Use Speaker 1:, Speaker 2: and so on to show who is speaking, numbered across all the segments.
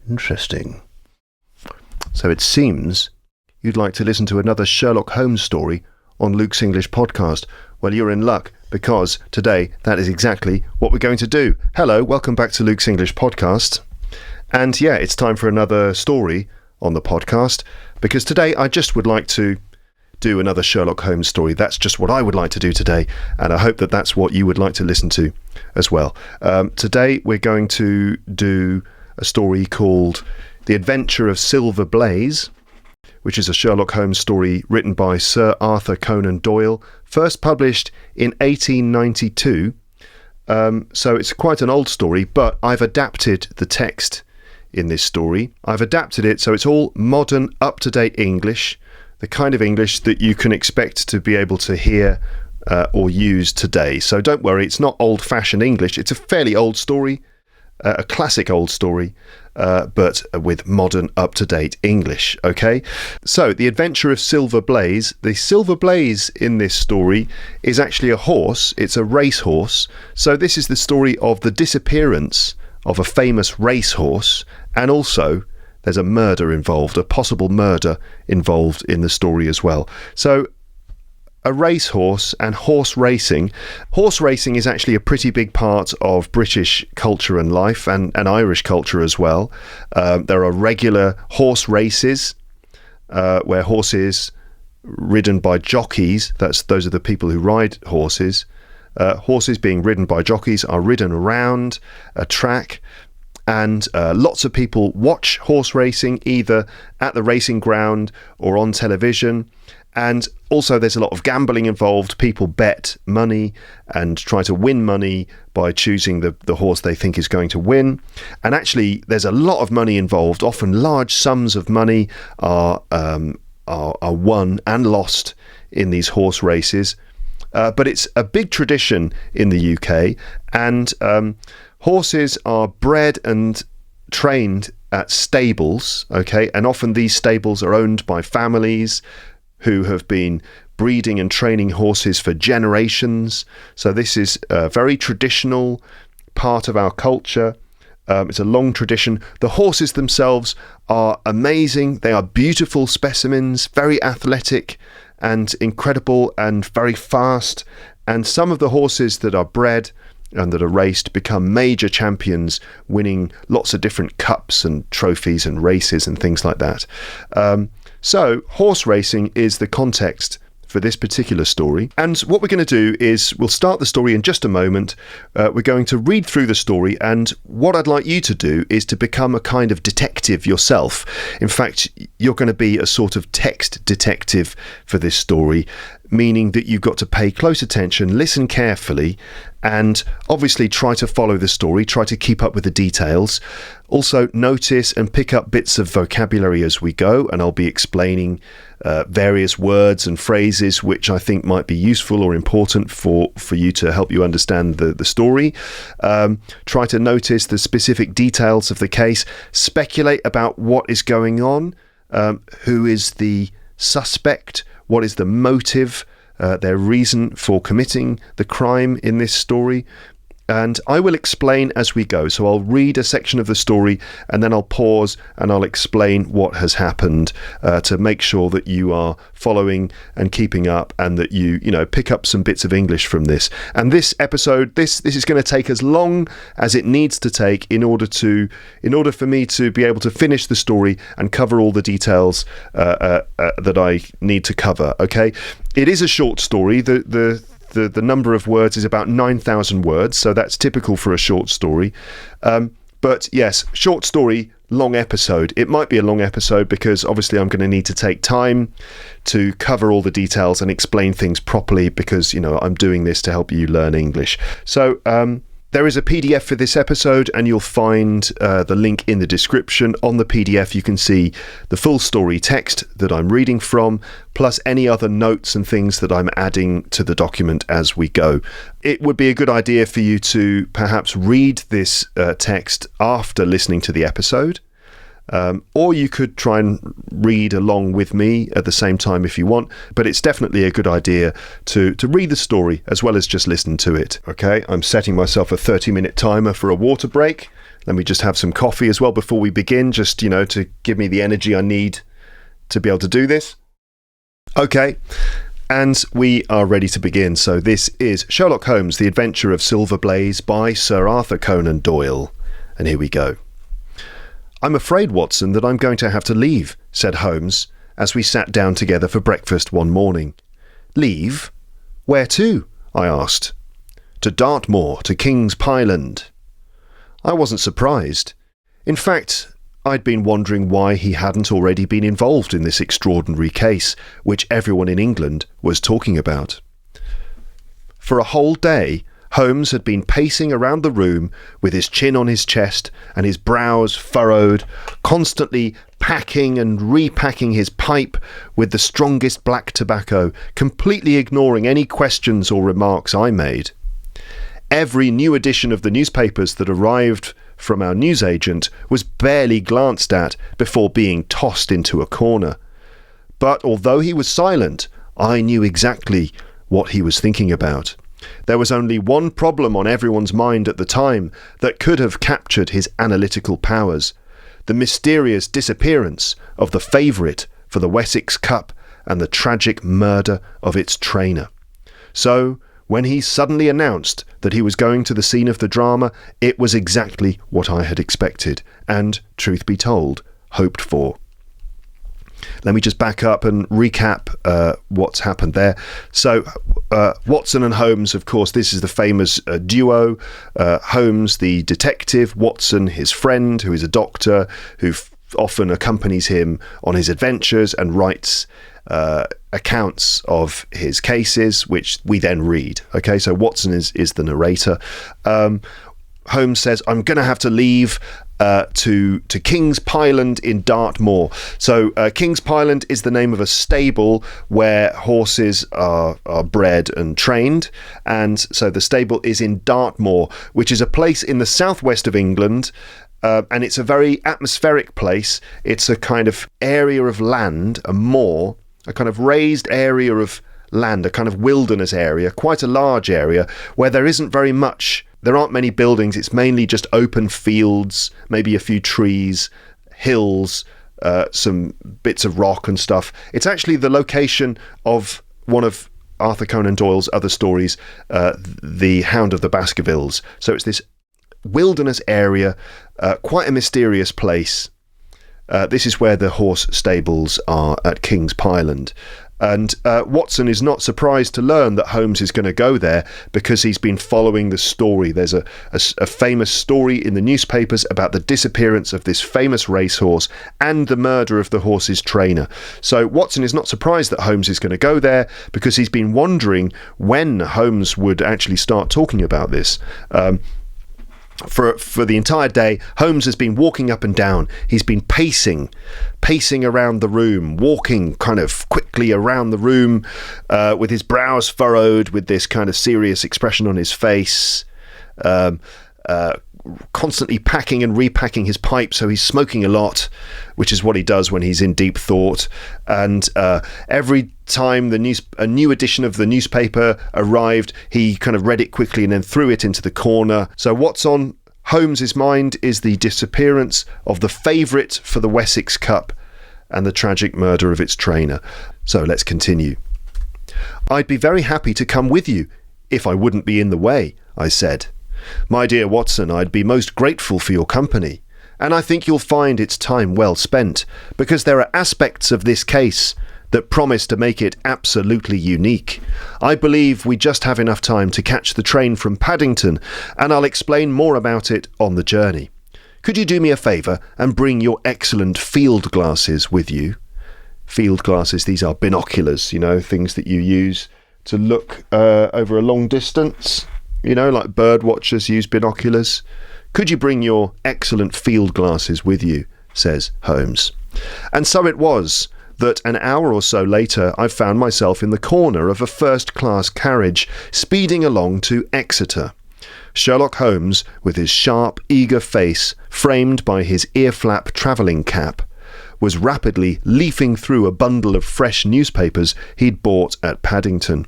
Speaker 1: Interesting. So it seems you'd like to listen to another Sherlock Holmes story on Luke's English podcast. Well, you're in luck, because today that is exactly what we're going to do. Hello, welcome back to Luke's English podcast. And yeah, it's time for another story on the podcast, because today I just would like to do another Sherlock Holmes story. That's just what I would like to do today, and I hope that that's what you would like to listen to as well. Today we're going to do a story called The Adventure of Silver Blaze, which is a Sherlock Holmes story written by Sir Arthur Conan Doyle, first published in 1892. So it's quite an old story, but I've adapted the text in this story. I've adapted it so it's all modern, up-to-date English, the kind of English that you can expect to be able to hear or use today. So don't worry, it's not old-fashioned English. It's a fairly old story, a classic old story, but with modern, up-to-date English, okay? So, The Adventure of Silver Blaze. The Silver Blaze in this story is actually a horse. It's a racehorse. So this is the story of the disappearance of a famous racehorse, and also there's a murder involved, a possible murder involved in the story as well. So, a racehorse and horse racing. Horse racing is actually a pretty big part of British culture and life, and Irish culture as well. There are regular horse races where horses ridden by jockeys, those are the people who ride horses. Horses being ridden by jockeys are ridden around a track, and lots of people watch horse racing either at the racing ground or on television. And also there's a lot of gambling involved. People bet money and try to win money by choosing the horse they think is going to win. And actually there's a lot of money involved. Often large sums of money are won and lost in these horse races. But it's a big tradition in the UK, and horses are bred and trained at stables, okay? And often these stables are owned by families who have been breeding and training horses for generations. So this is a very traditional part of our culture. It's a long tradition. The horses themselves are amazing. They are beautiful specimens, very athletic and incredible and very fast. And some of the horses that are bred and that are raced become major champions, winning lots of different cups and trophies and races and things like that. So horse racing is the context for this particular story. And what we're going to do is we'll start the story in just a moment. We're going to read through the story, and what I'd like you to do is to become a kind of detective yourself. In fact, you're going to be a sort of text detective for this story, meaning that you've got to pay close attention, listen carefully, and obviously try to follow the story, try to keep up with the details. Also notice and pick up bits of vocabulary as we go, and I'll be explaining various words and phrases which I think might be useful or important for you to help you understand the story. Try to notice the specific details of the case, speculate about what is going on, who is the suspect, what is the motive, their reason for committing the crime in this story. And I will explain as we go. So I'll read a section of the story and then I'll pause and I'll explain what has happened to make sure that you are following and keeping up, and that you pick up some bits of English from this. And this episode, this is going to take as long as it needs to take in order for me to be able to finish the story and cover all the details that I need to cover. Okay, it is a short story. The number of words is about 9,000 words, so that's typical for a short story. But yes, short story, long episode. It might be a long episode because obviously I'm going to need to take time to cover all the details and explain things properly, because I'm doing this to help you learn English. So there is a PDF for this episode, and you'll find the link in the description. On the PDF you can see the full story text that I'm reading from, plus any other notes and things that I'm adding to the document as we go. It would be a good idea for you to perhaps read this text after listening to the episode. Or you could try and read along with me at the same time if you want, but it's definitely a good idea to read the story as well as just listen to it. Okay, I'm setting myself a 30-minute timer for a water break. Let me just have some coffee as well before we begin, just, to give me the energy I need to be able to do this. Okay, and we are ready to begin. So this is Sherlock Holmes, The Adventure of Silver Blaze by Sir Arthur Conan Doyle. And here we go. "I'm afraid, Watson, that I'm going to have to leave," said Holmes, as we sat down together for breakfast one morning. "Leave? Where to?" I asked. "To Dartmoor, to King's Pyland." I wasn't surprised. In fact, I'd been wondering why he hadn't already been involved in this extraordinary case, which everyone in England was talking about. For a whole day, Holmes had been pacing around the room with his chin on his chest and his brows furrowed, constantly packing and repacking his pipe with the strongest black tobacco, completely ignoring any questions or remarks I made. Every new edition of the newspapers that arrived from our newsagent was barely glanced at before being tossed into a corner. But although he was silent, I knew exactly what he was thinking about. There was only one problem on everyone's mind at the time that could have captured his analytical powers: the mysterious disappearance of the favourite for the Wessex Cup and the tragic murder of its trainer. So, when he suddenly announced that he was going to the scene of the drama, it was exactly what I had expected and, truth be told, hoped for. Let me just back up and recap what's happened there. So, Watson and Holmes, of course, this is the famous duo. Holmes, the detective, Watson, his friend, who is a doctor, who often accompanies him on his adventures and writes accounts of his cases, which we then read. Okay, so Watson is the narrator. Holmes says, "I'm going to have to leave to King's Pyland in Dartmoor." So King's Pyland is the name of a stable where horses are bred and trained, and so the stable is in Dartmoor, which is a place in the southwest of England. And it's a very atmospheric place. It's a kind of area of land, a moor, a kind of raised area of land, a kind of wilderness area, quite a large area where there aren't many buildings. It's mainly just open fields, maybe a few trees, hills, some bits of rock and stuff. It's actually the location of one of Arthur Conan Doyle's other stories, The Hound of the Baskervilles. So it's this wilderness area, quite a mysterious place. This is where the horse stables are at King's Pyland. And Watson is not surprised to learn that Holmes is going to go there because he's been following the story. There's a famous story in the newspapers about the disappearance of this famous racehorse and the murder of the horse's trainer. So Watson is not surprised that Holmes is going to go there because he's been wondering when Holmes would actually start talking about this. For the entire day, Holmes has been walking up and down. He's been pacing around the room, walking kind of quickly around the room with his brows furrowed, with this kind of serious expression on his face, constantly packing and repacking his pipe, so he's smoking a lot, which is what he does when he's in deep thought. And every time a new edition of the newspaper arrived, he kind of read it quickly and then threw it into the corner. So what's on Holmes's mind is the disappearance of the favourite for the Wessex Cup and the tragic murder of its trainer. So let's continue. "I'd be very happy to come with you, if I wouldn't be in the way," I said. "My dear Watson, I'd be most grateful for your company, and I think you'll find it's time well spent, because there are aspects of this case that promise to make it absolutely unique. I believe we just have enough time to catch the train from Paddington, and I'll explain more about it on the journey. Could you do me a favour and bring your excellent field glasses with you?" Field glasses, these are binoculars, things that you use to look over a long distance. Like bird watchers use binoculars. "Could you bring your excellent field glasses with you?" says Holmes. And so it was that an hour or so later I found myself in the corner of a first-class carriage speeding along to Exeter. Sherlock Holmes, with his sharp, eager face framed by his ear-flap travelling cap, was rapidly leafing through a bundle of fresh newspapers he'd bought at Paddington.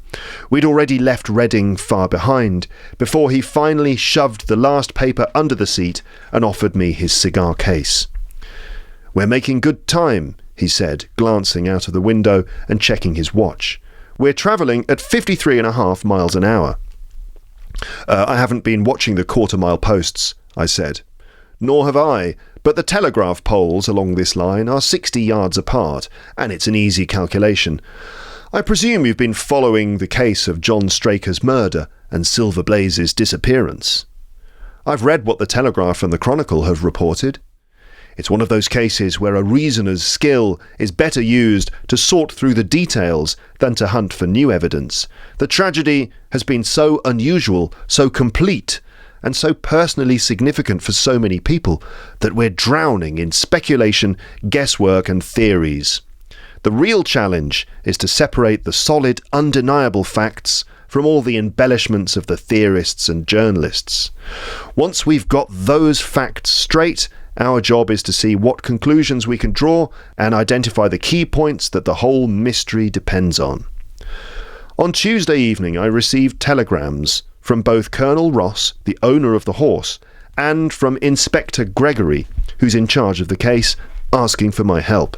Speaker 1: We'd already left Reading far behind before he finally shoved the last paper under the seat and offered me his cigar case. "We're making good time," he said, glancing out of the window and checking his watch. "We're travelling at 53.5 miles an hour. I haven't been watching the quarter-mile posts," I said. "Nor have I, but the telegraph poles along this line are 60 yards apart, and it's an easy calculation. I presume you've been following the case of John Straker's murder and Silver Blaze's disappearance." "I've read what the Telegraph and the Chronicle have reported. It's one of those cases where a reasoner's skill is better used to sort through the details than to hunt for new evidence. The tragedy has been so unusual, so complete, and so personally significant for so many people that we're drowning in speculation, guesswork, and theories. The real challenge is to separate the solid, undeniable facts from all the embellishments of the theorists and journalists. Once we've got those facts straight, our job is to see what conclusions we can draw and identify the key points that the whole mystery depends on." On Tuesday evening, I received telegrams from both Colonel Ross, the owner of the horse, and from Inspector Gregory, who's in charge of the case, asking for my help.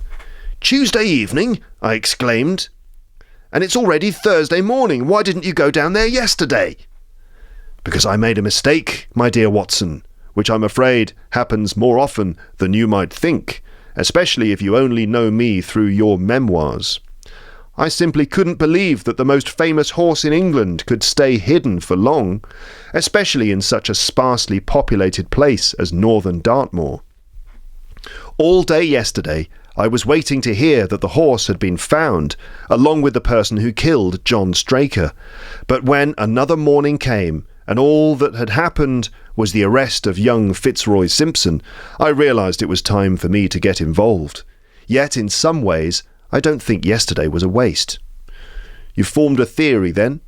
Speaker 1: "Tuesday evening?" I exclaimed. "And it's already Thursday morning. Why didn't you go down there yesterday?" "Because I made a mistake, my dear Watson, which I'm afraid happens more often than you might think, especially if you only know me through your memoirs. I simply couldn't believe that the most famous horse in England could stay hidden for long, especially in such a sparsely populated place as northern Dartmoor. All day yesterday I was waiting to hear that the horse had been found, along with the person who killed John Straker. But when another morning came, and all that had happened was the arrest of young Fitzroy Simpson, I realised it was time for me to get involved. Yet in some ways, I don't think yesterday was a waste." "You've formed a theory, then?"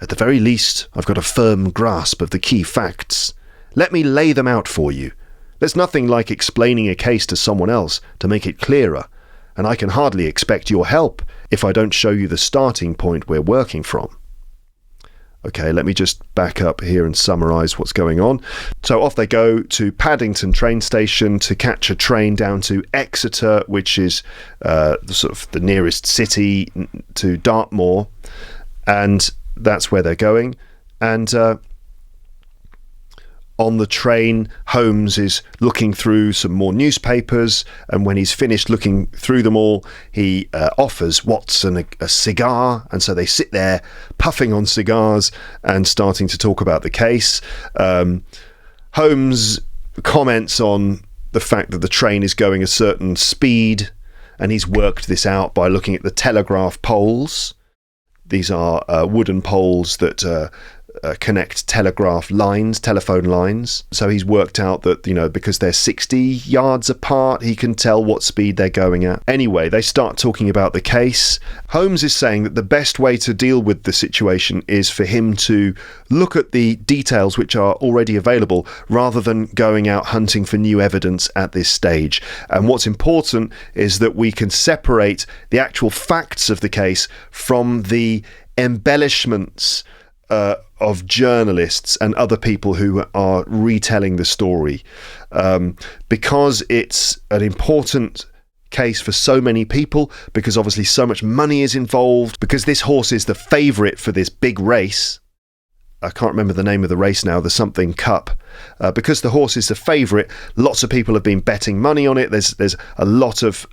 Speaker 1: "At the very least, I've got a firm grasp of the key facts. Let me lay them out for you. There's nothing like explaining a case to someone else to make it clearer, and I can hardly expect your help if I don't show you the starting point we're working from." Okay, let me just back up here and summarise what's going on. So off they go to Paddington train station to catch a train down to Exeter, which is the nearest city to Dartmoor, and that's where they're going. And on the train, Holmes is looking through some more newspapers, and when he's finished looking through them all, he offers Watson a cigar, and so they sit there puffing on cigars and starting to talk about the case. Holmes comments on the fact that the train is going a certain speed, and he's worked this out by looking at the telegraph poles. These are wooden poles that connect telephone lines. So he's worked out that, because they're 60 yards apart, he can tell what speed they're going at. Anyway, they start talking about the case. Holmes is saying that the best way to deal with the situation is for him to look at the details which are already available rather than going out hunting for new evidence at this stage. And what's important is that we can separate the actual facts of the case from the embellishments of journalists and other people who are retelling the story, because it's an important case for so many people, because obviously so much money is involved, because this horse is the favourite for this big race. I can't remember the name of the race now, the something cup. Because the horse is the favourite, lots of people have been betting money on it. There's a lot of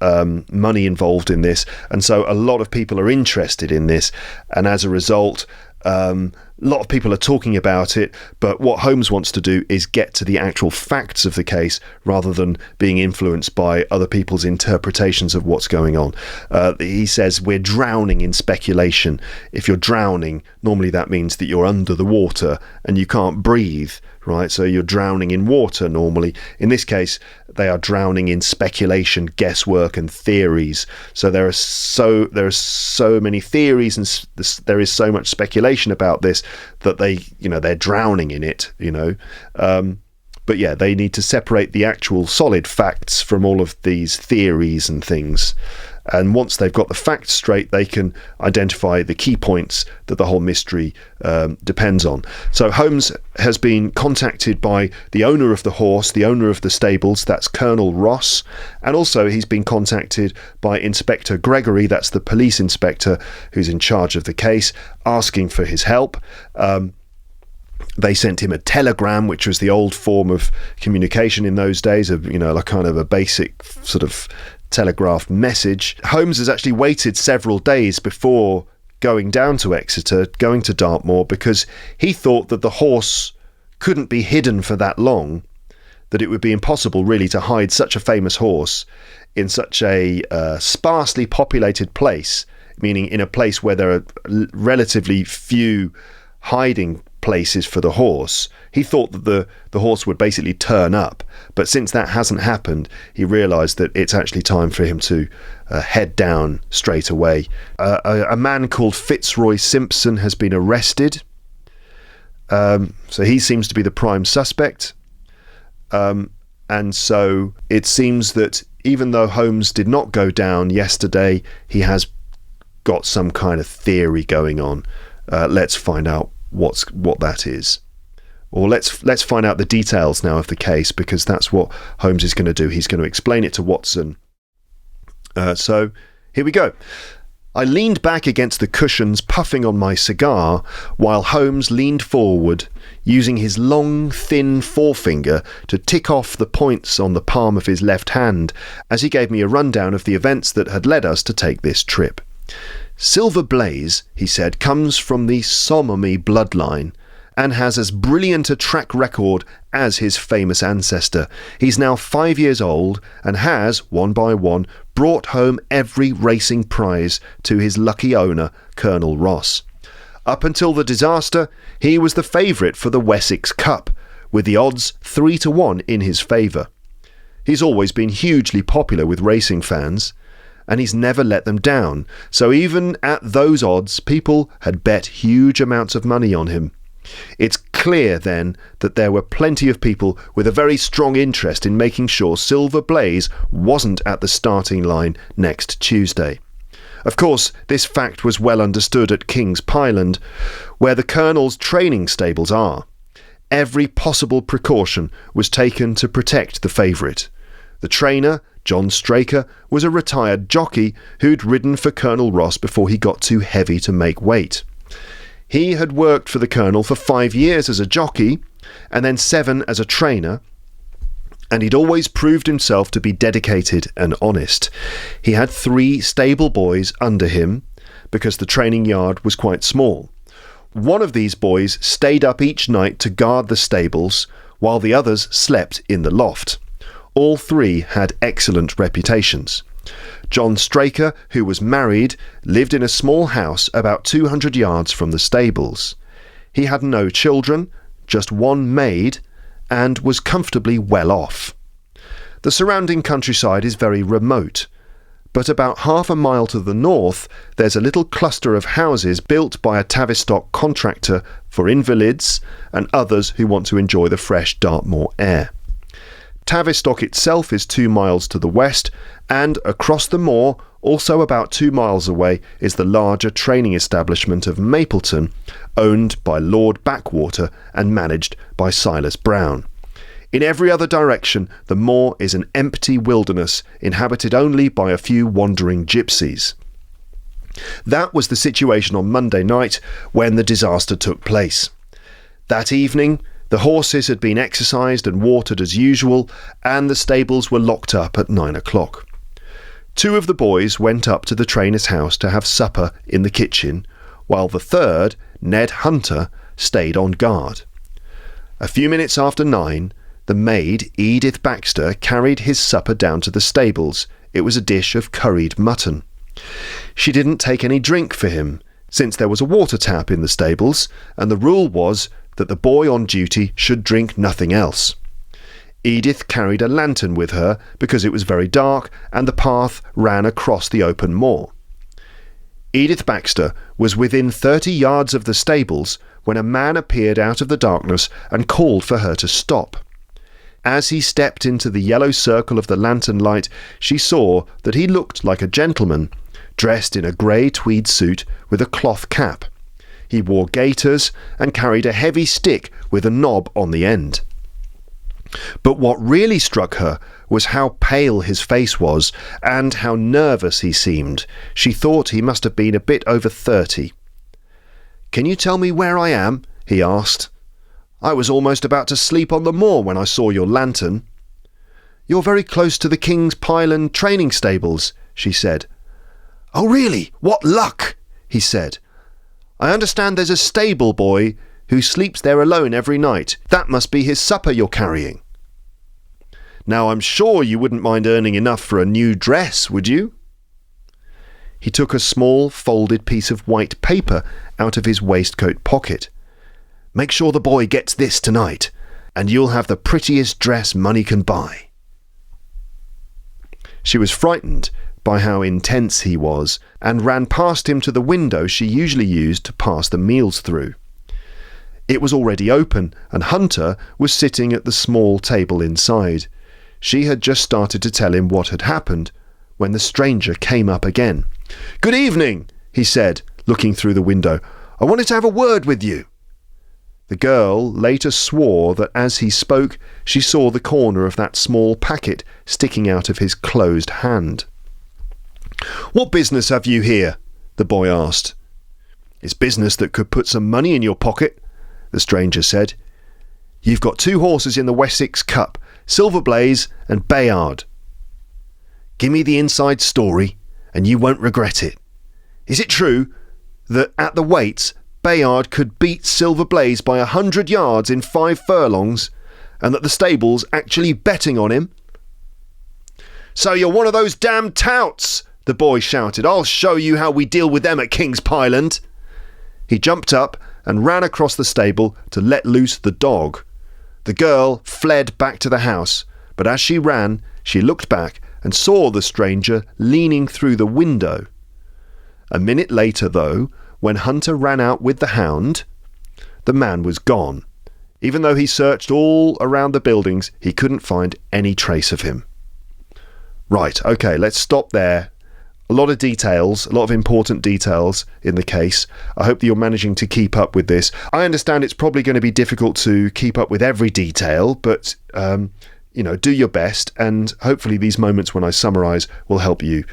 Speaker 1: money involved in this, and so a lot of people are interested in this, and as a result, a lot of people are talking about it. But what Holmes wants to do is get to the actual facts of the case rather than being influenced by other people's interpretations of what's going on. He says we're drowning in speculation. If you're drowning, normally that means that you're under the water and you can't breathe, right? So you're drowning in water normally. In this case, they are drowning in speculation, guesswork, and theories. So there are so many theories, and there is so much speculation about this that they're drowning in it. But yeah, they need to separate the actual solid facts from all of these theories and things. And once they've got the facts straight, they can identify the key points that the whole mystery depends on. So Holmes has been contacted by the owner of the horse, the owner of the stables, that's Colonel Ross. And also he's been contacted by Inspector Gregory, that's the police inspector who's in charge of the case, asking for his help. They sent him a telegram, which was the old form of communication in those days, of, you know, like kind of a basic sort of telegraphed message. Holmes has actually waited several days before going down to Exeter, going to Dartmoor, because he thought that the horse couldn't be hidden for that long, that it would be impossible really to hide such a famous horse in such a sparsely populated place, meaning in a place where there are relatively few hiding places for the horse. He thought that the horse would basically turn up, but since that hasn't happened, he realised that it's actually time for him to head down straight away. A man called Fitzroy Simpson has been arrested, so he seems to be the prime suspect, and so it seems that even though Holmes did not go down yesterday, he has got some kind of theory going on. Let's find out what that is, or let's find out the details now of the case, because that's what Holmes is going to do. He's going to explain it to Watson. So here we go. I leaned back against the cushions, puffing on my cigar, while Holmes leaned forward, using his long, thin forefinger to tick off the points on the palm of his left hand, as he gave me a rundown of the events that had led us to take this trip. Silver Blaze, he said, comes from the Summaries bloodline and has as brilliant a track record as his famous ancestor. He's now 5 years old and has, one by one, brought home every racing prize to his lucky owner, Colonel Ross. Up until the disaster, he was the favourite for the Wessex Cup, with the odds 3-1 in his favour. He's always been hugely popular with racing fans, and he's never let them down, so even at those odds, people had bet huge amounts of money on him. It's clear, then, that there were plenty of people with a very strong interest in making sure Silver Blaze wasn't at the starting line next Tuesday. Of course, this fact was well understood at King's Pyland, where the Colonel's training stables are. Every possible precaution was taken to protect the favourite. The trainer, John Straker, was a retired jockey who'd ridden for Colonel Ross before he got too heavy to make weight. He had worked for the Colonel for 5 years as a jockey and then 7 as a trainer, and he'd always proved himself to be dedicated and honest. He had 3 stable boys under him because the training yard was quite small. One of these boys stayed up each night to guard the stables while the others slept in the loft. All 3 had excellent reputations. John Straker, who was married, lived in a small house about 200 yards from the stables. He had no children, just 1 maid, and was comfortably well off. The surrounding countryside is very remote, but about half a mile to the north there's a little cluster of houses built by a Tavistock contractor for invalids and others who want to enjoy the fresh Dartmoor air. Tavistock itself is 2 miles to the west, and across the moor, also about 2 miles away, is the larger training establishment of Mapleton, owned by Lord Backwater and managed by Silas Brown. In every other direction, the moor is an empty wilderness, inhabited only by a few wandering gypsies. That was the situation on Monday night when the disaster took place. That evening, the horses had been exercised and watered as usual, and the stables were locked up at 9 o'clock. 2 of the boys went up to the trainer's house to have supper in the kitchen, while the third, Ned Hunter, stayed on guard. A few minutes after 9, the maid, Edith Baxter, carried his supper down to the stables. It was a dish of curried mutton. She didn't take any drink for him, since there was a water tap in the stables, and the rule was that the boy on duty should drink nothing else. Edith carried a lantern with her because it was very dark and the path ran across the open moor. Edith Baxter was within 30 yards of the stables when a man appeared out of the darkness and called for her to stop. As he stepped into the yellow circle of the lantern light, she saw that he looked like a gentleman, dressed in a grey tweed suit with a cloth cap. He wore gaiters and carried a heavy stick with a knob on the end. But what really struck her was how pale his face was and how nervous he seemed. She thought he must have been a bit over 30. "Can you tell me where I am?" he asked. "I was almost about to sleep on the moor when I saw your lantern." "You're very close to the King's Pyland training stables," she said. "Oh really? What luck!" he said. "I understand there's a stable boy who sleeps there alone every night. That must be his supper you're carrying. Now I'm sure you wouldn't mind earning enough for a new dress, would you?" He took a small folded piece of white paper out of his waistcoat pocket. "Make sure the boy gets this tonight, and you'll have the prettiest dress money can buy." She was frightened by how intense he was and ran past him to the window she usually used to pass the meals through. It was already open, and Hunter was sitting at the small table inside. She had just started to tell him what had happened when the stranger came up again. "Good evening," he said, looking through the window. "I wanted to have a word with you." The girl later swore that as he spoke, she saw the corner of that small packet sticking out of his closed hand. "What business have you here?" the boy asked. "It's business that could put some money in your pocket," the stranger said. "You've got 2 horses in the Wessex Cup, Silver Blaze and Bayard. Give me the inside story and you won't regret it. Is it true that at the weights Bayard could beat Silver Blaze by 100 yards in 5 furlongs, and that the stable's actually betting on him?" "So you're one of those damned touts!" the boy shouted. "I'll show you how we deal with them at King's Pyland." He jumped up and ran across the stable to let loose the dog. The girl fled back to the house, but as she ran, she looked back and saw the stranger leaning through the window. A minute later, though, when Hunter ran out with the hound, the man was gone. Even though he searched all around the buildings, he couldn't find any trace of him. Right, okay, let's stop there. A lot of details, a lot of important details in the case. I hope that you're managing to keep up with this. I understand it's probably going to be difficult to keep up with every detail, but do your best, and hopefully these moments when I summarise will help you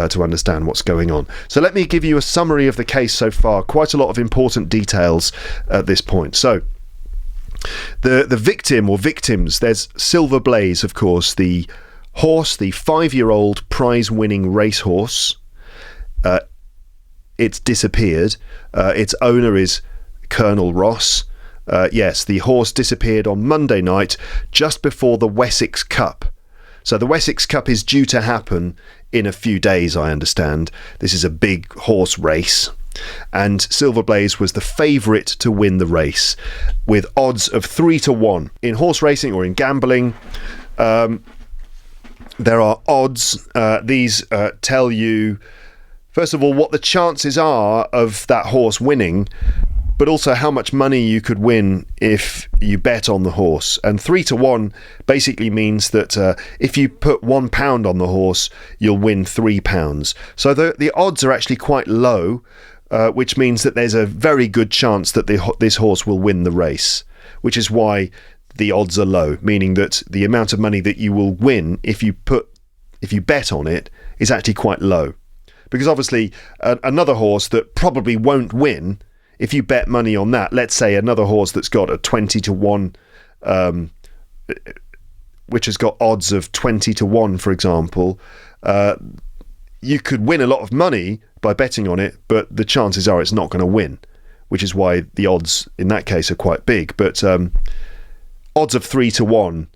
Speaker 1: to understand what's going on. So let me give you a summary of the case so far. Quite a lot of important details at this point. So the victim or victims, there's Silver Blaze, of course, the horse, the 5-year-old prize-winning racehorse. It's disappeared. Its owner is Colonel Ross. Yes, the horse disappeared on Monday night, just before the Wessex Cup. So the Wessex Cup is due to happen in a few days, I understand. This is a big horse race, and Silver Blaze was the favourite to win the race, with odds of 3-1. In horse racing or in gambling, there are odds. These tell you, first of all, what the chances are of that horse winning, but also how much money you could win if you bet on the horse. And 3-1 basically means that if you put £1 on the horse, you'll win £3. So the odds are actually quite low, which means that there's a very good chance that this horse will win the race, which is why the odds are low, meaning that the amount of money that you will win if you bet on it is actually quite low. Because obviously another horse that probably won't win, if you bet money on that, let's say another horse that's got a 20-1, which has got odds of 20-1, for example, you could win a lot of money by betting on it, but the chances are it's not going to win, which is why the odds in that case are quite big. But odds of 3-1,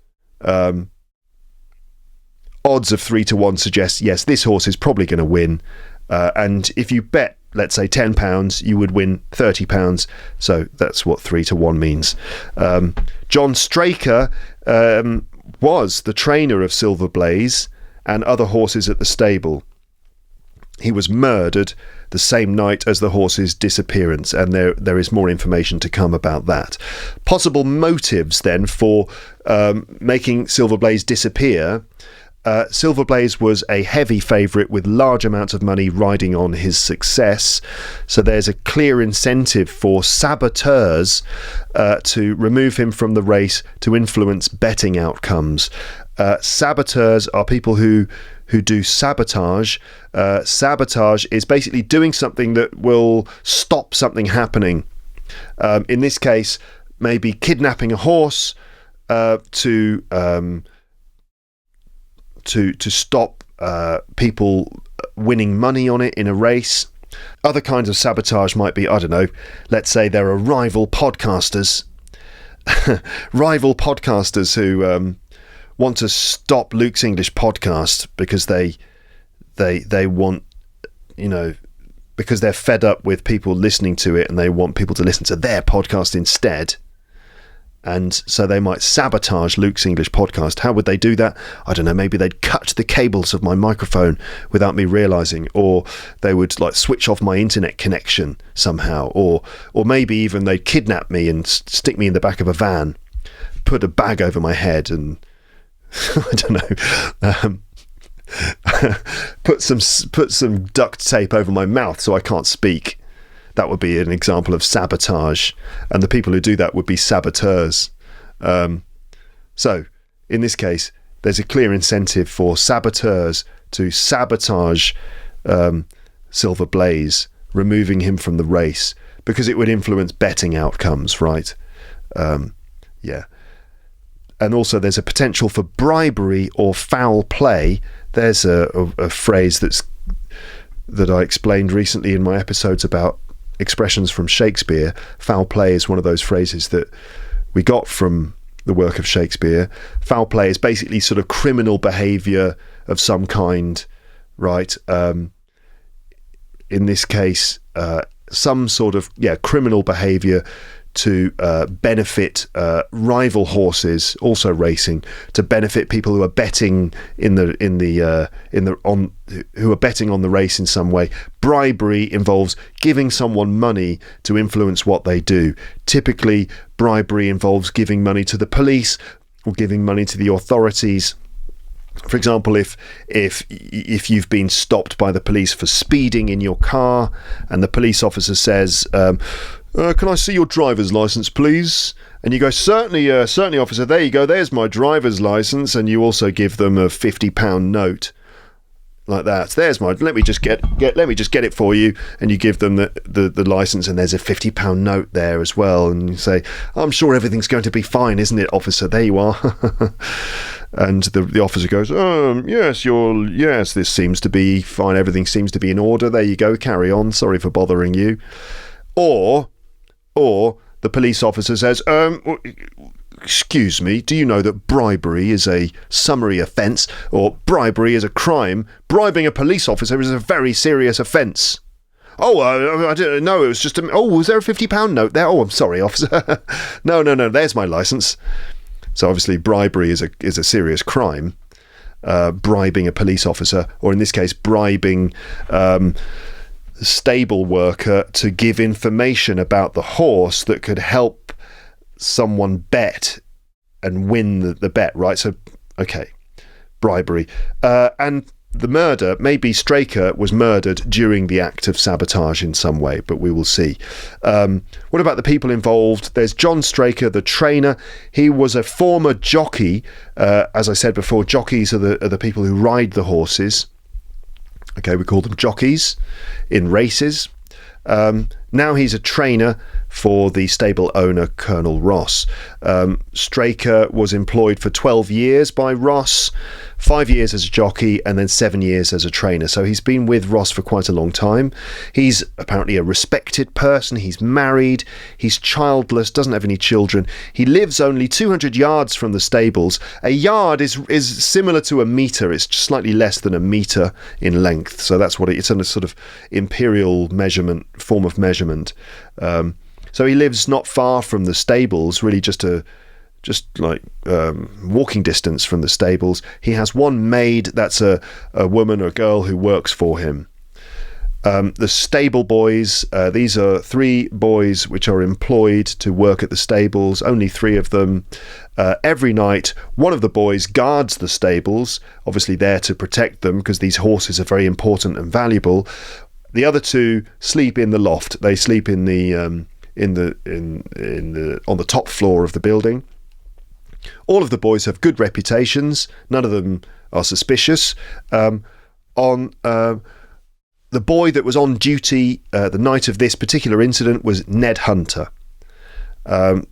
Speaker 1: suggests, yes, this horse is probably going to win. And if you bet, let's say £10, you would win £30. So that's what 3-1 means. John Straker was the trainer of Silver Blaze and other horses at the stable. he was murdered the same night as the horse's disappearance, and there is more information to come about that. Possible motives then for making Silver Blaze disappear. Silver Blaze was a heavy favourite with large amounts of money riding on his success, so there's a clear incentive for saboteurs to remove him from the race to influence betting outcomes. Saboteurs are people who do sabotage. Sabotage is basically doing something that will stop something happening. In this case, maybe kidnapping a horse to stop people winning money on it in a race. Other kinds of sabotage might be, I don't know, let's say there are rival podcasters who want to stop Luke's English podcast because they want, because they're fed up with people listening to it and they want people to listen to their podcast instead. And so they might sabotage Luke's English podcast. How would they do that? I don't know. Maybe they'd cut the cables of my microphone without me realizing, or they would switch off my internet connection somehow, or maybe even they'd kidnap me and stick me in the back of a van, put a bag over my head, and I don't know, put some duct tape over my mouth so I can't speak. That would be an example of sabotage, and the people who do that would be saboteurs. So, in this case, there's a clear incentive for saboteurs to sabotage Silver Blaze, removing him from the race, because it would influence betting outcomes, right? Yeah. And also there's a potential for bribery or foul play. There's a phrase that I explained recently in my episodes about expressions from Shakespeare. Foul play is one of those phrases that we got from the work of Shakespeare. Foul play is basically sort of criminal behaviour of some kind, right? In this case, some sort of criminal behaviour to benefit rival horses also racing, to benefit people who are betting who are betting on the race in some way. Bribery involves giving someone money to influence what they do. Typically, bribery involves giving money to the police or giving money to the authorities. For example, if you've been stopped by the police for speeding in your car, and the police officer says, can I see your driver's license, please? And you go, certainly, officer, there you go, there's my driver's license. And you also give them a £50 note, like that. There's let me just get it for you. And you give them the license, and there's a £50 note there as well. And you say, I'm sure everything's going to be fine, isn't it, officer? There you are. And the officer goes, yes, this seems to be fine. Everything seems to be in order. There you go. Carry on. Sorry for bothering you. Or the police officer says, excuse me, do you know that bribery is a summary offence, or bribery is a crime? Bribing a police officer is a very serious offence. I didn't know, it was just was there a £50 note there? Oh, I'm sorry, officer. No, there's my licence. So obviously bribery is a serious crime. Bribing a police officer, or in this case, bribing stable worker to give information about the horse that could help someone bet and win the bet, right? So, okay, bribery. And the murder, maybe Straker was murdered during the act of sabotage in some way, but we will see. What about the people involved? There's John Straker, the trainer. He was a former jockey. As I said before, jockeys are the people who ride the horses. Okay, we call them jockeys in races. Now he's a trainer for the stable owner, Colonel Ross. Straker was employed for 12 years by Ross, 5 years as a jockey, and then 7 years as a trainer. So he's been with Ross for quite a long time. He's apparently a respected person. He's married. He's childless, doesn't have any children. He lives only 200 yards from the stables. A yard is similar to a metre. It's slightly less than a metre in length. So that's what it's a sort of imperial form of measurement. So he lives not far from the stables, really just walking distance from the stables. He has one maid, that's a woman or girl who works for him. The stable boys, these are 3 boys which are employed to work at the stables, only 3 of them. Every night, one of the boys guards the stables, obviously there to protect them because these horses are very important and valuable. The other 2 sleep in the loft. They sleep in the on the top floor of the building. All of the boys have good reputations. None of them are suspicious. The boy that was on duty the night of this particular incident was Ned Hunter.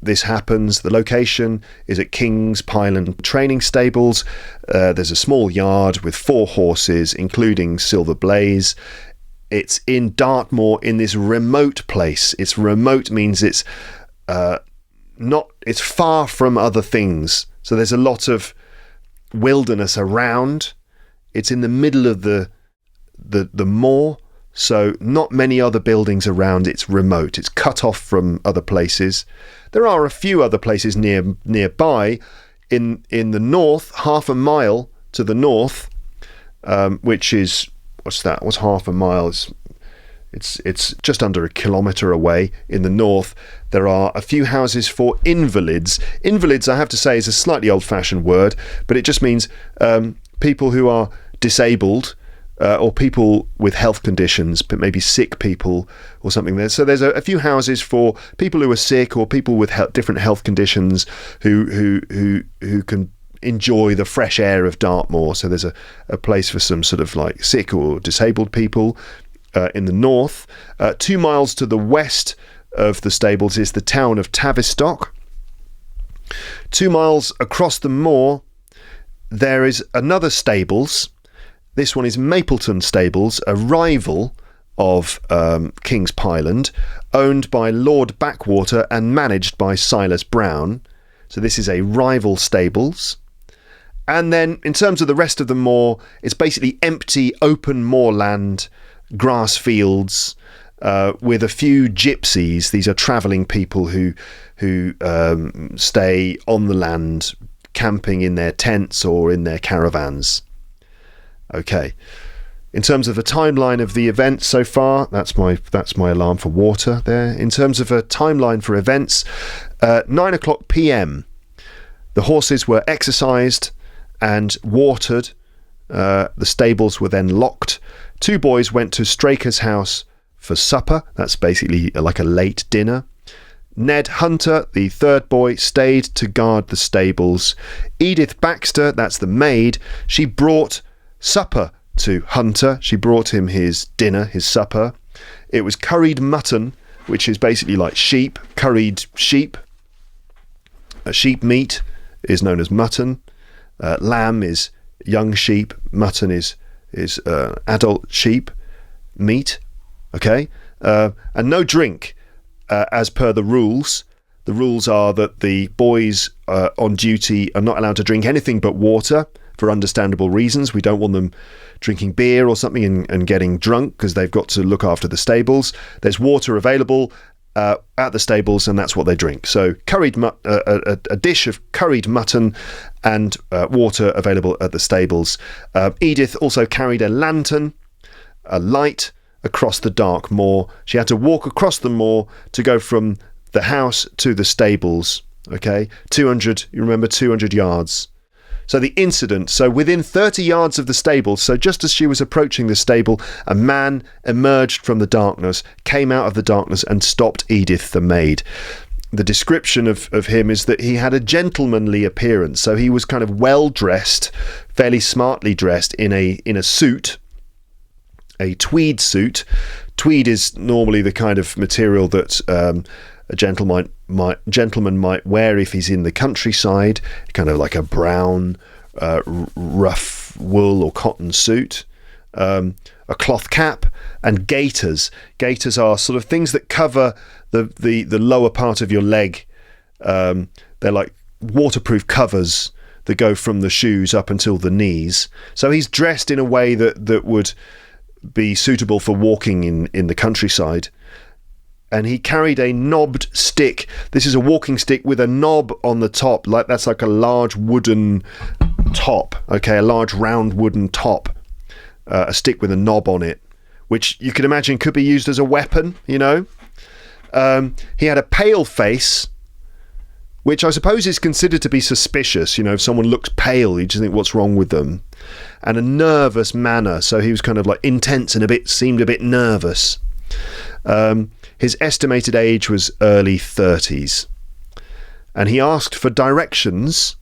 Speaker 1: This happens. The location is at King's Pyland Training Stables. There's a small yard with 4 horses, including Silver Blaze. It's in Dartmoor, in this remote place. It's remote means it's it's far from other things. So there's a lot of wilderness around. It's in the middle of the moor, so not many other buildings around. It's remote. It's cut off from other places. There are a few other places nearby. In the north, half a mile to the north, which is what's that? What's half a mile? It's just under a kilometre away. In the north, there are a few houses for invalids. Invalids, I have to say, is a slightly old-fashioned word, but it just means people who are disabled. Or people with health conditions, but maybe sick people or something there. So there's a few houses for people who are sick or people with different health conditions who can enjoy the fresh air of Dartmoor. So there's a place for some sort of like sick or disabled people in the north. 2 miles to the west of the stables is the town of Tavistock. 2 miles across the moor, there is another stables. This one is Mapleton Stables, a rival of King's Pyland, owned by Lord Backwater and managed by Silas Brown. So this is a rival stables. And then in terms of the rest of the moor, it's basically empty, open moorland, grass fields, with a few gypsies. These are travelling people who stay on the land, camping in their tents or in their caravans. Okay, in terms of a timeline of the events so far, that's my alarm for water there. In terms of a timeline for events, 9:00 p.m. the horses were exercised and watered. The stables were then locked. 2 boys went to Straker's house for supper. That's basically like a late dinner. Ned Hunter, the 3rd boy, stayed to guard the stables. Edith Baxter, that's the maid, she brought supper to Hunter. She brought him his dinner, his supper. It was curried mutton, which is basically like sheep, curried sheep. Sheep meat is known as mutton. Lamb is young sheep. Mutton is adult sheep meat. Okay, and no drink as per the rules. The rules are that the boys on duty are not allowed to drink anything but water. For understandable reasons. We don't want them drinking beer or something and getting drunk because they've got to look after the stables. There's water available at the stables and that's what they drink. So a dish of curried mutton and water available at the stables. Edith also carried a lantern, a light across the dark moor. She had to walk across the moor to go from the house to the stables. Okay, 200 yards. So the incident, so within 30 yards of the stable, so just as she was approaching the stable, a man emerged from the darkness, came out of the darkness and stopped Edith, the maid. The description of him is that he had a gentlemanly appearance, so he was kind of well dressed, fairly smartly dressed in a suit, a tweed suit. Tweed is normally the kind of material that a gentleman might wear if he's in the countryside, kind of like a brown, rough wool or cotton suit, a cloth cap, and gaiters. Gaiters are sort of things that cover the lower part of your leg. They're like waterproof covers that go from the shoes up until the knees. So he's dressed in a way that would be suitable for walking in the countryside. And he carried a knobbed stick. This is a walking stick with a knob on the top. That's like a large wooden top. Okay, a large round wooden top. A stick with a knob on it, which you can imagine could be used as a weapon, you know. He had a pale face, which I suppose is considered to be suspicious. You know, if someone looks pale, you just think, what's wrong with them? And a nervous manner, so he was kind of like intense and seemed a bit nervous. His estimated age was early 30s. And he asked for directions.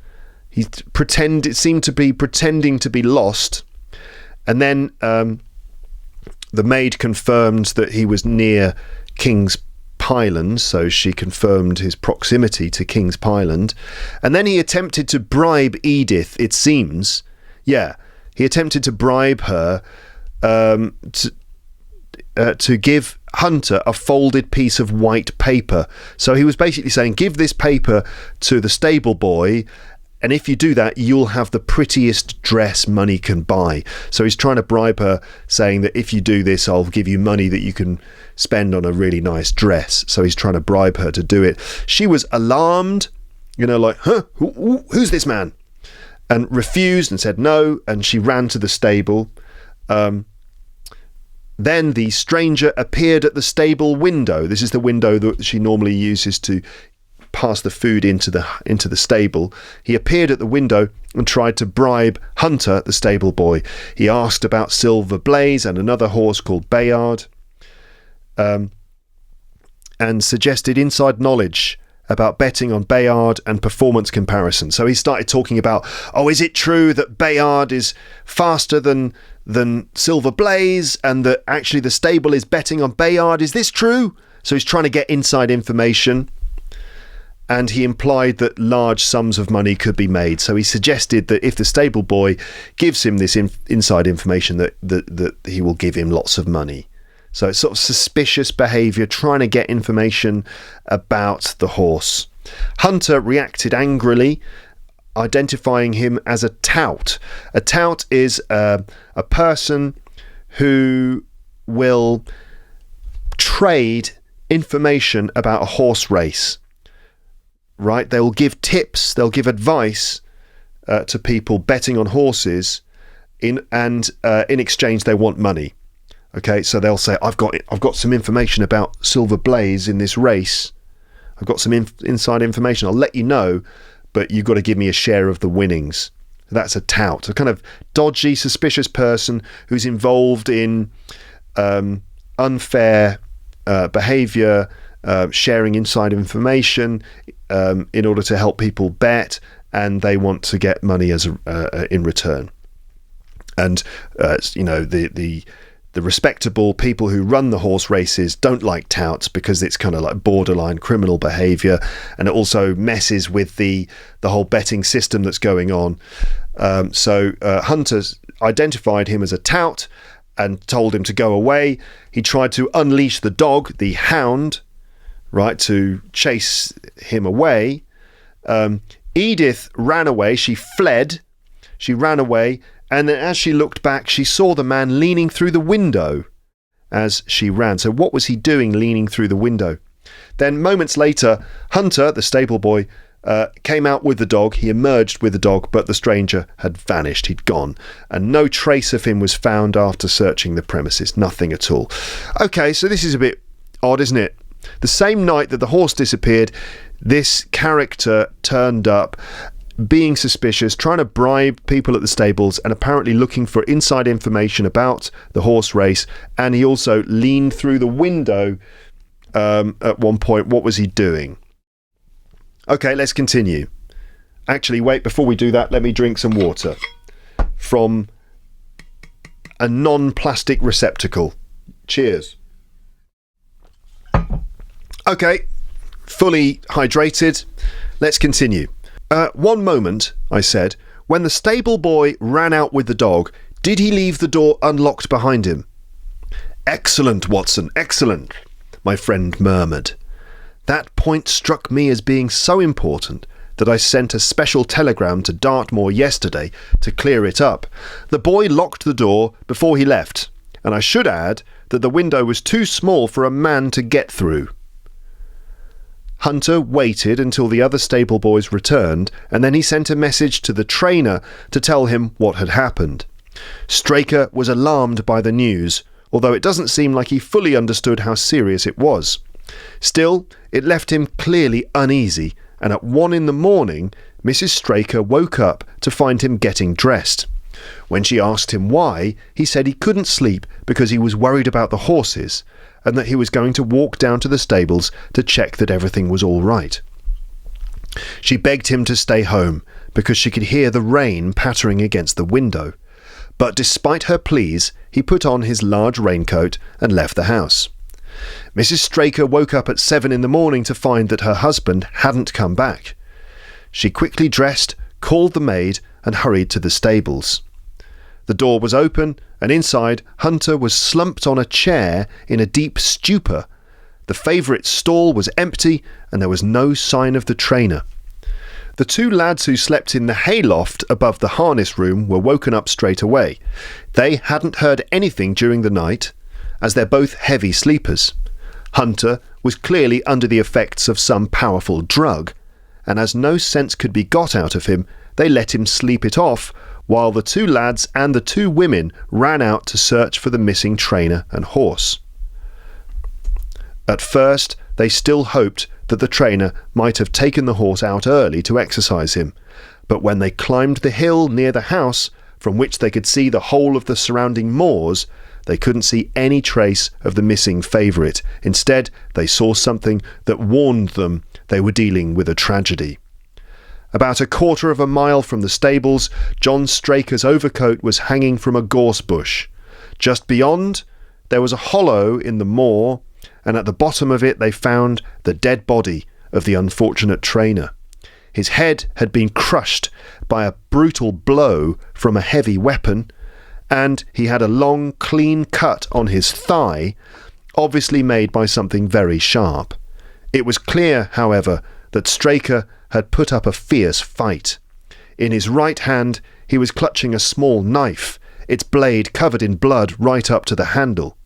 Speaker 1: It seemed to be pretending to be lost. And then the maid confirmed that he was near King's Pyland, so she confirmed his proximity to King's Pyland. And then he attempted to bribe Edith, it seems. Yeah, he attempted to bribe her to give Hunter a folded piece of white paper. So he was basically saying, give this paper to the stable boy, and if you do that, you'll have the prettiest dress money can buy. So he's trying to bribe her, saying that if you do this, I'll give you money that you can spend on a really nice dress. So he's trying to bribe her to do it. She was alarmed, you know, like, huh, who's this man? And refused and said no, and she ran to the stable. Then the stranger appeared at the stable window. This is the window that she normally uses to pass the food into the stable. He appeared at the window and tried to bribe Hunter, the stable boy. He asked about Silver Blaze and another horse called Bayard, and suggested inside knowledge about betting on Bayard and performance comparison. So he started talking about, is it true that Bayard is faster than Silver Blaze, and that actually the stable is betting on Bayard? Is this true? So he's trying to get inside information. And he implied that large sums of money could be made. So he suggested that if the stable boy gives him this inside information, that he will give him lots of money. So it's sort of suspicious behaviour, trying to get information about the horse. Hunter reacted angrily, identifying him as a tout. A tout is a person who will trade information about a horse race. Right, they'll give tips, they'll give advice to people betting on horses, in exchange they want money. Okay, so they'll say, I've got some information about Silver Blaze in this race. I've got some inside information. I'll let you know, but you've got to give me a share of the winnings. That's a tout, a kind of dodgy, suspicious person who's involved in unfair behaviour, sharing inside information in order to help people bet, and they want to get money as in return. And you know, the respectable people who run the horse races don't like touts because it's kind of like borderline criminal behaviour, and it also messes with the whole betting system that's going on. So Hunter identified him as a tout and told him to go away. He tried to unleash the dog, the hound, right, to chase him away. Edith ran away. She fled. She ran away. And then as she looked back, she saw the man leaning through the window as she ran. So what was he doing leaning through the window? Then moments later, Hunter, the stable boy, came out with the dog. He emerged with the dog, but the stranger had vanished. He'd gone. And no trace of him was found after searching the premises. Nothing at all. Okay, so this is a bit odd, isn't it? The same night that the horse disappeared, this character turned up, being suspicious, trying to bribe people at the stables, and apparently looking for inside information about the horse race. And he also leaned through the window at one point. What was he doing? Okay, let's continue. Actually, wait, before we do that, let me drink some water from a non-plastic receptacle. Cheers. Okay, fully hydrated. Let's continue. One moment, I said, when the stable boy ran out with the dog, did he leave the door unlocked behind him? Excellent, Watson, excellent, my friend murmured. That point struck me as being so important that I sent a special telegram to Dartmoor yesterday to clear it up. The boy locked the door before he left, and I should add that the window was too small for a man to get through. Hunter waited until the other stable boys returned, and then he sent a message to the trainer to tell him what had happened. Straker was alarmed by the news. although it doesn't seem like he fully understood how serious it was. Still, it left him clearly uneasy, and at 1 a.m, Mrs. Straker woke up to find him getting dressed. When she asked him why, he said he couldn't sleep because he was worried about the horses, and that he was going to walk down to the stables to check that everything was all right. She begged him to stay home because she could hear the rain pattering against the window, but despite her pleas, he put on his large raincoat and left the house. Mrs. Straker woke up at 7 a.m. to find that her husband hadn't come back. She quickly dressed, called the maid, and hurried to the stables. The door was open, and inside, Hunter was slumped on a chair in a deep stupor. The favourite stall was empty, and there was no sign of the trainer. The 2 lads who slept in the hayloft above the harness room were woken up straight away. They hadn't heard anything during the night, as they're both heavy sleepers. Hunter was clearly under the effects of some powerful drug, and as no sense could be got out of him, they let him sleep it off, while the 2 lads and the 2 women ran out to search for the missing trainer and horse. At first, they still hoped that the trainer might have taken the horse out early to exercise him, but when they climbed the hill near the house, from which they could see the whole of the surrounding moors, they couldn't see any trace of the missing favourite. Instead, they saw something that warned them they were dealing with a tragedy. About 1/4 mile from the stables, John Straker's overcoat was hanging from a gorse bush. Just beyond, there was a hollow in the moor, and at the bottom of it they found the dead body of the unfortunate trainer. His head had been crushed by a brutal blow from a heavy weapon, and he had a long, clean cut on his thigh, obviously made by something very sharp. It was clear, however, that Straker had put up a fierce fight. In his right hand he was clutching a small knife, its blade covered in blood right up to the handle.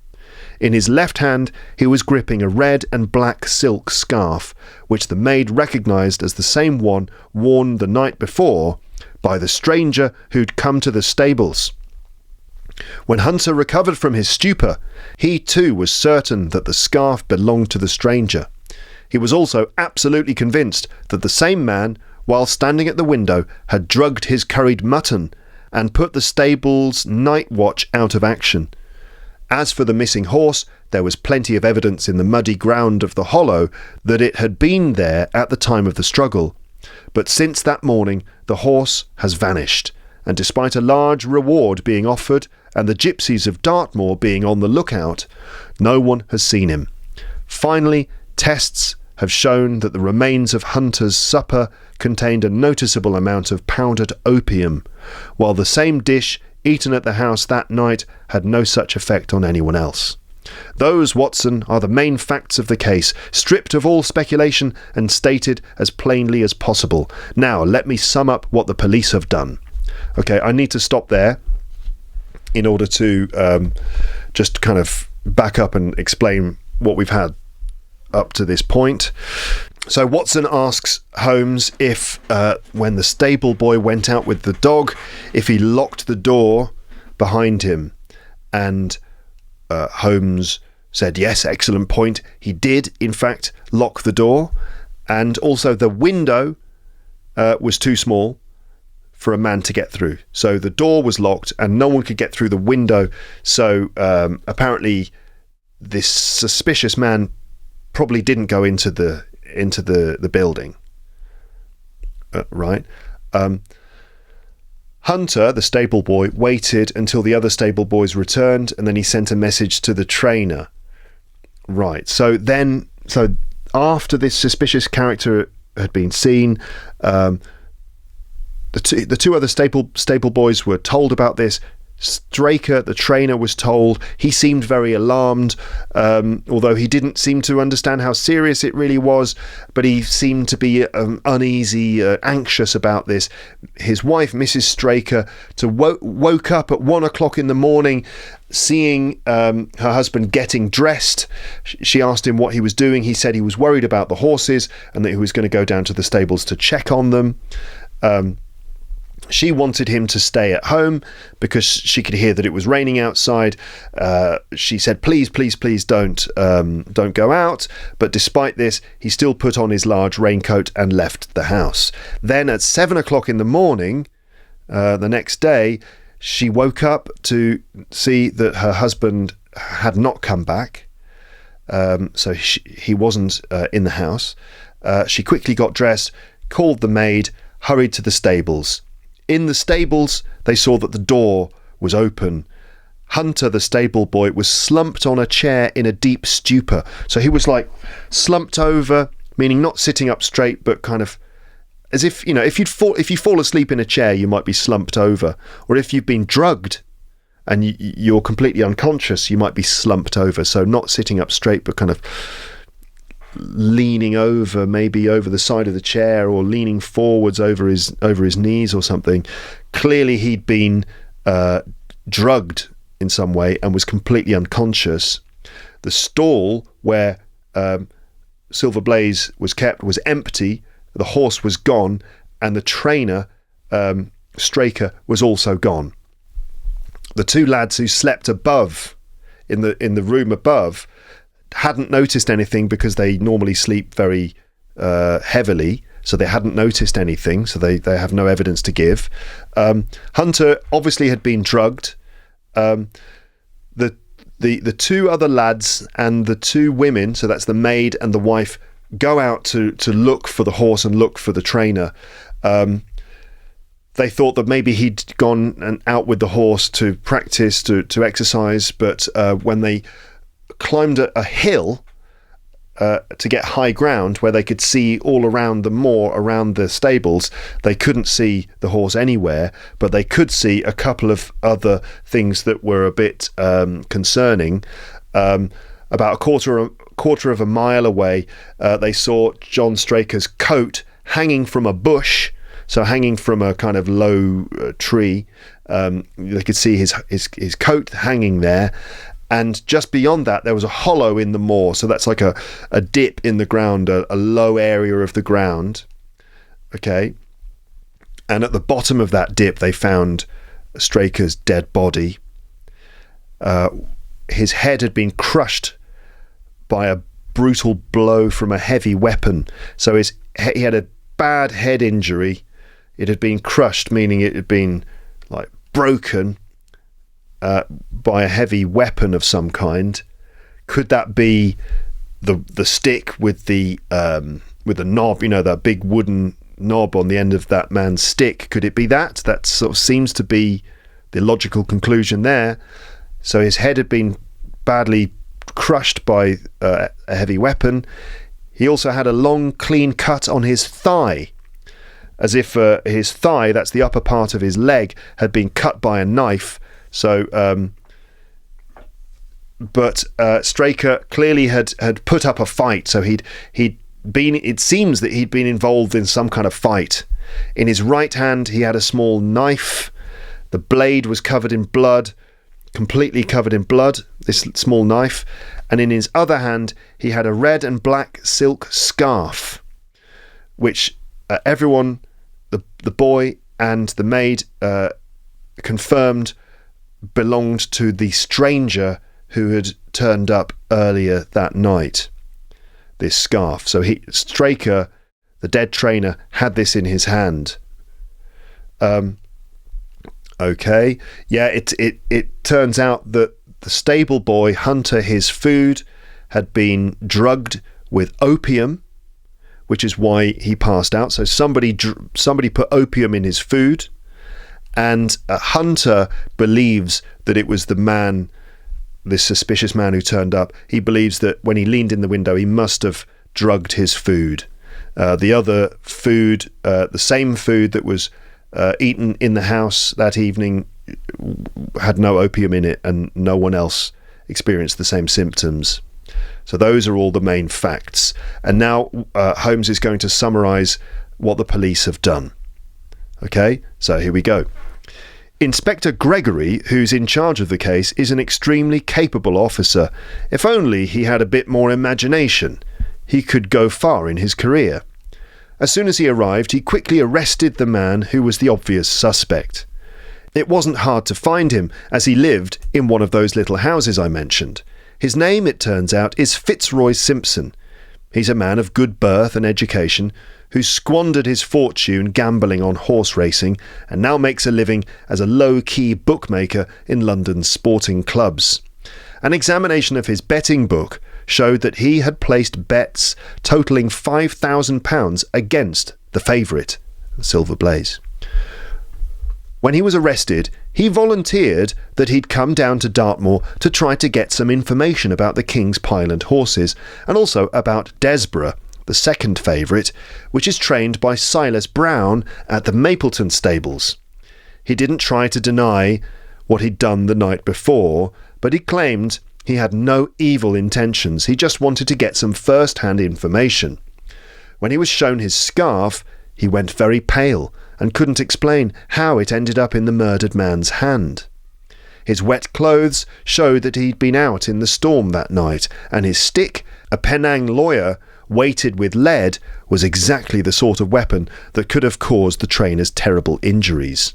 Speaker 1: In his left hand he was gripping a red and black silk scarf, which the maid recognised as the same one worn the night before by the stranger who'd come to the stables. When Hunter recovered from his stupor, he too was certain that the scarf belonged to the stranger. He was also absolutely convinced that the same man, while standing at the window, had drugged his curried mutton and put the stable's night watch out of action. As for the missing horse, there was plenty of evidence in the muddy ground of the hollow that it had been there at the time of the struggle. But since that morning, the horse has vanished, and despite a large reward being offered and the gypsies of Dartmoor being on the lookout, no one has seen him. Finally, tests have shown that the remains of Hunter's supper contained a noticeable amount of powdered opium, while the same dish eaten at the house that night had no such effect on anyone else. Those, Watson, are the main facts of the case, stripped of all speculation and stated as plainly as possible. Now, let me sum up what the police have done. Okay, I need to stop there in order to just kind of back up and explain what we've had up to this point. So Watson asks Holmes if, when the stable boy went out with the dog, if he locked the door behind him. And Holmes said, yes, excellent point. He did, in fact, lock the door. And also the window was too small for a man to get through. So the door was locked and no one could get through the window. So apparently this suspicious man probably didn't go into the building. Right. Hunter, the stable boy, waited until the other stable boys returned, and then he sent a message to the trainer. Right. So after this suspicious character had been seen, the two other stable boys were told about this. Straker, the trainer, was told. He seemed very alarmed, although he didn't seem to understand how serious it really was, but he seemed to be uneasy, anxious about this. His wife, Mrs. Straker, woke up at 1 o'clock in the morning, seeing her husband getting dressed. She asked him what he was doing. He said he was worried about the horses and that he was going to go down to the stables to check on them. She wanted him to stay at home because she could hear that it was raining outside. She said, please, please, please don't go out. But despite this, he still put on his large raincoat and left the house. Then at 7 o'clock in the morning, the next day, she woke up to see that her husband had not come back. So he wasn't in the house. She quickly got dressed, called the maid, hurried to the stables. In the stables, they saw that the door was open. Hunter, the stable boy, was slumped on a chair in a deep stupor. So he was like slumped over, meaning not sitting up straight, but kind of as if, if you fall asleep in a chair, you might be slumped over. Or if you've been drugged and you're completely unconscious, you might be slumped over. So not sitting up straight, but kind of leaning over, maybe over the side of the chair, or leaning forwards over his knees or something. Clearly he'd been drugged in some way and was completely unconscious. The stall where Silver Blaze was kept was empty, the horse was gone, and the trainer, Straker, was also gone. The two lads who slept above, in the room above, hadn't noticed anything because they normally sleep very heavily, so they hadn't noticed anything, so they have no evidence to give. Hunter obviously had been drugged. The two other lads and the two women, so that's the maid and the wife, go out to look for the horse and look for the trainer. They thought that maybe he'd gone out with the horse to practice, to exercise, but when they climbed a hill to get high ground where they could see all around the moor, around the stables, they couldn't see the horse anywhere, but they could see a couple of other things that were a bit concerning. About a quarter of a mile away, they saw John Straker's coat hanging from a bush, so hanging from a kind of low tree. They could see his coat hanging there. And just beyond that, there was a hollow in the moor. So that's like a dip in the ground, a low area of the ground. Okay. And at the bottom of that dip, they found Straker's dead body. His head had been crushed by a brutal blow from a heavy weapon. So he had a bad head injury. It had been crushed, meaning it had been like broken by a heavy weapon of some kind. Could that be the stick with the knob, that big wooden knob on the end of that man's stick? Could it be that? That sort of seems to be the logical conclusion there. So his head had been badly crushed by a heavy weapon. He also had a long, clean cut on his thigh, as if his thigh, that's the upper part of his leg, had been cut by a knife. So, but Straker clearly had put up a fight. So he'd been. It seems that he'd been involved in some kind of fight. In his right hand, he had a small knife. The blade was covered in blood, completely covered in blood. This small knife, and in his other hand, he had a red and black silk scarf, which everyone, the boy and the maid, confirmed belonged to the stranger who had turned up earlier that night, this scarf. So Straker, the dead trainer, had this in his hand. Okay. Yeah, it turns out that the stable boy, Hunter, his food had been drugged with opium, which is why he passed out. So somebody put opium in his food. And Hunter believes that it was the man, this suspicious man who turned up. He believes that when he leaned in the window, he must have drugged his food. The other food, the same food that was eaten in the house that evening, had no opium in it, and no one else experienced the same symptoms. So those are all the main facts. And now Holmes is going to summarise what the police have done. Okay, so here we go. Inspector Gregory, who's in charge of the case, is an extremely capable officer. If only he had a bit more imagination, he could go far in his career. As soon as he arrived, he quickly arrested the man who was the obvious suspect. It wasn't hard to find him, as he lived in one of those little houses I mentioned. His name, it turns out, is Fitzroy Simpson. He's a man of good birth and education who squandered his fortune gambling on horse racing and now makes a living as a low-key bookmaker in London's sporting clubs. An examination of his betting book showed that he had placed bets totalling £5,000 against the favourite, Silver Blaze. When he was arrested, he volunteered that he'd come down to Dartmoor to try to get some information about the King's Pyland horses and also about Desborough, the second favourite, which is trained by Silas Brown at the Mapleton stables. He didn't try to deny what he'd done the night before, but he claimed he had no evil intentions. He just wanted to get some first-hand information. When he was shown his scarf, he went very pale and couldn't explain how it ended up in the murdered man's hand. His wet clothes showed that he'd been out in the storm that night, and his stick, a Penang lawyer, weighted with lead, was exactly the sort of weapon that could have caused the trainer's terrible injuries.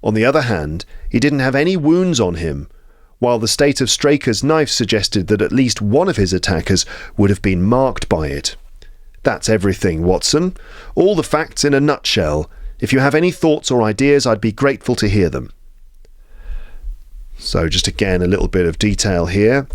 Speaker 1: On the other hand, he didn't have any wounds on him, while the state of Straker's knife suggested that at least one of his attackers would have been marked by it. That's everything, Watson. All the facts in a nutshell. If you have any thoughts or ideas, I'd be grateful to hear them. So just again, a little bit of detail here.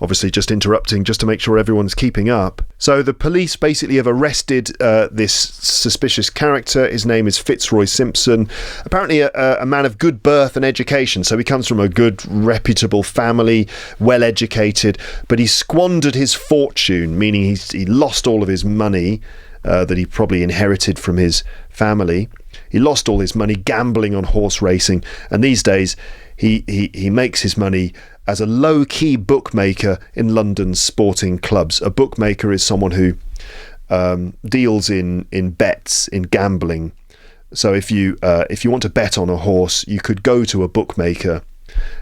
Speaker 1: Obviously just interrupting just to make sure everyone's keeping up. So the police basically have arrested this suspicious character. His name is Fitzroy Simpson. Apparently a man of good birth and education. So he comes from a good, reputable family, well educated, but he squandered his fortune, meaning he lost all of his money that he probably inherited from his family. He lost all his money gambling on horse racing, and these days he makes his money as a low-key bookmaker in London's sporting clubs. A bookmaker is someone who deals in bets, in gambling. So if you want to bet on a horse, you could go to a bookmaker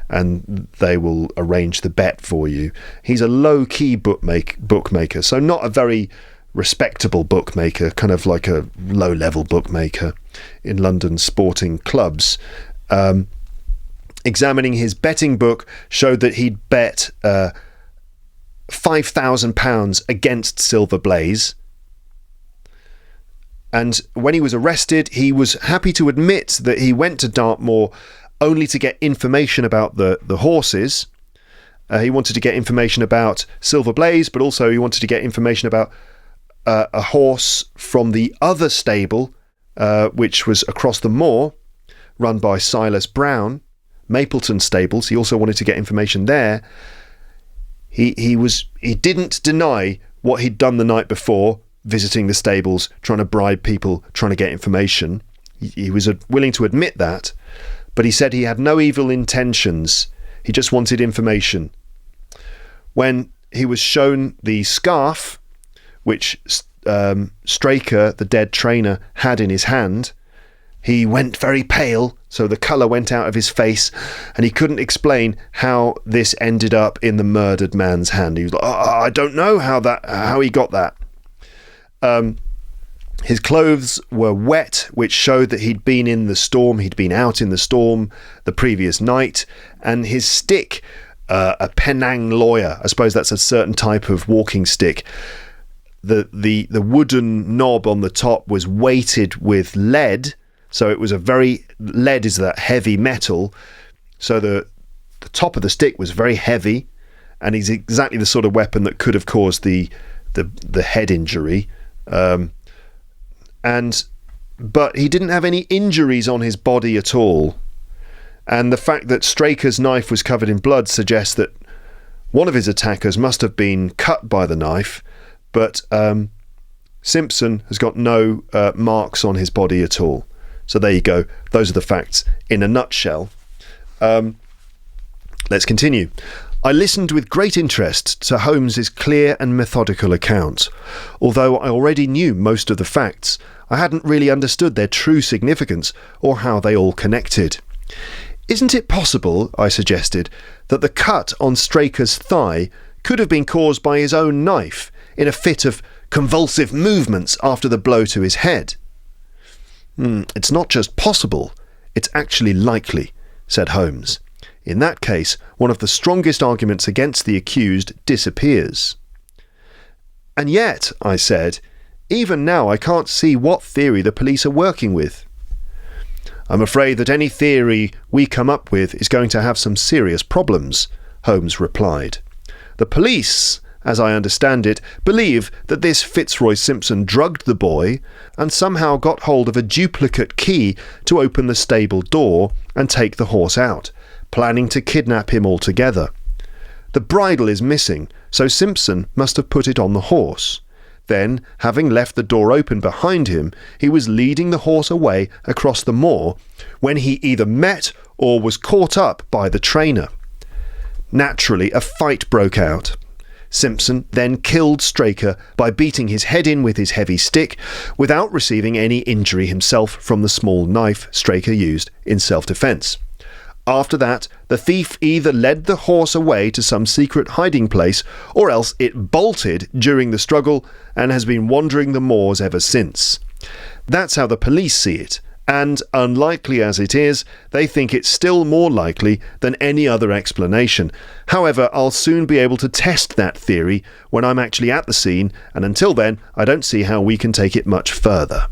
Speaker 1: and they will arrange the bet for you. He's a low-key bookmaker, so not a very respectable bookmaker, kind of like a low-level bookmaker in London's sporting clubs. Examining his betting book showed that he'd bet £5,000 against Silver Blaze. And when he was arrested, he was happy to admit that he went to Dartmoor only to get information about the horses. He wanted to get information about Silver Blaze, but also he wanted to get information about a horse from the other stable, which was across the moor, run by Silas Brown, Mapleton stables. He also wanted to get information there. He didn't deny what he'd done the night before, visiting the stables, trying to bribe people, trying to get information. He was willing to admit that, but he said he had no evil intentions. He just wanted information. When he was shown the scarf, which Straker, the dead trainer, had in his hand, he went very pale, so the colour went out of his face, and he couldn't explain how this ended up in the murdered man's hand. He was like, I don't know how he got that. His clothes were wet, which showed that he'd been in the storm. He'd been out in the storm the previous night, and his stick, a Penang lawyer, I suppose that's a certain type of walking stick. The wooden knob on the top was weighted with lead. So it was lead is that heavy metal. So the top of the stick was very heavy, and he's exactly the sort of weapon that could have caused the head injury. But he didn't have any injuries on his body at all. And the fact that Straker's knife was covered in blood suggests that one of his attackers must have been cut by the knife, but Simpson has got no marks on his body at all. So there you go. Those are the facts in a nutshell. Let's continue. I listened with great interest to Holmes's clear and methodical account. Although I already knew most of the facts, I hadn't really understood their true significance or how they all connected. Isn't it possible, I suggested, that the cut on Straker's thigh could have been caused by his own knife in a fit of convulsive movements after the blow to his head. It's not just possible, it's actually likely, said Holmes. In that case, one of the strongest arguments against the accused disappears. And yet, I said, even now I can't see what theory the police are working with. I'm afraid that any theory we come up with is going to have some serious problems, Holmes replied. The police, as I understand it, believe that this Fitzroy Simpson drugged the boy and somehow got hold of a duplicate key to open the stable door and take the horse out, planning to kidnap him altogether. The bridle is missing, so Simpson must have put it on the horse. Then, having left the door open behind him, he was leading the horse away across the moor when he either met or was caught up by the trainer. Naturally, a fight broke out. Simpson then killed Straker by beating his head in with his heavy stick without receiving any injury himself from the small knife Straker used in self-defence. After that, the thief either led the horse away to some secret hiding place or else it bolted during the struggle and has been wandering the moors ever since. That's how the police see it, and unlikely as it is, they think it's still more likely than any other explanation. However, I'll soon be able to test that theory when I'm actually at the scene, and until then, I don't see how we can take it much further.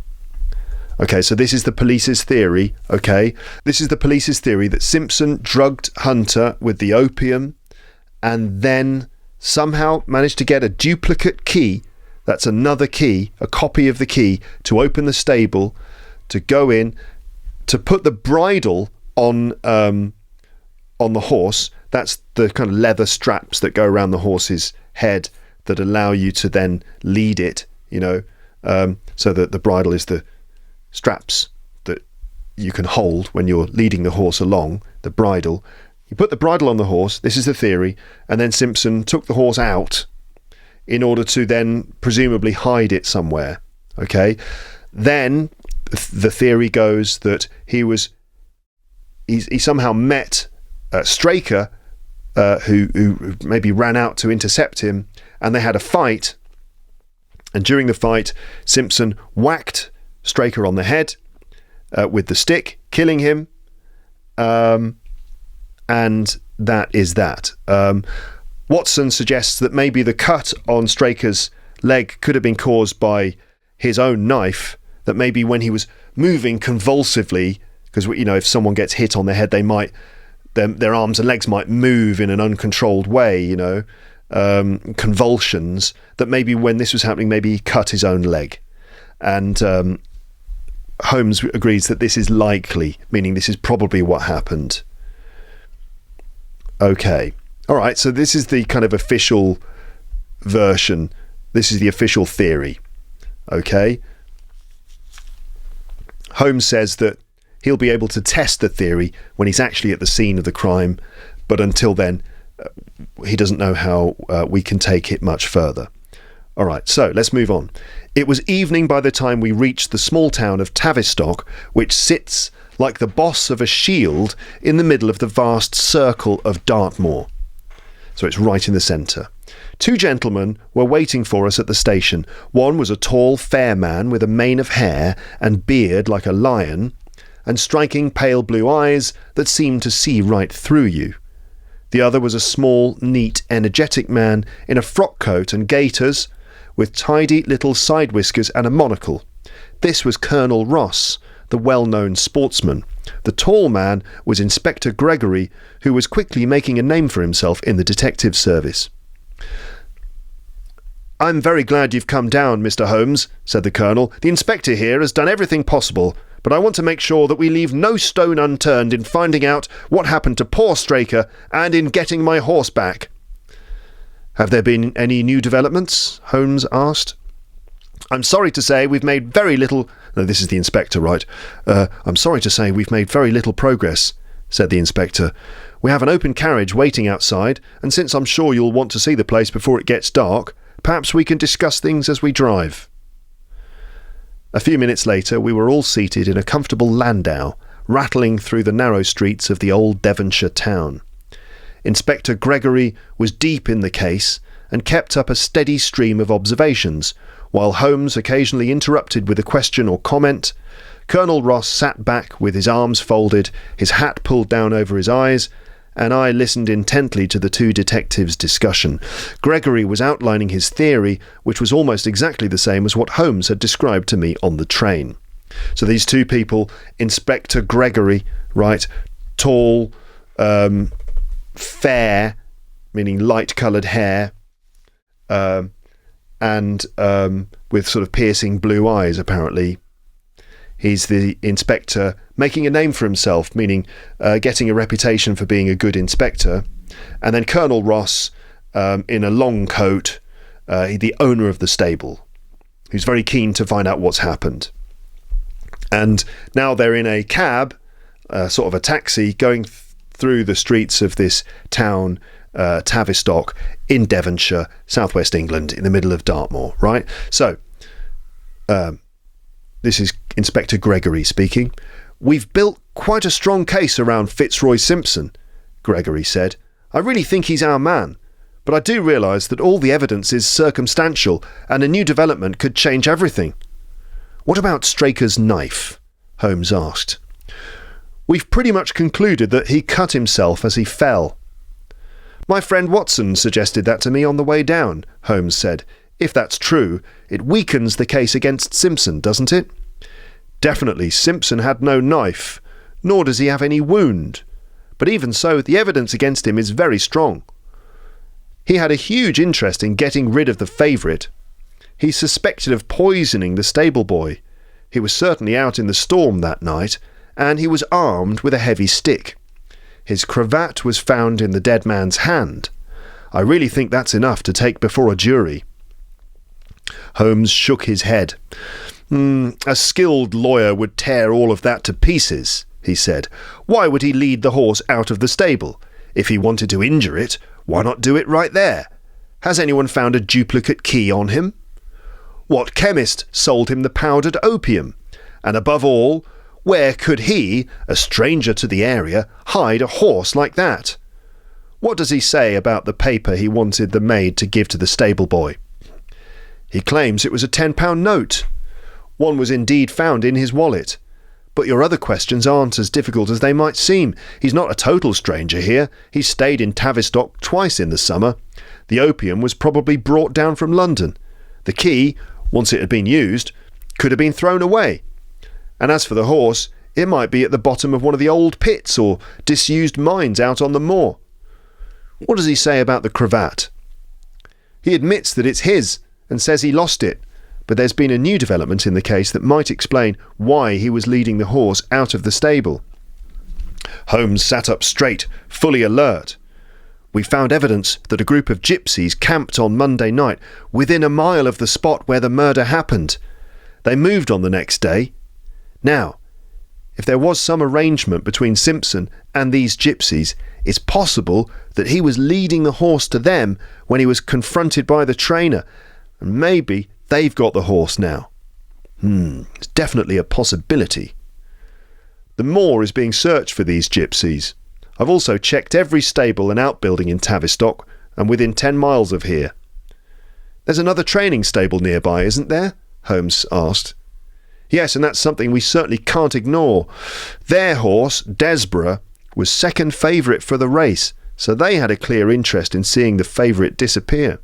Speaker 1: Okay, so this is the police's theory, okay? This is the police's theory that Simpson drugged Hunter with the opium and then somehow managed to get a duplicate key, that's another key, a copy of the key, to open the stable, to go in, to put the bridle on the horse. That's the kind of leather straps that go around the horse's head that allow you to then lead it, so that the bridle is the straps that you can hold when you're leading the horse along, the bridle. You put the bridle on the horse, this is the theory, and then Simpson took the horse out in order to then presumably hide it somewhere. Okay? Then the theory goes that he somehow met Straker, who maybe ran out to intercept him, and they had a fight, and during the fight Simpson whacked Straker on the head with the stick, killing him, and that is that. Watson suggests that maybe the cut on Straker's leg could have been caused by his own knife, that maybe when he was moving convulsively, because if someone gets hit on the head, they might their arms and legs might move in an uncontrolled way, convulsions, that maybe when this was happening, maybe he cut his own leg. And Holmes agrees that this is likely, meaning this is probably what happened. Okay. All right, so this is the kind of official version. This is the official theory. Okay. Holmes says that he'll be able to test the theory when he's actually at the scene of the crime, but until then, he doesn't know how we can take it much further. All right, so let's move on. It was evening by the time we reached the small town of Tavistock, which sits like the boss of a shield in the middle of the vast circle of Dartmoor. So it's right in the centre. Two gentlemen were waiting for us at the station. One was a tall, fair man with a mane of hair and beard like a lion, and striking pale blue eyes that seemed to see right through you. The other was a small, neat, energetic man in a frock coat and gaiters, with tidy little side whiskers and a monocle. This was Colonel Ross, the well-known sportsman. The tall man was Inspector Gregory, who was quickly making a name for himself in the detective service. "I'm very glad you've come down, Mr. Holmes," said the Colonel. "The Inspector here has done everything possible, but I want to make sure that we leave no stone unturned in finding out what happened to poor Straker and in getting my horse back." "Have there been any new developments?" Holmes asked. "I'm sorry to say we've made very little—" No, this is the Inspector, right? "I'm sorry to say we've made very little progress," said the Inspector. "We have an open carriage waiting outside, and since I'm sure you'll want to see the place before it gets dark, perhaps we can discuss things as we drive." A few minutes later, we were all seated in a comfortable landau, rattling through the narrow streets of the old Devonshire town. Inspector Gregory was deep in the case and kept up a steady stream of observations, While Holmes occasionally interrupted with a question or comment, Colonel Ross sat back with his arms folded, his hat pulled down over his eyes, and I listened intently to the two detectives' discussion. Gregory was outlining his theory, which was almost exactly the same as what Holmes had described to me on the train. So these two people, Inspector Gregory, right, tall, fair, meaning light-coloured hair, and with sort of piercing blue eyes, apparently. He's the inspector making a name for himself, meaning getting a reputation for being a good inspector. And then Colonel Ross, in a long coat, the owner of the stable, who's very keen to find out what's happened. And now they're in a cab, sort of a taxi, going through the streets of this town, Tavistock, in Devonshire, southwest England, in the middle of Dartmoor, right? So, this is Inspector Gregory speaking. "We've built quite a strong case around Fitzroy Simpson," Gregory said. "I really think he's our man, but I do realise that all the evidence is circumstantial and a new development could change everything." "What about Straker's knife?" Holmes asked. "We've pretty much concluded that he cut himself as he fell." "My friend Watson suggested that to me on the way down," Holmes said. "If that's true, it weakens the case against Simpson, doesn't it?" "Definitely, Simpson had no knife, nor does he have any wound. But even so, the evidence against him is very strong. He had a huge interest in getting rid of the favourite. He's suspected of poisoning the stable boy. He was certainly out in the storm that night, and he was armed with a heavy stick. His cravat was found in the dead man's hand. I really think that's enough to take before a jury." Holmes shook his head. "A skilled lawyer would tear all of that to pieces," he said. "Why would he lead the horse out of the stable? If he wanted to injure it, why not do it right there? Has anyone found a duplicate key on him? What chemist sold him the powdered opium? And above all, where could he, a stranger to the area, hide a horse like that? What does he say about the paper he wanted the maid to give to the stable boy?" "He claims it was a £10 note. One was indeed found in his wallet. But your other questions aren't as difficult as they might seem. He's not a total stranger here. He's stayed in Tavistock twice in the summer. The opium was probably brought down from London. The key, once it had been used, could have been thrown away. And as for the horse, it might be at the bottom of one of the old pits or disused mines out on the moor." "What does he say about the cravat?" "He admits that it's his and says he lost it, but there's been a new development in the case that might explain why he was leading the horse out of the stable." Holmes sat up straight, fully alert. "We found evidence that a group of gypsies camped on Monday night within a mile of the spot where the murder happened. They moved on the next day. Now, if there was some arrangement between Simpson and these gypsies, it's possible that he was leading the horse to them when he was confronted by the trainer, and maybe they've got the horse now. It's definitely a possibility. The moor is being searched for these gypsies. I've also checked every stable and outbuilding in Tavistock and within 10 miles of here." "There's another training stable nearby, isn't there?" Holmes asked. "Yes, and that's something we certainly can't ignore. Their horse, Desborough, was second favourite for the race, so they had a clear interest in seeing the favourite disappear.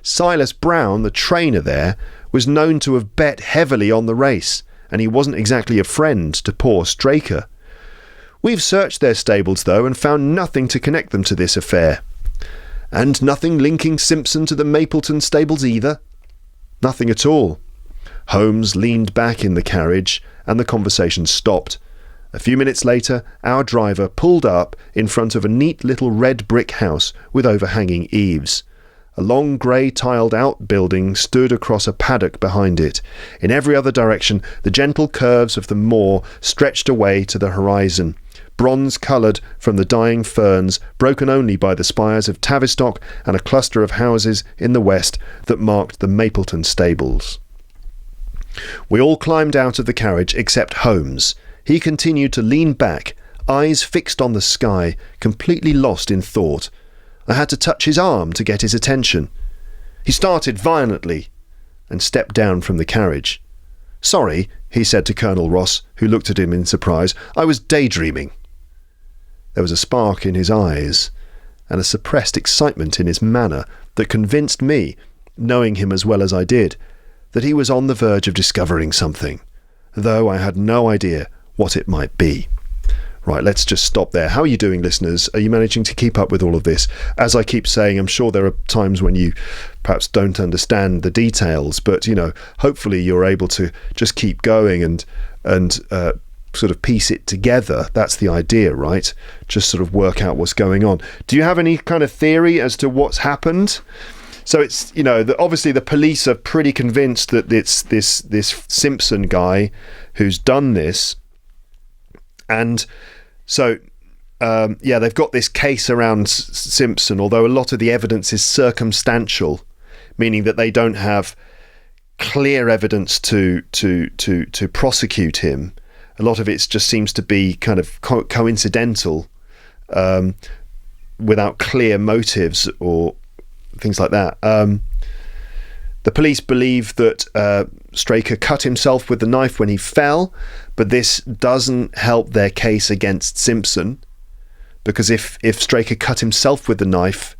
Speaker 1: Silas Brown, the trainer there, was known to have bet heavily on the race, and he wasn't exactly a friend to poor Straker. We've searched their stables, though, and found nothing to connect them to this affair. And nothing linking Simpson to the Mapleton stables either?" "Nothing at all." Holmes leaned back in the carriage, and the conversation stopped. A few minutes later, our driver pulled up in front of a neat little red brick house with overhanging eaves. A long grey tiled outbuilding stood across a paddock behind it. In every other direction, the gentle curves of the moor stretched away to the horizon, bronze-coloured from the dying ferns, broken only by the spires of Tavistock and a cluster of houses in the west that marked the Mapleton stables. We all climbed out of the carriage except Holmes. He continued to lean back, eyes fixed on the sky, completely lost in thought. I had to touch his arm to get his attention. He started violently, and stepped down from the carriage. "Sorry," he said to Colonel Ross, who looked at him in surprise. "I was daydreaming." There was a spark in his eyes and a suppressed excitement in his manner that convinced me, knowing him as well as I did, that he was on the verge of discovering something, though I had no idea what it might be. Right, let's just stop there. How are you doing, listeners? Are you managing to keep up with all of this? As I keep saying, I'm sure there are times when you perhaps don't understand the details, but, hopefully you're able to just keep going and sort of piece it together. That's the idea, right? Just sort of work out what's going on. Do you have any kind of theory as to what's happened? So it's, obviously the police are pretty convinced that it's this Simpson guy who's done this. And so, they've got this case around Simpson, although a lot of the evidence is circumstantial, meaning that they don't have clear evidence to prosecute him. A lot of it just seems to be kind of coincidental, without clear motives or things like that. The police believe that Straker cut himself with the knife when he fell, but this doesn't help their case against Simpson, because if Straker cut himself with the knife,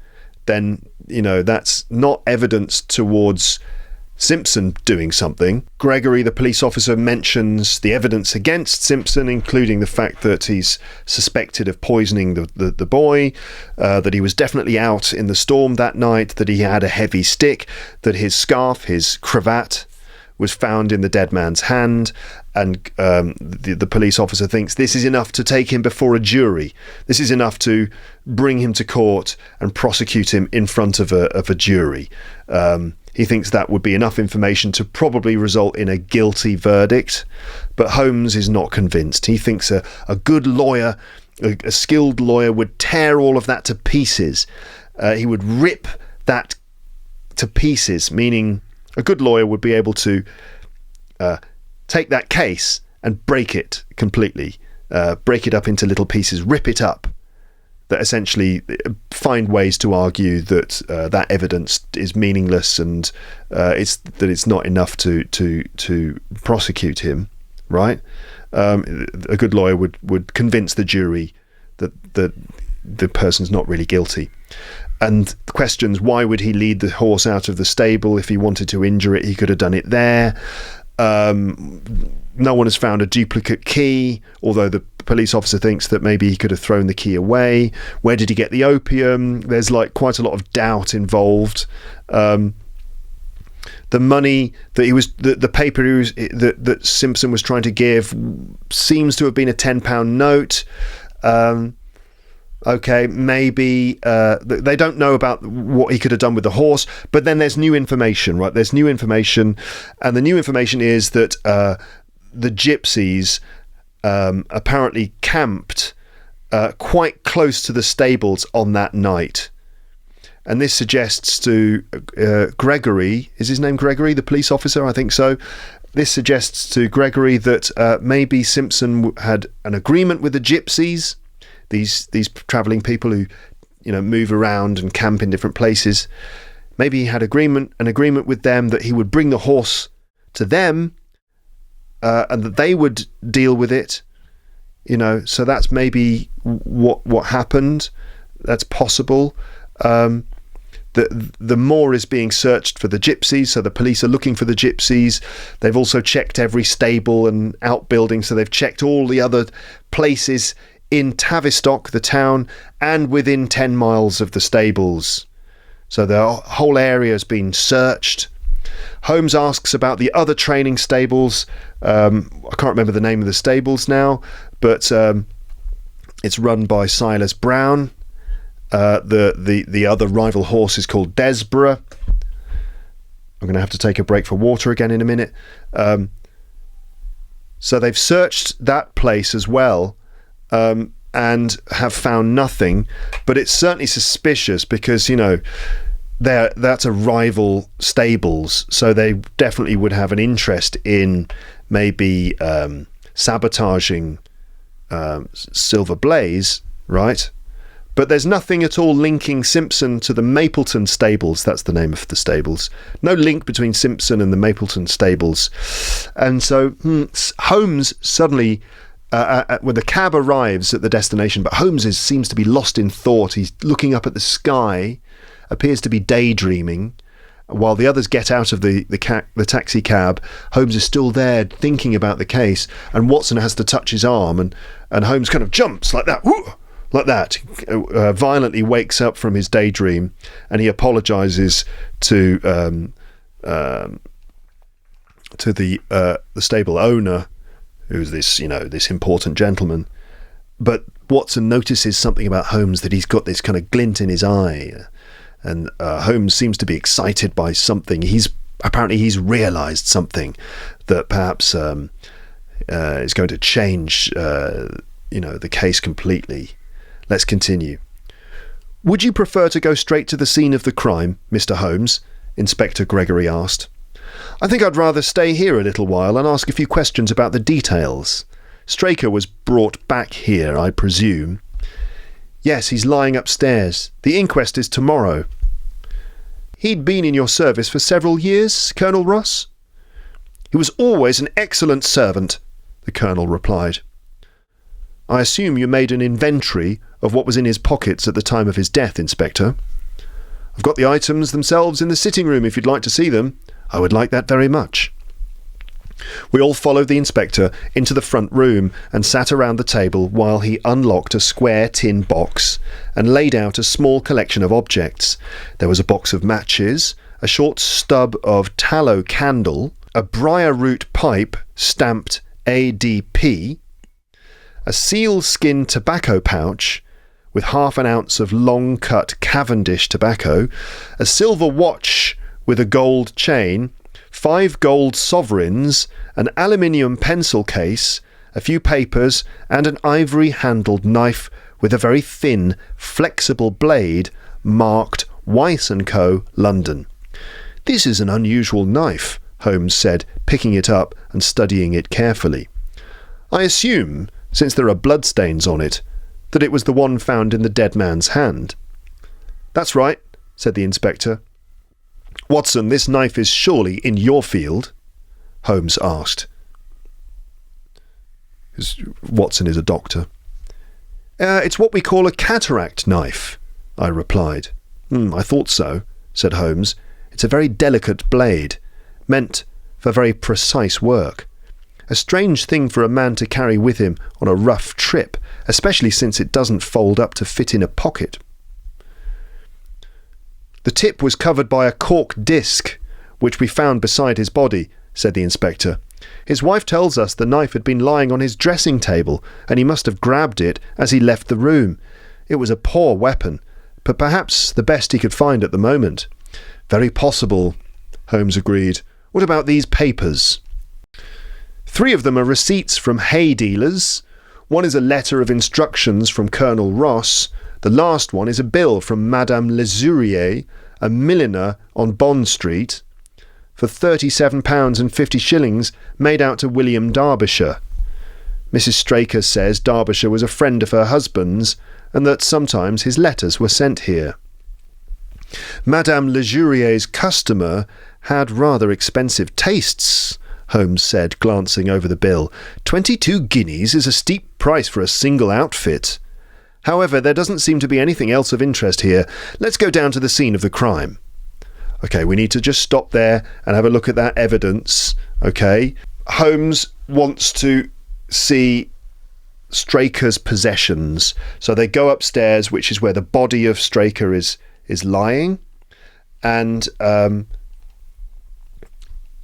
Speaker 1: then, that's not evidence towards Simpson doing something. Gregory, the police officer, mentions the evidence against Simpson, including the fact that he's suspected of poisoning the boy, that he was definitely out in the storm that night, that he had a heavy stick, that his scarf, his cravat, was found in the dead man's hand, and the police officer thinks this is enough to take him before a jury. This is enough to bring him to court and prosecute him in front of a jury. He thinks that would be enough information to probably result in a guilty verdict, but Holmes is not convinced. He thinks a good lawyer, a skilled lawyer, would tear all of that to pieces. He would rip that to pieces, meaning a good lawyer would be able to take that case and break it completely, break it up into little pieces, rip it up, that essentially find ways to argue that that evidence is meaningless and it's not enough to prosecute him, right? A good lawyer would convince the jury that the person's not really guilty. And questions, why would he lead the horse out of the stable? If he wanted to injure it, he could have done it there. No one has found a duplicate key, although the police officer thinks that maybe he could have thrown the key away. Where did he get the opium? There's quite a lot of doubt involved. The money that the paper that Simpson was trying to give seems to have been a £10 note. Okay, maybe they don't know about what he could have done with the horse, but then there's new information, right? There's new information, and the new information is that the gypsies apparently camped quite close to the stables on that night. And this suggests to Gregory, is his name Gregory, the police officer? I think so. This suggests to Gregory that maybe Simpson had an agreement with the gypsies, these travelling people who, move around and camp in different places. Maybe he had an agreement with them that he would bring the horse to them, and that they would deal with it. So that's maybe what happened. That's possible. The moor is being searched for the gypsies, so the police are looking for the gypsies. They've also checked every stable and outbuilding, so they've checked all the other places in Tavistock, the town, and within 10 miles of the stables. So the whole area has been searched. Holmes asks about the other training stables. I can't remember the name of the stables now, but it's run by Silas Brown. The other rival horse is called Desborough. I'm going to have to take a break for water again in a minute. So they've searched that place as well, and have found nothing, but it's certainly suspicious because, that's a rival stables, so they definitely would have an interest in maybe sabotaging Silver Blaze, right? But there's nothing at all linking Simpson to the Mapleton stables. That's the name of the stables. No link between Simpson and the Mapleton stables. And so Holmes suddenly, when the cab arrives at the destination, but Holmes seems to be lost in thought. He's looking up at the sky, appears to be daydreaming. While the others get out of the taxi cab, Holmes is still there thinking about the case, and Watson has to touch his arm, and Holmes kind of jumps like that. Whoo! Like that, violently wakes up from his daydream, and he apologises to the stable owner, who's this important gentleman. But Watson notices something about Holmes, that he's got this kind of glint in his eye, and Holmes seems to be excited by something. He's realised something that perhaps is going to change the case completely. Let's continue. Would you prefer to go straight to the scene of the crime, Mr. Holmes? Inspector Gregory asked. I think I'd rather stay here a little while and ask a few questions about the details. Straker was brought back here, I presume. Yes, he's lying upstairs. The inquest is tomorrow. He'd been in your service for several years, Colonel Ross? He was always an excellent servant, the Colonel replied. I assume you made an inventory of what was in his pockets at the time of his death, Inspector. I've got the items themselves in the sitting room if you'd like to see them. I would like that very much. We all followed the inspector into the front room and sat around the table while he unlocked a square tin box and laid out a small collection of objects. There was a box of matches, a short stub of tallow candle, a briar root pipe stamped ADP, a sealskin tobacco pouch with half an ounce of long-cut Cavendish tobacco, a silver watch with a gold chain, 5 gold sovereigns, an aluminium pencil case, a few papers, and an ivory-handled knife with a very thin, flexible blade marked Weiss & Co., London. This is an unusual knife, Holmes said, picking it up and studying it carefully. I assume, since there are bloodstains on it, that it was the one found in the dead man's hand. That's right, said the inspector. Watson, this knife is surely in your field? Holmes asked. Watson is a doctor. It's what we call a cataract knife, I replied. I thought so, said Holmes. It's a very delicate blade, meant for very precise work. A strange thing for a man to carry with him on a rough trip, especially since it doesn't fold up to fit in a pocket. The tip was covered by a cork disc, which we found beside his body, said the inspector. His wife tells us the knife had been lying on his dressing table, and he must have grabbed it as he left the room. It was a poor weapon, but perhaps the best he could find at the moment. Very possible, Holmes agreed. What about these papers? 3 of them are receipts from hay dealers. One is a letter of instructions from Colonel Ross. The last one is a bill from Madame Lezourier, a milliner on Bond Street, for £37.50 made out to William Derbyshire. Mrs. Straker says Derbyshire was a friend of her husband's and that sometimes his letters were sent here. Madame Lezourier's customer had rather expensive tastes, Holmes said, glancing over the bill. 22 guineas is a steep price for a single outfit. However, there doesn't seem to be anything else of interest here. Let's go down to the scene of the crime. Okay, we need to just stop there and have a look at that evidence. Okay, Holmes wants to see Straker's possessions. So they go upstairs, which is where the body of Straker is lying, and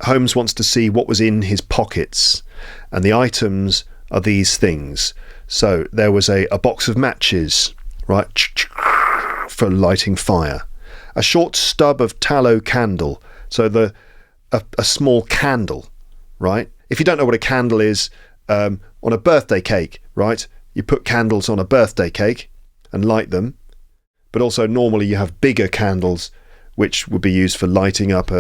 Speaker 1: Holmes wants to see what was in his pockets, and the items are these things. So there was a box of matches, right, for lighting fire, a short stub of tallow candle, so a small candle, right? If you don't know what a candle is, on a birthday cake, right, you put candles on a birthday cake and light them, but also normally you have bigger candles which would be used for lighting up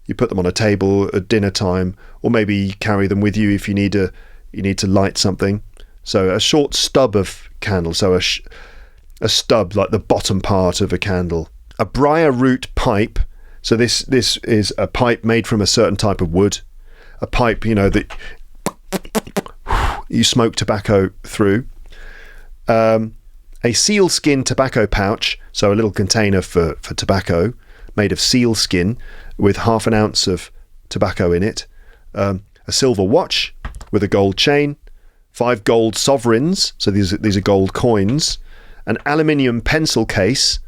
Speaker 1: you put them on a table at dinner time, or maybe you carry them with you if you need to light something. So a short stub of candle, so a stub, like the bottom part of a candle. A briar root pipe. So this is a pipe made from a certain type of wood. A pipe, that you smoke tobacco through. A sealskin tobacco pouch, so a little container for tobacco made of sealskin with 1/2 ounce of tobacco in it. A silver watch with a gold chain. 5 gold sovereigns, so these are gold coins. An aluminium pencil case,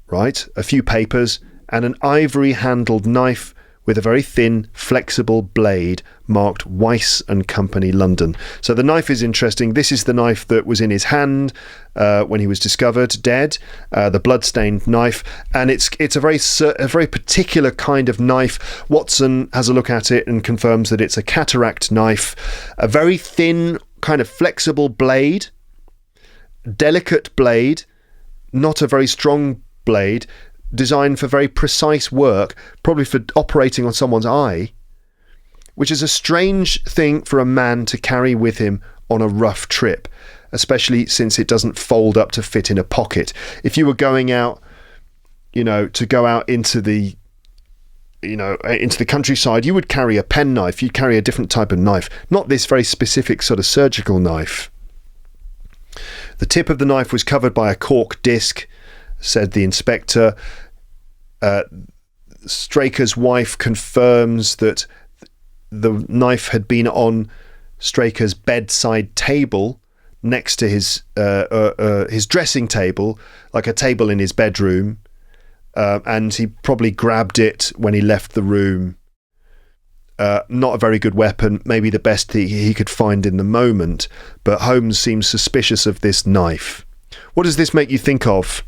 Speaker 1: right? A few papers, and an ivory-handled knife with a very thin, flexible blade marked Weiss and Company, London. So the knife is interesting. This is the knife that was in his hand when he was discovered dead, the blood-stained knife, and it's a very particular kind of knife. Watson has a look at it and confirms that it's a cataract knife, a very thin, kind of flexible blade, delicate blade, not a very strong blade, designed for very precise work, probably for operating on someone's eye, which is a strange thing for a man to carry with him on a rough trip, especially since it doesn't fold up to fit in a pocket. If you were going out, to go out into the countryside, you would carry a penknife, you'd carry a different type of knife, not this very specific sort of surgical knife. The tip of the knife was covered by a cork disc, said the inspector. Straker's wife confirms that the knife had been on Straker's bedside table next to his dressing table, like a table in his bedroom, and he probably grabbed it when he left the room. Not a very good weapon, maybe the best he could find in the moment, but Holmes seems suspicious of this knife. What does this make you think of?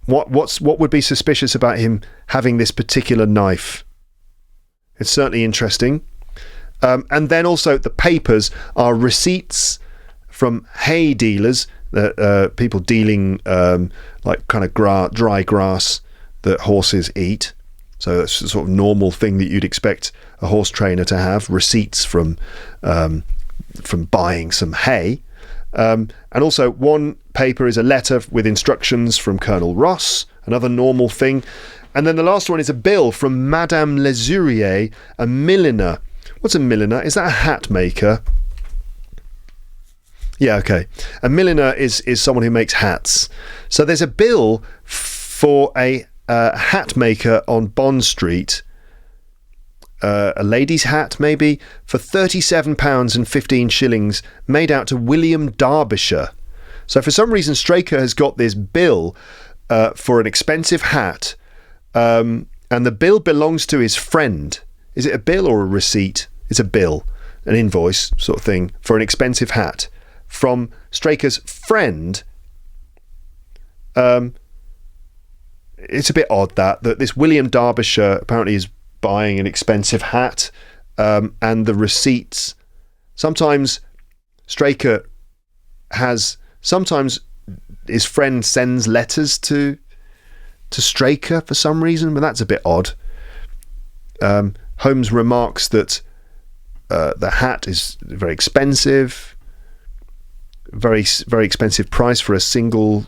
Speaker 1: What would be suspicious about him having this particular knife? It's certainly interesting. And then also the papers are receipts from hay dealers, people dealing like kind of dry grass that horses eat. So that's a sort of normal thing that you'd expect a horse trainer to have, receipts from buying some hay. And also one paper is a letter with instructions from Colonel Ross, another normal thing. And then the last one is a bill from Madame Lesurier, a milliner. What's a milliner? Is that a hat maker? Yeah, okay. A milliner is someone who makes hats. So there's a bill for a hat maker on Bond Street, a lady's hat maybe, for £37.15 made out to William Derbyshire. So for some reason Straker has got this bill for an expensive hat, and the bill belongs to his friend. Is it a bill or a receipt? It's a bill, an invoice sort of thing for an expensive hat from Straker's friend. It's a bit odd that this William Derbyshire apparently is buying an expensive hat, and the receipts. Sometimes Straker sometimes his friend sends letters to Straker for some reason, but that's a bit odd. Holmes remarks that the hat is very expensive, very very expensive price for a single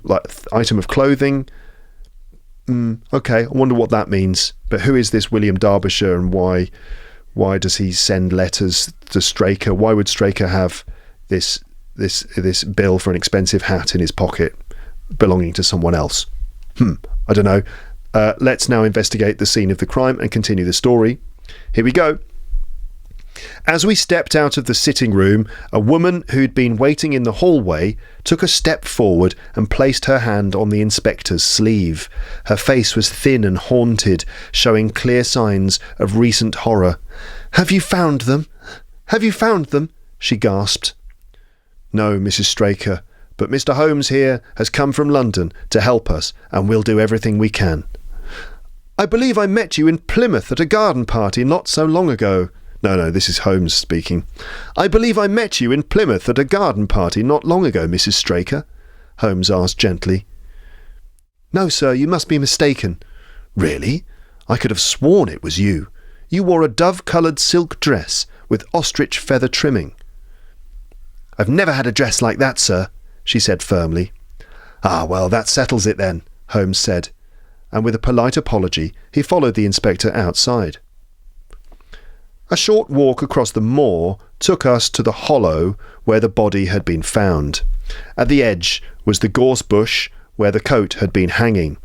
Speaker 1: item of clothing. Okay, I wonder what that means. But who is this William Derbyshire, and why does he send letters to Straker? Why would Straker have this bill for an expensive hat in his pocket belonging to someone else? I don't know. Let's now investigate the scene of the crime and continue the story. Here we go. As we stepped out of the sitting room, a woman who'd been waiting in the hallway took a step forward and placed her hand on the inspector's sleeve. Her face was thin and haunted, showing clear signs of recent horror. "Have you found them? Have you found them?" she gasped. "No, Mrs. Straker, but Mr. Holmes here has come from London to help us, and we'll do everything we can." "I believe I met you in Plymouth at a garden party not so long ago." No, this is Holmes speaking. "I believe I met you in Plymouth at a garden party not long ago, Mrs. Straker?" Holmes asked gently. "No, sir, you must be mistaken." "Really? I could have sworn it was you. You wore a dove-coloured silk dress with ostrich feather trimming." "I've never had a dress like that, sir," she said firmly. "Ah, well, that settles it then," Holmes said, and with a polite apology he followed the inspector outside. A short walk across the moor took us to the hollow where the body had been found. At the edge was the gorse bush where the coat had been hanging.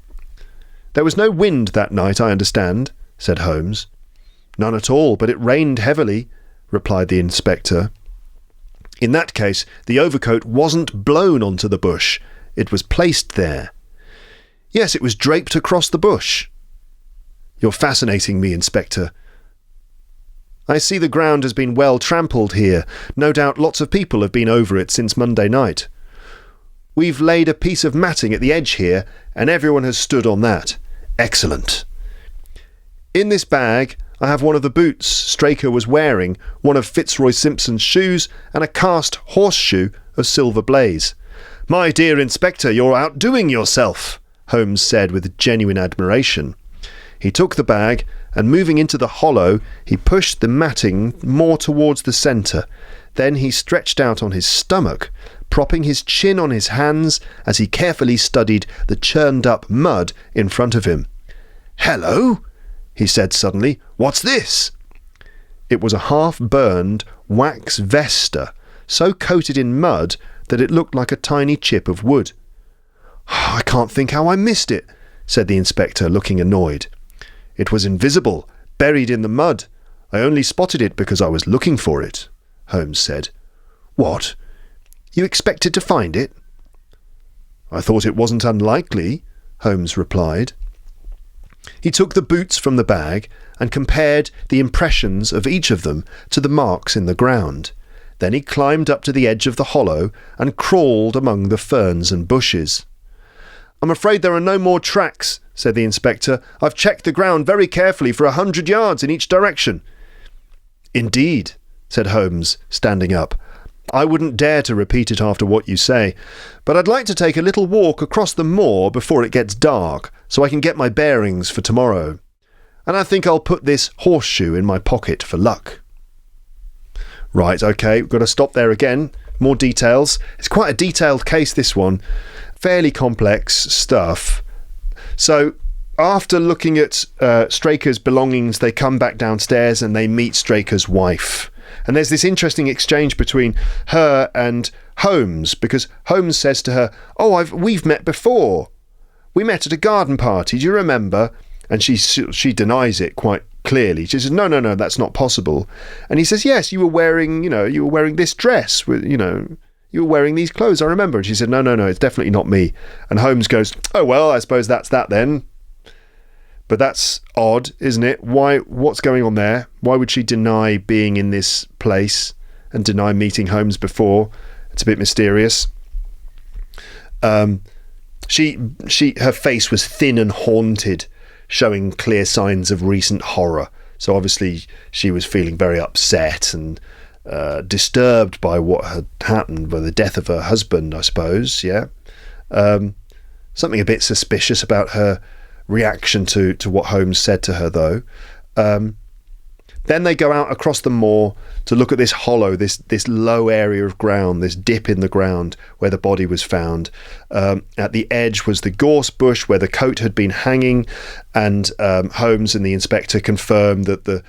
Speaker 1: "There was no wind that night, I understand," said Holmes. "None at all, but it rained heavily," replied the inspector. "In that case, the overcoat wasn't blown onto the bush. It was placed there." "Yes, it was draped across the bush." "You're fascinating me, Inspector. I see the ground has been well trampled here. No doubt lots of people have been over it since Monday night. We've laid a piece of matting at the edge here, and everyone has stood on that." "Excellent." "In this bag I have one of the boots Straker was wearing, one of Fitzroy Simpson's shoes, and a cast horseshoe of silver blaze." "My dear Inspector, you're outdoing yourself," Holmes said with genuine admiration. He took the bag, and moving into the hollow, he pushed the matting more towards the centre. Then he stretched out on his stomach, propping his chin on his hands as he carefully studied the churned-up mud in front of him. "Hello," he said suddenly. "What's this?" It was a half-burned wax vesta, so coated in mud that it looked like a tiny chip of wood. "I can't think how I missed it," said the inspector, looking annoyed. "It was invisible, buried in the mud. I only spotted it because I was looking for it," Holmes said. "What? You expected to find it?" "I thought it wasn't unlikely," Holmes replied. He took the boots from the bag and compared the impressions of each of them to the marks in the ground. Then he climbed up to the edge of the hollow and crawled among the ferns and bushes. "I'm afraid there are no more tracks," said the inspector. "I've checked the ground very carefully for 100 yards in each direction." "Indeed," said Holmes, standing up. "I wouldn't dare to repeat it after what you say, but I'd like to take a little walk across the moor before it gets dark, so I can get my bearings for tomorrow. And I think I'll put this horseshoe in my pocket for luck." Right, OK, we've got to stop there again. More details. It's quite a detailed case, this one. Fairly complex stuff. So after looking at Straker's belongings, they come back downstairs and they meet Straker's wife. And there's this interesting exchange between her and Holmes, because Holmes says to her, "Oh, we've met before. We met at a garden party, do you remember?" And she denies it quite clearly. She says, no, that's not possible. And he says, "Yes, you were wearing this dress with, you were wearing these clothes, I remember." And she said, no, it's definitely not me. And Holmes goes, "Oh, well, I suppose that's that then." But that's odd, isn't it? What's going on there? Why would she deny being in this place and deny meeting Holmes before? It's a bit mysterious. Her face was thin and haunted, showing clear signs of recent horror. So obviously she was feeling very upset and disturbed by what had happened, by the death of her husband, I suppose. Yeah. Something a bit suspicious about her reaction to what Holmes said to her, though. Then they go out across the moor to look at this hollow, this low area of ground, this dip in the ground where the body was found. At the edge was the gorse bush where the coat had been hanging, and Holmes and the inspector confirmed that the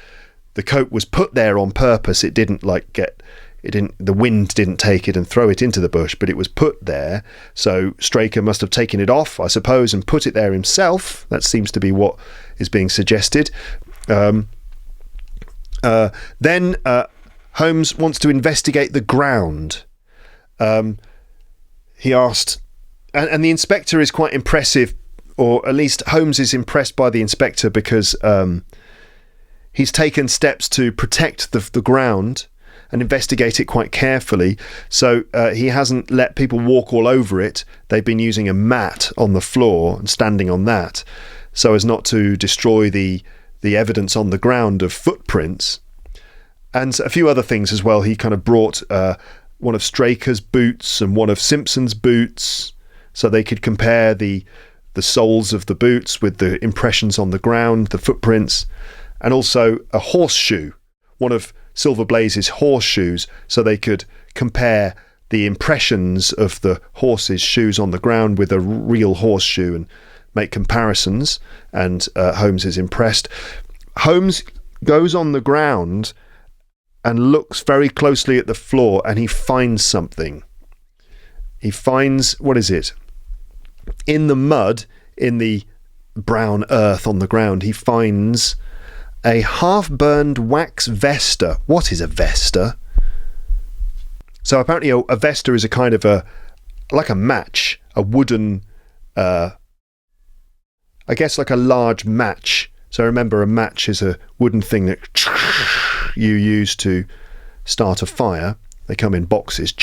Speaker 1: coat was put there on purpose. The wind didn't take it and throw it into the bush, but it was put there. So Straker must have taken it off, I suppose, and put it there himself. That seems to be what is being suggested. Then Holmes wants to investigate the ground. He asked, and the inspector is quite impressive, or at least Holmes is impressed by the inspector because he's taken steps to protect the ground and investigate it quite carefully. So he hasn't let people walk all over it. They've been using a mat on the floor and standing on that so as not to destroy the evidence on the ground of footprints. And a few other things as well. He kind of brought one of Straker's boots and one of Simpson's boots so they could compare the soles of the boots with the impressions on the ground, the footprints, and also a horseshoe, one of Silver Blaze's horseshoes, so they could compare the impressions of the horse's shoes on the ground with a real horseshoe and make comparisons, and Holmes is impressed. Holmes goes on the ground and looks very closely at the floor, and he finds something. He finds, what is it? In the mud, in the brown earth on the ground, he finds a half-burned wax vesta. What is a vesta? So apparently a vesta is a kind of like a match, a wooden, I guess like a large match. So remember, a match is a wooden thing that you use to start a fire. They come in boxes.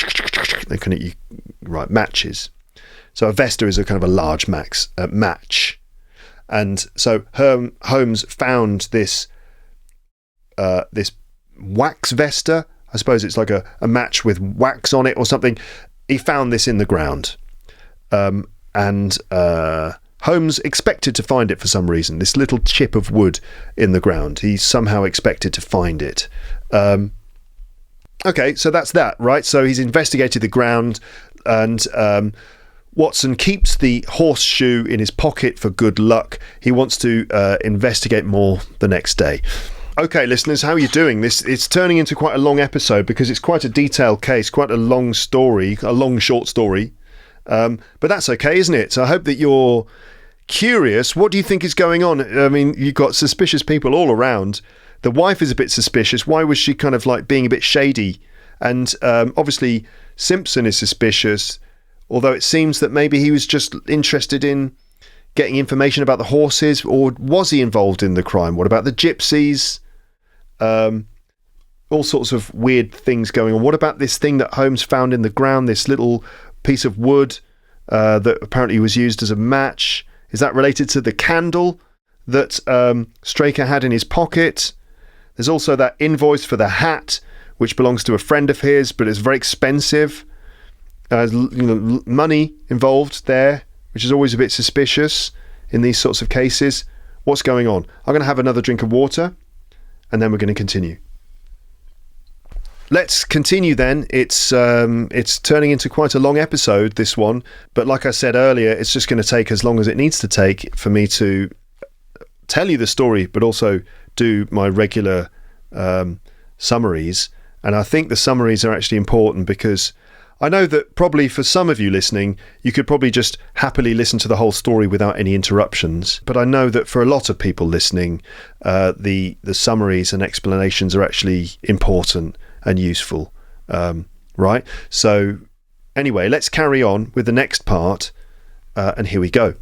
Speaker 1: They can write matches. So a vesta is a kind of a large match. And so Holmes found this wax vesta. I suppose it's like a match with wax on it or something. He found this in the ground. And Holmes expected to find it for some reason, this little chip of wood in the ground. He somehow expected to find it. Okay, so that's that, right? So he's investigated the ground, and Watson keeps the horseshoe in his pocket for good luck. He wants to investigate more the next day. Okay, listeners, how are you doing? It's turning into quite a long episode because it's quite a detailed case, quite a long story, a long short story. But that's okay, isn't it? So I hope that you're curious. What do you think is going on? I mean, you've got suspicious people all around. The wife is a bit suspicious. Why was she kind of like being a bit shady? And obviously Simpson is suspicious, although it seems that maybe he was just interested in getting information about the horses, or was he involved in the crime? What about the gypsies? All sorts of weird things going on. What about this thing that Holmes found in the ground, this little piece of wood that apparently was used as a match? Is that related to the candle that Straker had in his pocket? There's also that invoice for the hat, which belongs to a friend of his, but it's very expensive. Money involved there, which is always a bit suspicious in these sorts of cases. What's going on? I'm going to have another drink of water, and then we're going to continue. Let's continue then. It's turning into quite a long episode, this one. But like I said earlier, it's just going to take as long as it needs to take for me to tell you the story, but also do my regular summaries. And I think the summaries are actually important because I know that probably for some of you listening, you could probably just happily listen to the whole story without any interruptions. But I know that for a lot of people listening, the summaries and explanations are actually important and useful, right? So anyway, let's carry on with the next part, and here we go.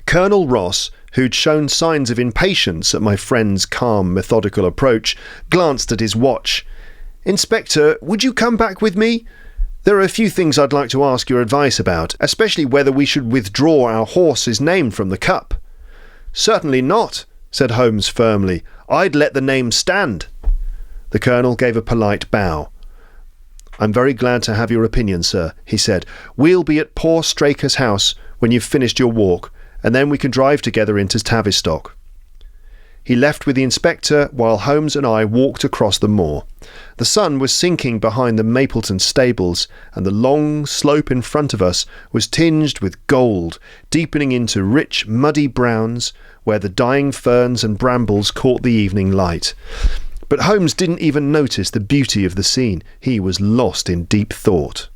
Speaker 1: Colonel Ross, who'd shown signs of impatience at my friend's calm, methodical approach, glanced at his watch. "Inspector, would you come back with me? There are a few things I'd like to ask your advice about, especially whether we should withdraw our horse's name from the cup." "Certainly not," said Holmes firmly. "I'd let the name stand." The Colonel gave a polite bow. "I'm very glad to have your opinion, sir," he said. "We'll be at poor Straker's house when you've finished your walk, and then we can drive together into Tavistock." He left with the inspector while Holmes and I walked across the moor. The sun was sinking behind the Mapleton stables, and the long slope in front of us was tinged with gold, deepening into rich, muddy browns where the dying ferns and brambles caught the evening light. But Holmes didn't even notice the beauty of the scene. He was lost in deep thought.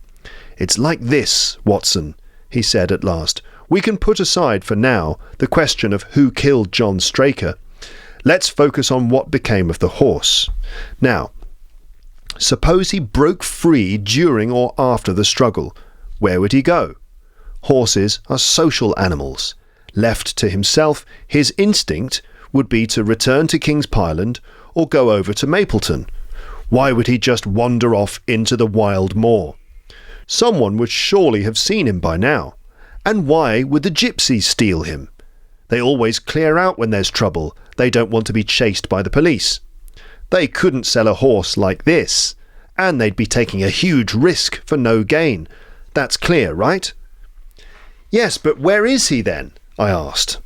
Speaker 1: "It's like this, Watson," he said at last. "We can put aside for now the question of who killed John Straker. Let's focus on what became of the horse. Now, suppose he broke free during or after the struggle. Where would he go? Horses are social animals. Left to himself, his instinct would be to return to King's Pyland or go over to Mapleton. Why would he just wander off into the wild moor? Someone would surely have seen him by now. And why would the gypsies steal him? They always clear out when there's trouble. They don't want to be chased by the police. They couldn't sell a horse like this, and they'd be taking a huge risk for no gain. That's clear, right?" "Yes, but where is he then?" I asked.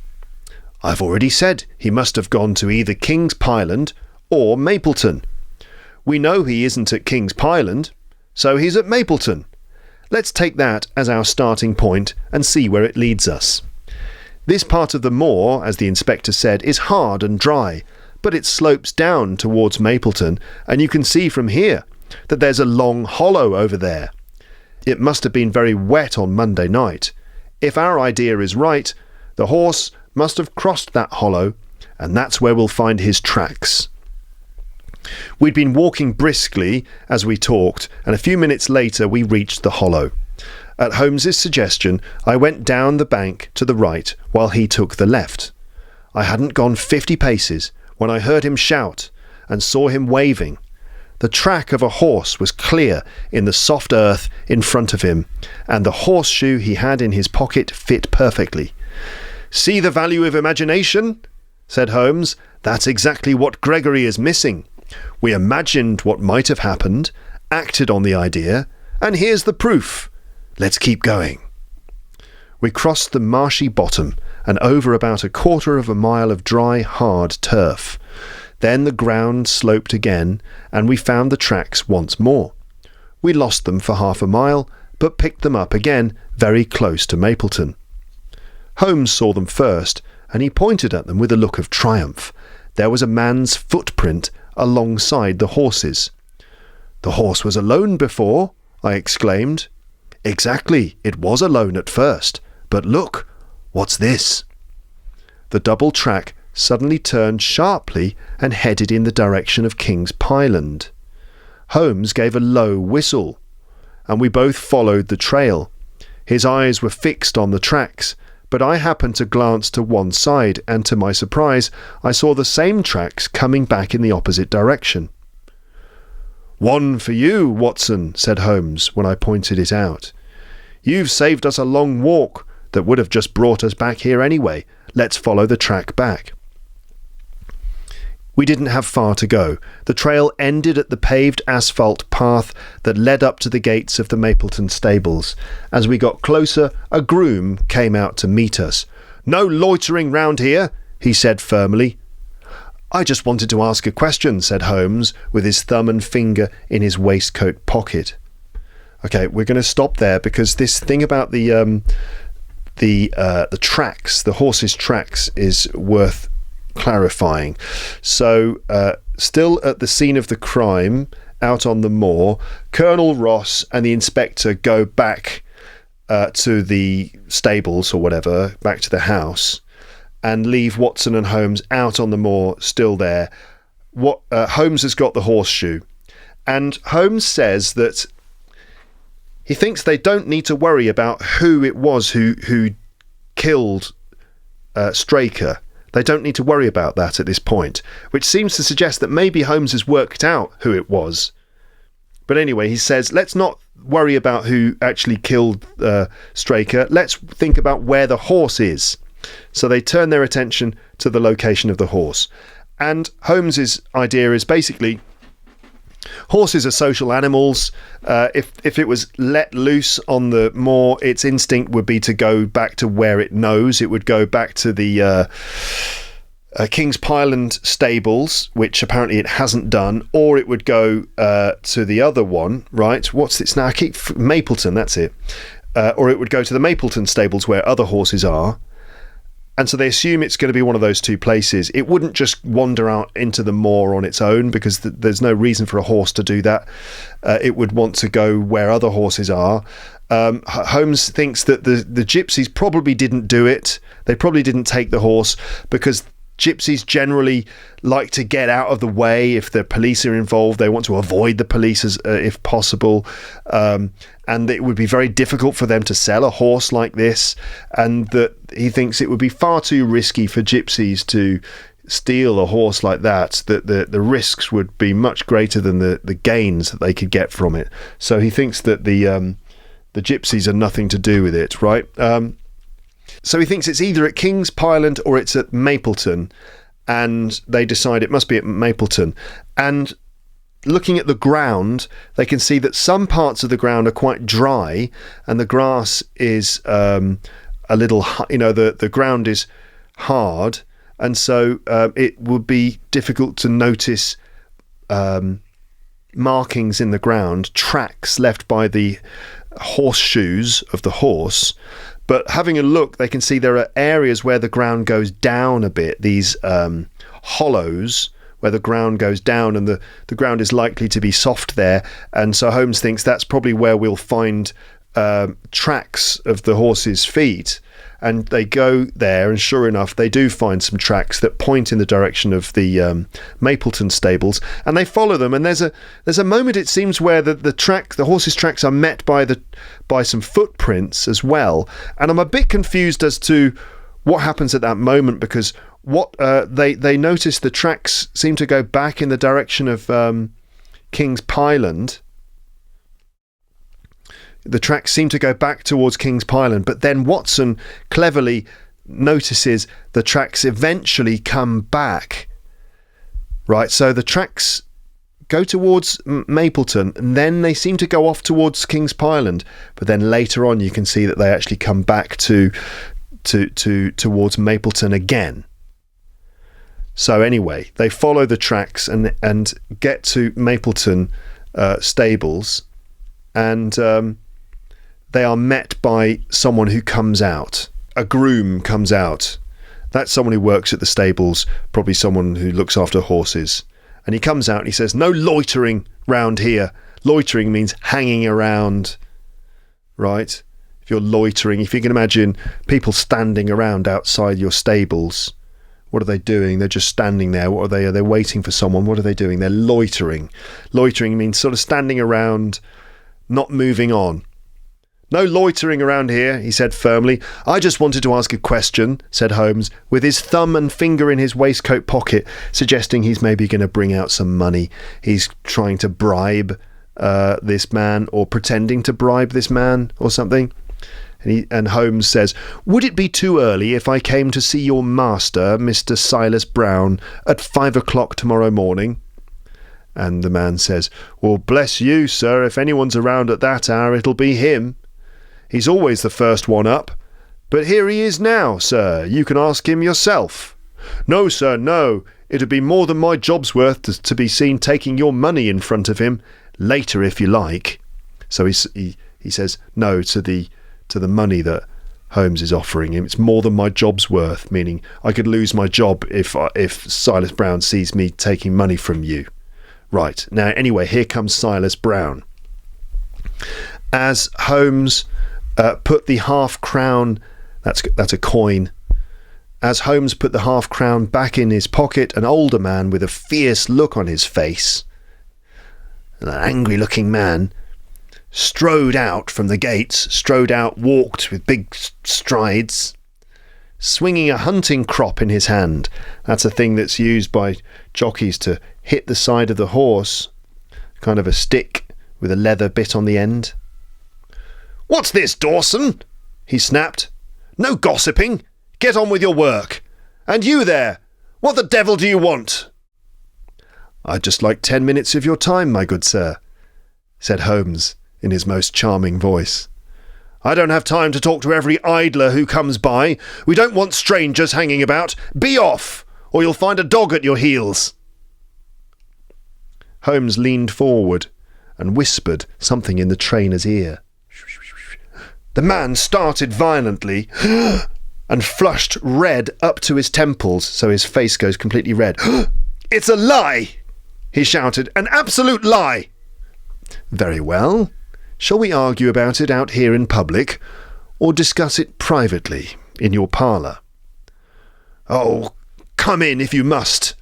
Speaker 1: "I've already said he must have gone to either King's Pyland or Mapleton. We know he isn't at King's Pyland. So he's at Mapleton. Let's take that as our starting point and see where it leads us. This part of the moor, as the inspector said, is hard and dry, but it slopes down towards Mapleton, and you can see from here that there's a long hollow over there. It must have been very wet on Monday night. If our idea is right, the horse must have crossed that hollow, and that's where we'll find his tracks. We'd been walking briskly as we talked, and a few minutes later we reached the hollow. At Holmes's suggestion, I went down the bank to the right while he took the left. I hadn't gone 50 paces when I heard him shout and saw him waving. The track of a horse was clear in the soft earth in front of him, and the horseshoe he had in his pocket fit perfectly. "See the value of imagination?" said Holmes. "That's exactly what Gregory is missing. We imagined what might have happened, acted on the idea, and here's the proof. Let's keep going." We crossed the marshy bottom and over about a quarter of a mile of dry, hard turf. Then the ground sloped again, and we found the tracks once more. We lost them for half a mile, but picked them up again very close to Mapleton. Holmes saw them first, and he pointed at them with a look of triumph. There was a man's footprint alongside the horse's. "The horse was alone before," I exclaimed. "Exactly, it was alone at first. But look, what's this?" The double track suddenly turned sharply and headed in the direction of King's Pyland. Holmes gave a low whistle, and we both followed the trail. His eyes were fixed on the tracks, but I happened to glance to one side, and to my surprise, I saw the same tracks coming back in the opposite direction. "One for you, Watson," said Holmes when I pointed it out. "You've saved us a long walk that would have just brought us back here anyway. Let's follow the track back." We didn't have far to go. The trail ended at the paved asphalt path that led up to the gates of the Mapleton stables. As we got closer, a groom came out to meet us. "No loitering round here," he said firmly. "I just wanted to ask a question," said Holmes, with his thumb and finger in his waistcoat pocket. Okay, we're going to stop there because this thing about the tracks, the horse's tracks, is worth clarifying. So, still at the scene of the crime, out on the moor, Colonel Ross and the inspector go back to the stables or whatever, back to the house, and leave Watson and Holmes out on the moor, still there. Holmes has got the horseshoe, and Holmes says that he thinks they don't need to worry about who it was who killed Straker. They don't need to worry about that at this point, which seems to suggest that maybe Holmes has worked out who it was. But anyway, he says, let's not worry about who actually killed Straker. Let's think about where the horse is. So they turn their attention to the location of the horse. And Holmes's idea is basically, horses are social animals. If it was let loose on the moor, its instinct would be to go back to where it knows. It would go back to the King's Pyland stables, which apparently it hasn't done, or it would go to the other one, right? What's this now? Mapleton, that's it. Or it would go to the Mapleton stables where other horses are. And so they assume it's going to be one of those two places. It wouldn't just wander out into the moor on its own because there's no reason for a horse to do that. It would want to go where other horses are. Holmes thinks that the gypsies probably didn't do it. They probably didn't take the horse because gypsies generally like to get out of the way if the police are involved. They want to avoid the police if possible. And it would be very difficult for them to sell a horse like this, and that he thinks it would be far too risky for gypsies to steal a horse like that, that the risks would be much greater than the gains that they could get from it. So he thinks that the gypsies are nothing to do with it, right? So he thinks it's either at King's Pyland or it's at Mapleton, and they decide it must be at Mapleton. And looking at the ground, they can see that some parts of the ground are quite dry, and the grass is a little, the ground is hard, and so it would be difficult to notice, markings in the ground, tracks left by the horseshoes of the horse. But having a look, they can see there are areas where the ground goes down a bit, these hollows where the ground goes down, and the ground is likely to be soft there. And so Holmes thinks that's probably where we'll find tracks of the horse's feet. And they go there, and sure enough, they do find some tracks that point in the direction of the Mapleton stables, and they follow them. And there's a moment, it seems, where the horse's tracks are met by some footprints as well. And I'm a bit confused as to what happens at that moment, because what they notice the tracks seem to go back in the direction of King's Pyland. The tracks seem to go back towards King's Pyland, but then Watson cleverly notices the tracks eventually come back. Right, so the tracks go towards Mapleton, and then they seem to go off towards King's Pyland, but then later on you can see that they actually come back towards Mapleton again. So anyway, they follow the tracks and get to Mapleton stables, and they are met by someone who comes out. A groom comes out. That's someone who works at the stables, probably someone who looks after horses. And he comes out and he says, "No loitering round here." Loitering means hanging around, right? If you're loitering, if you can imagine people standing around outside your stables, what are they doing? They're just standing there. What are they? Are they waiting for someone? What are they doing? They're loitering. Loitering means sort of standing around, not moving on. "No loitering around here," he said firmly. "I just wanted to ask a question," said Holmes, with his thumb and finger in his waistcoat pocket, suggesting he's maybe going to bring out some money. He's trying to bribe this man, or pretending to bribe this man or something. And Holmes says, "Would it be too early if I came to see your master, Mr. Silas Brown, at 5 o'clock tomorrow morning?" And the man says, "Well, bless you, sir, if anyone's around at that hour, it'll be him. He's always the first one up. But here he is now, sir. You can ask him yourself." "No, sir, no. It'd be more than my job's worth to be seen taking your money in front of him. Later, if you like." So he says no to the money that Holmes is offering him. "It's more than my job's worth," meaning I could lose my job if Silas Brown sees me taking money from you. Right, now anyway, here comes Silas Brown. As Holmes put the half-crown, that's a coin. As Holmes put the half-crown back in his pocket, an older man with a fierce look on his face, an angry-looking man, strode out from the gates, walked with big strides, swinging a hunting crop in his hand. That's a thing that's used by jockeys to hit the side of the horse, kind of a stick with a leather bit on the end. "What's this, Dawson?" he snapped. "No gossiping. Get on with your work. And you there, what the devil do you want?" "I'd just like 10 minutes of your time, my good sir," said Holmes in his most charming voice. "I don't have time to talk to every idler who comes by. We don't want strangers hanging about. Be off, or you'll find a dog at your heels." Holmes leaned forward and whispered something in the trainer's ear. The man started violently and flushed red up to his temples, so his face goes completely red. "It's a lie!" he shouted. "An absolute lie!" "Very well. Shall we argue about it out here in public, or discuss it privately in your parlour?" "Oh, come in if you must,"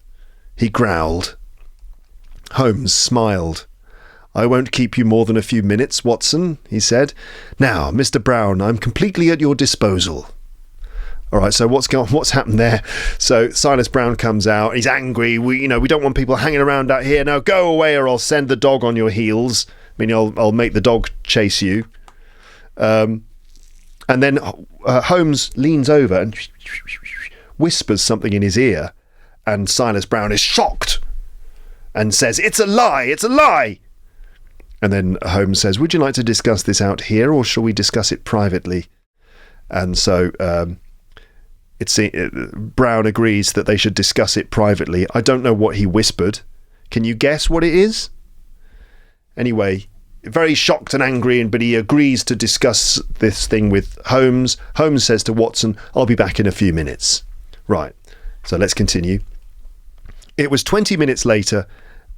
Speaker 1: he growled. Holmes smiled. "I won't keep you more than a few minutes, Watson," he said. "Now, Mr. Brown, I'm completely at your disposal." All right, so what's happened there? So Silas Brown comes out. He's angry. We don't want people hanging around out here. Now go away, or I'll send the dog on your heels. I mean, I'll make the dog chase you. And then Holmes leans over and whispers something in his ear, and Silas Brown is shocked and says, "It's a lie! It's a lie!" And then Holmes says, "Would you like to discuss this out here, or shall we discuss it privately?" And so Brown agrees that they should discuss it privately. I don't know what he whispered. Can you guess what it is? Anyway, very shocked and angry, but he agrees to discuss this thing with Holmes. Holmes says to Watson, "I'll be back in a few minutes." Right, so let's continue. It was 20 minutes later,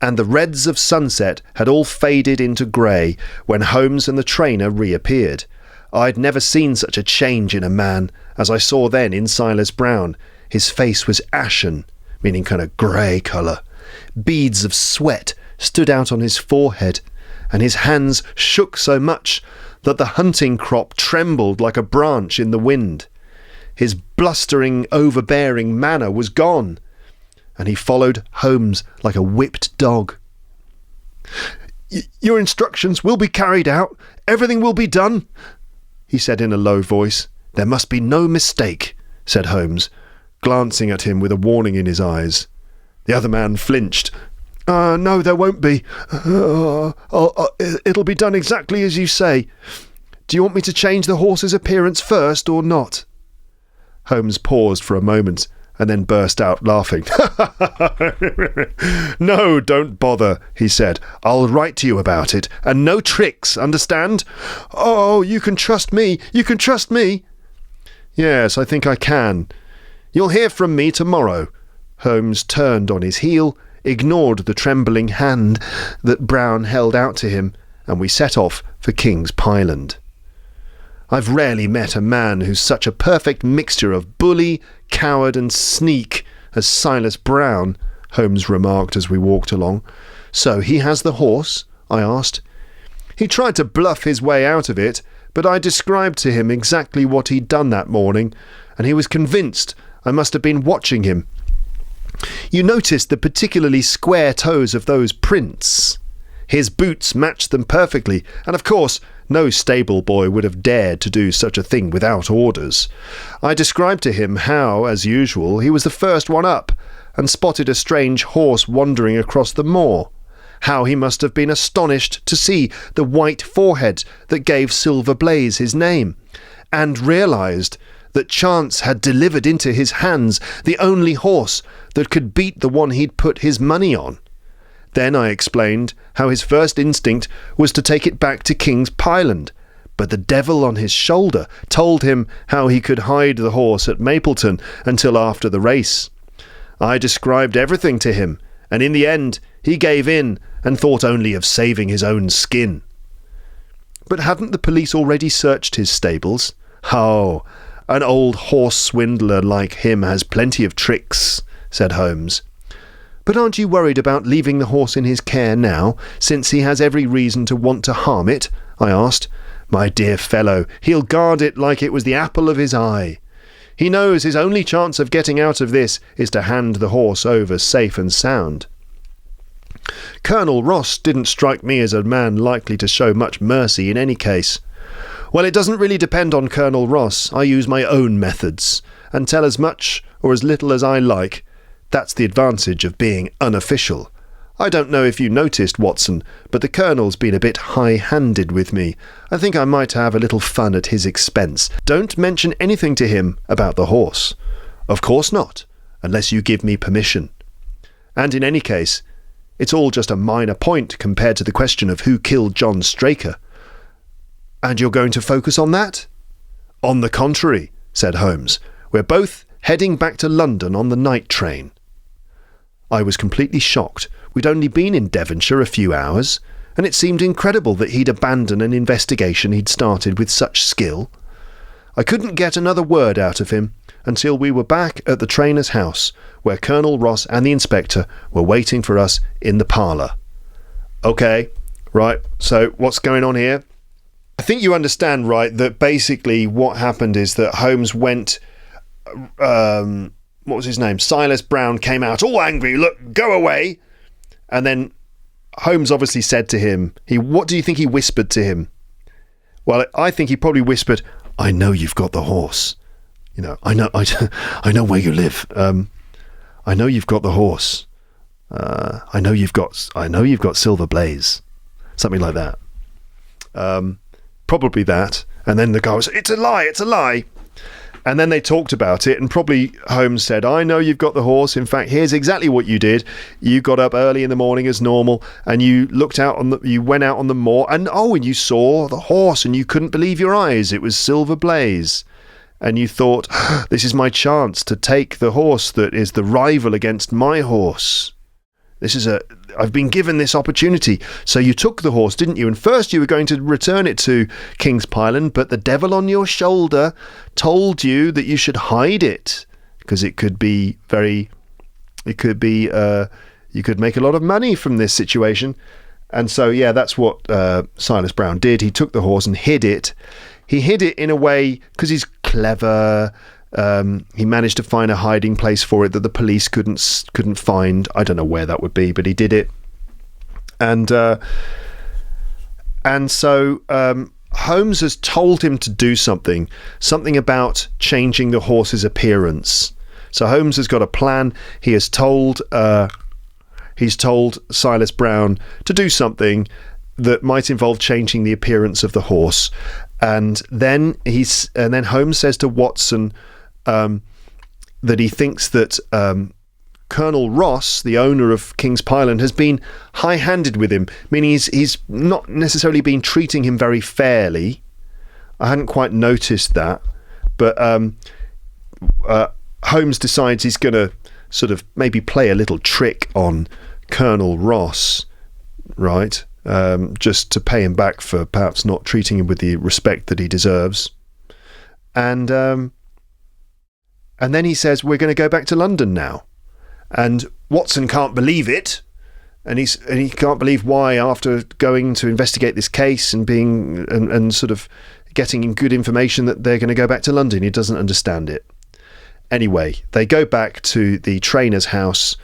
Speaker 1: and the reds of sunset had all faded into grey when Holmes and the trainer reappeared. I'd never seen such a change in a man as I saw then in Silas Brown. His face was ashen, meaning kind of grey colour. Beads of sweat stood out on his forehead, and his hands shook so much that the hunting crop trembled like a branch in the wind. His blustering, overbearing manner was gone, and he followed Holmes like a whipped dog. "Your instructions will be carried out. Everything will be done," he said in a low voice. "There must be no mistake," said Holmes, glancing at him with a warning in his eyes. The other man flinched. "No, there won't be. It'll be done exactly as you say. Do you want me to change the horse's appearance first or not?" Holmes paused for a moment and then burst out laughing. "No, don't bother," he said. "I'll write to you about it, and no tricks, understand?" "Oh, you can trust me. You can trust me." "Yes, I think I can. You'll hear from me tomorrow." Holmes turned on his heel, ignored the trembling hand that Brown held out to him, and we set off for King's Pyland. I've rarely met a man who's such a perfect mixture of bully, coward and sneak as Silas Brown, Holmes remarked as we walked along. "So he has the horse?" I asked. "He tried to bluff his way out of it, but I described to him exactly what he'd done that morning, and he was convinced I must have been watching him. You noticed the particularly square toes of those prints. His boots matched them perfectly, and of course no stable boy would have dared to do such a thing without orders. I described to him how, as usual, he was the first one up, and spotted a strange horse wandering across the moor. How he must have been astonished to see the white forehead that gave Silver Blaze his name, and realised that chance had delivered into his hands the only horse that could beat the one he'd put his money on. Then I explained how his first instinct was to take it back to King's Pyland, but the devil on his shoulder told him how he could hide the horse at Mapleton until after the race. I described everything to him, and in the end he gave in and thought only of saving his own skin." "But hadn't the police already searched his stables?" "Oh, an old horse swindler like him has plenty of tricks," said Holmes. "But aren't you worried about leaving the horse in his care now, since he has every reason to want to harm it?" I asked. "My dear fellow, he'll guard it like it was the apple of his eye. He knows his only chance of getting out of this is to hand the horse over safe and sound." "Colonel Ross didn't strike me as a man likely to show much mercy in any case." "Well, it doesn't really depend on Colonel Ross. I use my own methods, and tell as much or as little as I like. That's the advantage of being unofficial. I don't know if you noticed, Watson, but the Colonel's been a bit high-handed with me. I think I might have a little fun at his expense. Don't mention anything to him about the horse." "Of course not, unless you give me permission. And in any case, it's all just a minor point compared to the question of who killed John Straker." "And you're going to focus on that?" "On the contrary," said Holmes. "We're both heading back to London on the night train." I was completely shocked. We'd only been in Devonshire a few hours, and it seemed incredible that he'd abandon an investigation he'd started with such skill. I couldn't get another word out of him until we were back at the trainer's house, where Colonel Ross and the inspector were waiting for us in the parlour. "Okay, right, so what's going on here?" I think you understand, right, that basically what happened is that Holmes went... what was his name? Silas Brown came out all angry. "Look, go away." And then Holmes obviously said to him, what do you think he whispered to him? Well, I think he probably whispered, "I know you've got the horse. You know, I know where you live. I know you've got the horse. I know you've got Silver Blaze." Something like that. Probably that. And then the guy was, "It's a lie, it's a lie." And then they talked about it, and probably Holmes said, I know you've got the horse. In fact, here's exactly what you did. You got up early in the morning as normal, and you you went out on the moor, and you saw the horse, and you couldn't believe your eyes. It was Silver Blaze. And you thought, this is my chance to take the horse that is the rival against my horse. I've been given this opportunity. So you took the horse, didn't you? And first you were going to return it to King's Pyland, but the devil on your shoulder told you that you should hide it because you could make a lot of money from this situation. And so, yeah, that's what Silas Brown did. He took the horse and hid it. He hid it in a way because he's clever. He managed to find a hiding place for it that the police couldn't find. I don't know where that would be, but he did it. And so Holmes has told him to do something about changing the horse's appearance. So Holmes has got a plan. He's told Silas Brown to do something that might involve changing the appearance of the horse. And then Holmes says to Watson that he thinks that Colonel Ross, the owner of King's Pyland, has been high-handed with him, meaning he's not necessarily been treating him very fairly. I hadn't quite noticed that, but Holmes decides he's going to sort of maybe play a little trick on Colonel Ross, right? Just to pay him back for perhaps not treating him with the respect that he deserves. And then he says, we're going to go back to London now. And Watson can't believe it. And he can't believe why, after going to investigate this case and and sort of getting good information, that they're going to go back to London. He doesn't understand it. Anyway, they go back to the trainer's house,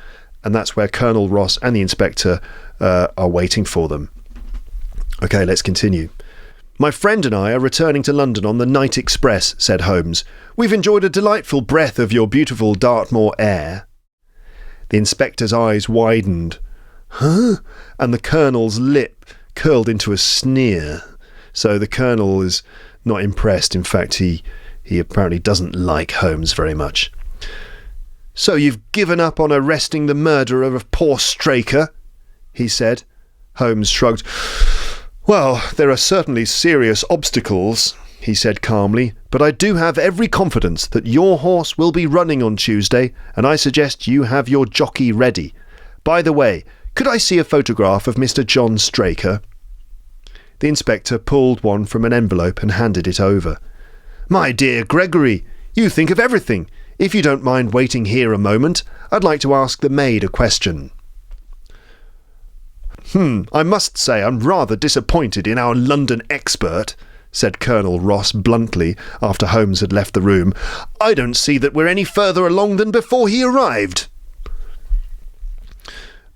Speaker 1: and that's where Colonel Ross and the inspector are waiting for them. Okay, let's continue. My friend and I are returning to London on the night express, said Holmes. We've enjoyed a delightful breath of your beautiful Dartmoor air. The inspector's eyes widened. Huh? And the colonel's lip curled into a sneer. So the colonel is not impressed. In fact, he apparently doesn't like Holmes very much. So you've given up on arresting the murderer of poor Straker? He said. Holmes shrugged. Well, there are certainly serious obstacles, he said calmly, but I do have every confidence that your horse will be running on Tuesday, and I suggest you have your jockey ready. By the way, could I see a photograph of Mr. John Straker? The inspector pulled one from an envelope and handed it over. My dear Gregory, you think of everything. If you don't mind waiting here a moment, I'd like to ask the maid a question. I must say I'm rather disappointed in our London expert, said Colonel Ross bluntly after Holmes had left the room. I don't see that we're any further along than before he arrived.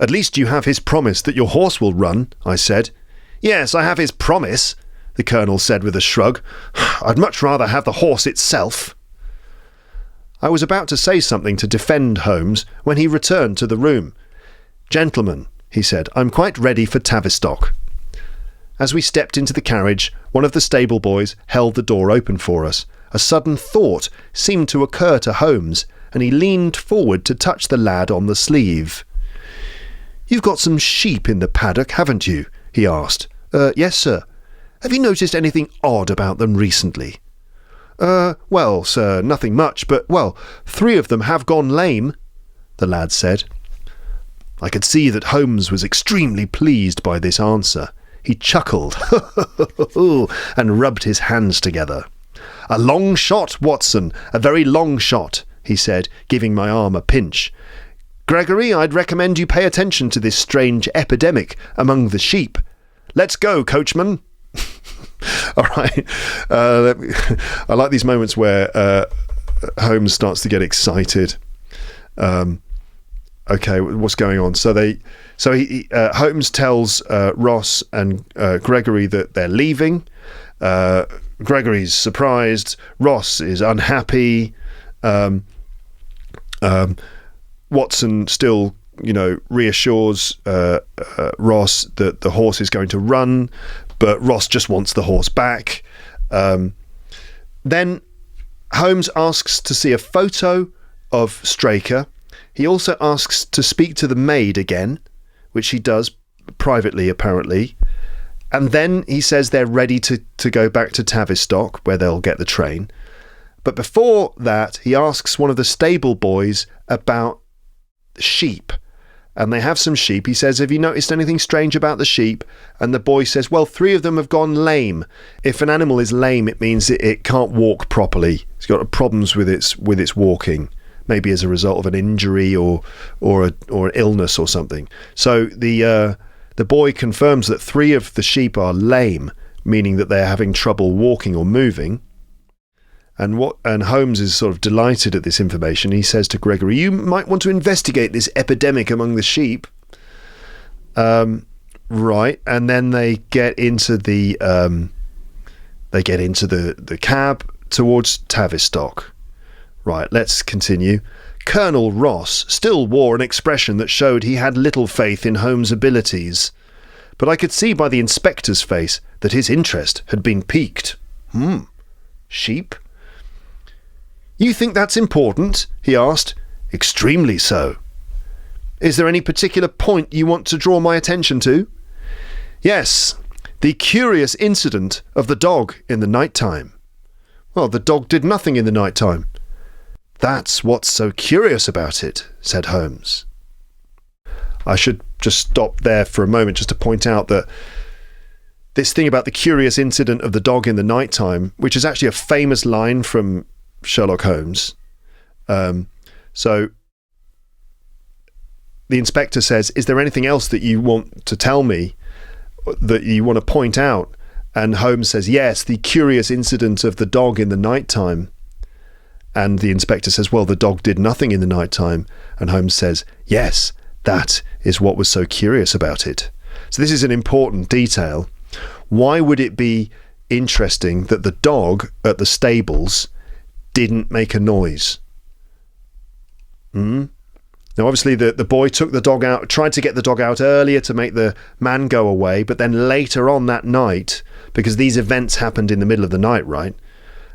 Speaker 1: At least you have his promise that your horse will run, I said. Yes, I have his promise, the Colonel said with a shrug. I'd much rather have the horse itself. I was about to say something to defend Holmes when he returned to the room. Gentlemen, he said, I'm quite ready for Tavistock. As we stepped into the carriage, one of the stable boys held the door open for us. A sudden thought seemed to occur to Holmes, and he leaned forward to touch the lad on the sleeve. You've got some sheep in the paddock, haven't you? He asked. Yes, sir. Have you noticed anything odd about them recently? Well, sir, nothing much, but, 3 of them have gone lame, the lad said. I could see that Holmes was extremely pleased by this answer. He chuckled and rubbed his hands together. A long shot, Watson, a very long shot, he said, giving my arm a pinch. Gregory, I'd recommend you pay attention to this strange epidemic among the sheep. Let's go, coachman. All right. I like these moments where Holmes starts to get excited. Okay, what's going on? So Holmes tells Ross and Gregory that they're leaving. Gregory's surprised. Ross is unhappy. Watson still, reassures Ross that the horse is going to run, but Ross just wants the horse back. Then Holmes asks to see a photo of Straker. He also asks to speak to the maid again, which he does privately, apparently. And then he says they're ready to go back to Tavistock, where they'll get the train. But before that, he asks one of the stable boys about sheep. And they have some sheep. He says, have you noticed anything strange about the sheep? And the boy says, well, 3 of them have gone lame. If an animal is lame, it means it can't walk properly. It's got problems with its walking, maybe as a result of an injury or an illness or something. So the boy confirms that 3 of the sheep are lame, meaning that they're having trouble walking or moving. And Holmes is sort of delighted at this information. He says to Gregory, you might want to investigate this epidemic among the sheep. Right. And then they get into the cab towards Tavistock. Right, let's continue. Colonel Ross still wore an expression that showed he had little faith in Holmes' abilities, but I could see by the inspector's face that his interest had been piqued. Sheep? You think that's important? He asked. Extremely so. Is there any particular point you want to draw my attention to? Yes, the curious incident of the dog in the night time. Well, the dog did nothing in the night time. That's what's so curious about it, said Holmes. I should just stop there for a moment just to point out that this thing about the curious incident of the dog in the night time, which is actually a famous line from Sherlock Holmes. So the inspector says, is there anything else that you want to tell me, that you want to point out? And Holmes says, yes, the curious incident of the dog in the night time. And the inspector says, well, the dog did nothing in the night time. And Holmes says, yes, that is what was so curious about it. So this is an important detail. Why would it be interesting that the dog at the stables didn't make a noise? Now, obviously, the boy took the dog out, tried to get the dog out earlier to make the man go away, but then later on that night, because these events happened in the middle of the night, right?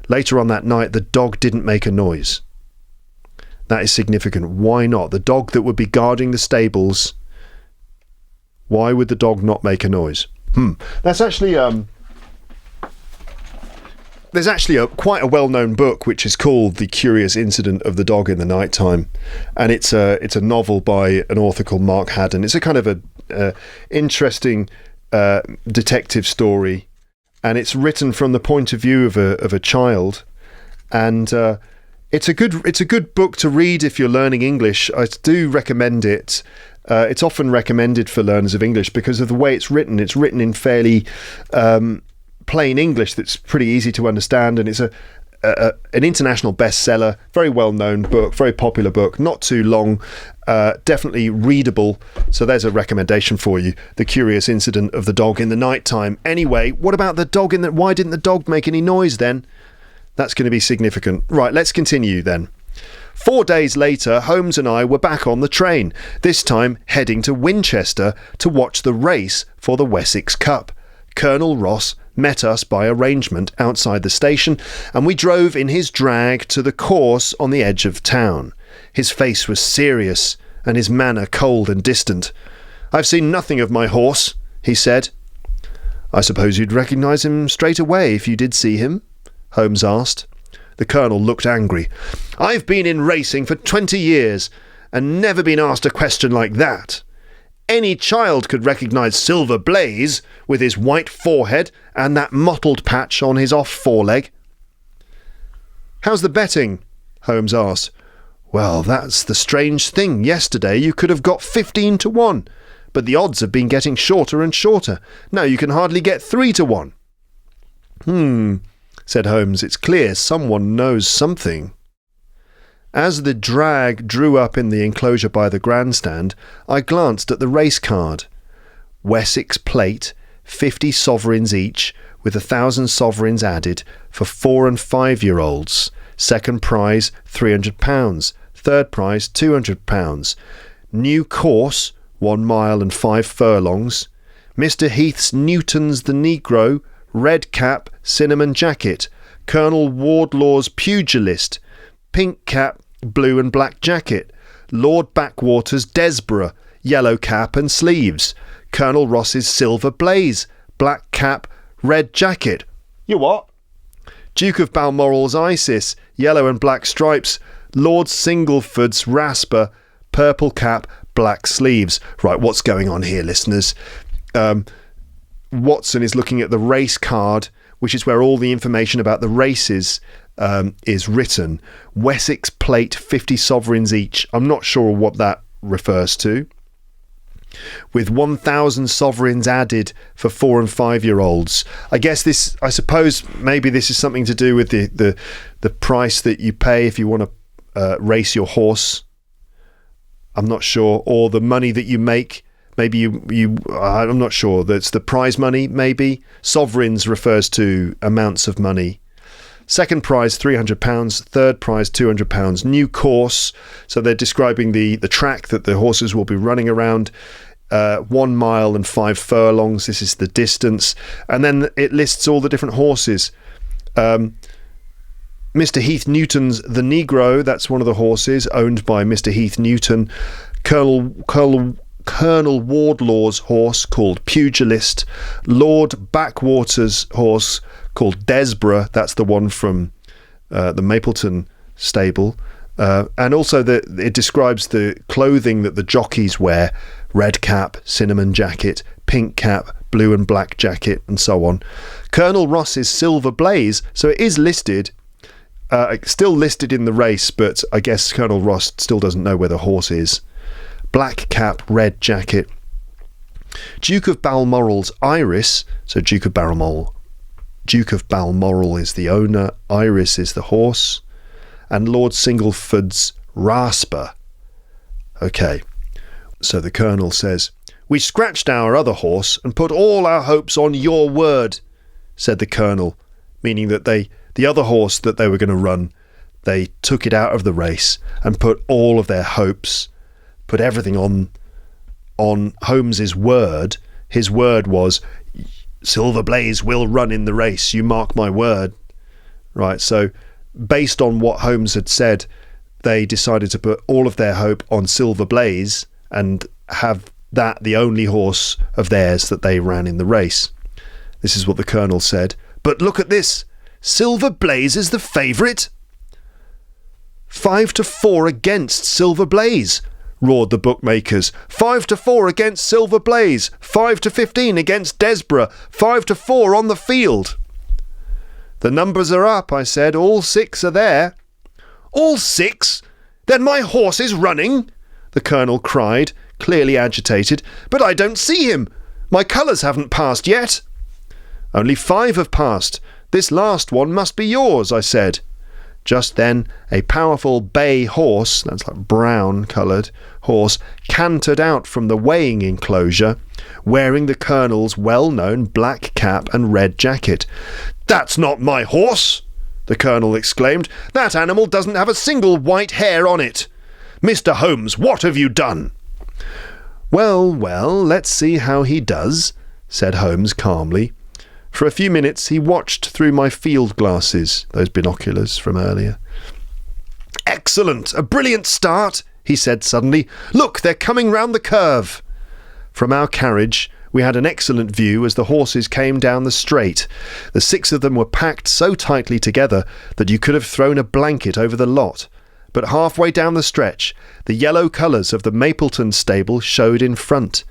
Speaker 1: Later on that night, the dog didn't make a noise. That is significant. Why not? The dog that would be guarding the stables, why would the dog not make a noise? That's actually there's actually quite a well-known book which is called The Curious Incident of the Dog in the Night Time, and it's a novel by an author called Mark Haddon. It's a kind of a interesting detective story, and it's written from the point of view of a child, and it's a good book to read if you're learning English. I do recommend it. It's often recommended for learners of English because of the way it's written. It's written in fairly plain English that's pretty easy to understand, and it's an international bestseller, very well-known book, very popular book, not too long, definitely readable. So there's a recommendation for you, The Curious Incident of the Dog in the Night Time. Anyway, what about the dog why didn't the dog make any noise then? That's going to be significant. Right, let's continue then. 4 days later, Holmes and I were back on the train, this time heading to Winchester to watch the race for the Wessex Cup. Colonel Ross met us by arrangement outside the station, and we drove in his drag to the course on the edge of town. His face was serious, and his manner cold and distant. I've seen nothing of my horse, he said. I suppose you'd recognise him straight away if you did see him? Holmes asked. The Colonel looked angry. I've been in racing for 20 years, and never been asked a question like that. Any child could recognise Silver Blaze, with his white forehead and that mottled patch on his off foreleg. How's the betting? Holmes asked. Well, that's the strange thing. Yesterday you could have got 15 to 1, but the odds have been getting shorter and shorter. Now you can hardly get 3 to 1. Said Holmes. It's clear someone knows something. As the drag drew up in the enclosure by the grandstand, I glanced at the race card. Wessex plate, 50 sovereigns each, with 1,000 sovereigns added for 4 and 5-year-olds. Second prize, £300. Third prize, £200. New course, 1 mile and 5 furlongs. Mr. Heath's Newton's the Negro, red cap, cinnamon jacket. Colonel Wardlaw's pugilist, pink cap, blue and black jacket. Lord Backwater's Desborough, yellow cap and sleeves. Colonel Ross's silver blaze, black cap, red jacket. You what? Duke of Balmoral's Isis, yellow and black stripes. Lord Singleford's Rasper, purple cap, black sleeves. Right, what's going on here, listeners? Watson is looking at the race card, which is where all the information about the races is written. Wessex plate, 50 sovereigns each. I'm not sure what that refers to. With 1,000 sovereigns added for 4 and 5-year-olds. I suppose maybe this is something to do with the price that you pay if you want to race your horse. I'm not sure. Or the money that you make. Maybe I'm not sure. That's the prize money, maybe. Sovereigns refers to amounts of money. Second prize, £300. Third prize, £200. New course. So they're describing the track that the horses will be running around. 1 mile and 5 furlongs. This is the distance. And then it lists all the different horses. Mr. Heath Newton's The Negro, that's one of the horses, owned by Mr. Heath Newton. Colonel Wardlaw's horse, called Pugilist. Lord Backwater's horse, called Desborough, that's the one from the Mapleton stable. And also it describes the clothing that the jockeys wear: red cap, cinnamon jacket, pink cap, blue and black jacket, and so on. Colonel Ross's silver blaze, so it is listed, still listed in the race, but I guess Colonel Ross still doesn't know where the horse is. Black cap, red jacket. Duke of Balmoral's Iris, so Duke of Balmoral is the owner, Iris is the horse, and Lord Singleford's Rasper. Okay, so the Colonel says, "We scratched our other horse and put all our hopes on your word," said the Colonel, meaning that the other horse that they were going to run, they took it out of the race and put all of their hopes, put everything on Holmes's word. His word was, "Silver Blaze will run in the race, you mark my word." Right, so based on what Holmes had said, they decided to put all of their hope on Silver Blaze and have that the only horse of theirs that they ran in the race. This is what the Colonel said. "But look at this. Silver Blaze is the favourite." 5-4 against Silver Blaze, roared the bookmakers. 5-4 against Silver Blaze. 5-15 against Desborough. 5-4 on the field. "The numbers are up," I said. "All 6 are there." "All 6? Then my horse is running?" the Colonel cried, clearly agitated. "But I don't see him. My colours haven't passed yet." "Only 5 have passed. This last one must be yours," I said. Just then a powerful bay horse, that's like brown-coloured horse, cantered out from the weighing enclosure, wearing the Colonel's well-known black cap and red jacket. "That's not my horse!" the Colonel exclaimed. "That animal doesn't have a single white hair on it. Mr. Holmes, what have you done?" Well, let's see how he does," said Holmes calmly. For a few minutes he watched through my field glasses, those binoculars from earlier. "Excellent! A brilliant start!" he said suddenly. "Look, they're coming round the curve." From our carriage we had an excellent view as the horses came down the straight. The 6 of them were packed so tightly together that you could have thrown a blanket over the lot. But halfway down the stretch, the yellow colours of the Mapleton stable showed in front.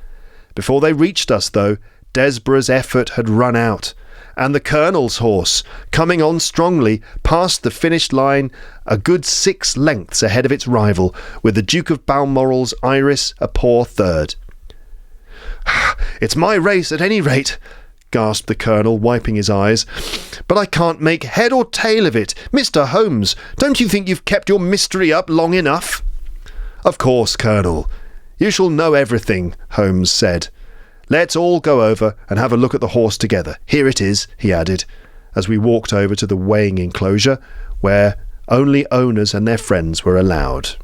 Speaker 1: Before they reached us, though, Desborough's effort had run out, and the Colonel's horse, coming on strongly, passed the finished line a good 6 lengths ahead of its rival, with the Duke of Balmoral's Iris a poor third. "It's my race at any rate," gasped the Colonel, wiping his eyes. "But I can't make head or tail of it. Mr. Holmes, don't you think you've kept your mystery up long enough?" "Of course, Colonel. You shall know everything," Holmes said. "Let's all go over and have a look at the horse together. Here it is," he added, as we walked over to the weighing enclosure, where only owners and their friends were allowed.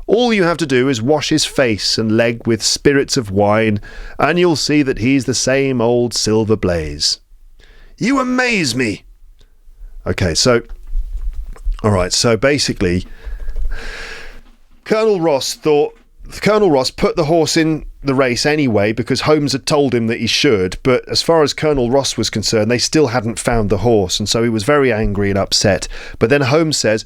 Speaker 1: "All you have to do is wash his face and leg with spirits of wine, and you'll see that he's the same old Silver Blaze." "You amaze me." Okay, so, all right, so basically, Colonel Ross put the horse in the race anyway because Holmes had told him that he should, but as far as Colonel Ross was concerned, they still hadn't found the horse, and so he was very angry and upset. But then Holmes says,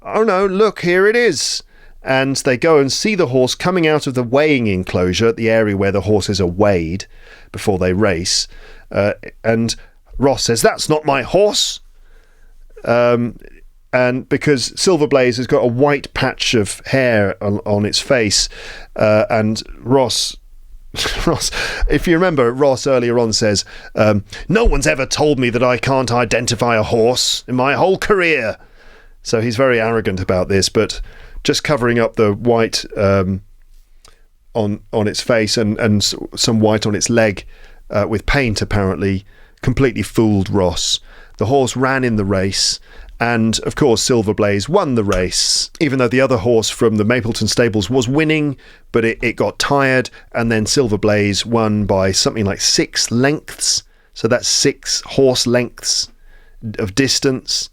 Speaker 1: "Oh no, look, here it is." And they go and see the horse coming out of the weighing enclosure, the area where the horses are weighed before they race. And Ross says, "That's not my horse." And because Silver Blaze has got a white patch of hair on its face, and Ross, if you remember, Ross earlier on says, "No one's ever told me that I can't identify a horse in my whole career." So he's very arrogant about this, but just covering up the white on its face and some white on its leg with paint apparently completely fooled Ross. The horse ran in the race, and of course Silver Blaze won the race, even though the other horse from the Mapleton stables was winning, but it got tired, and then Silver Blaze won by something like 6 lengths, so that's 6 horse lengths of distance,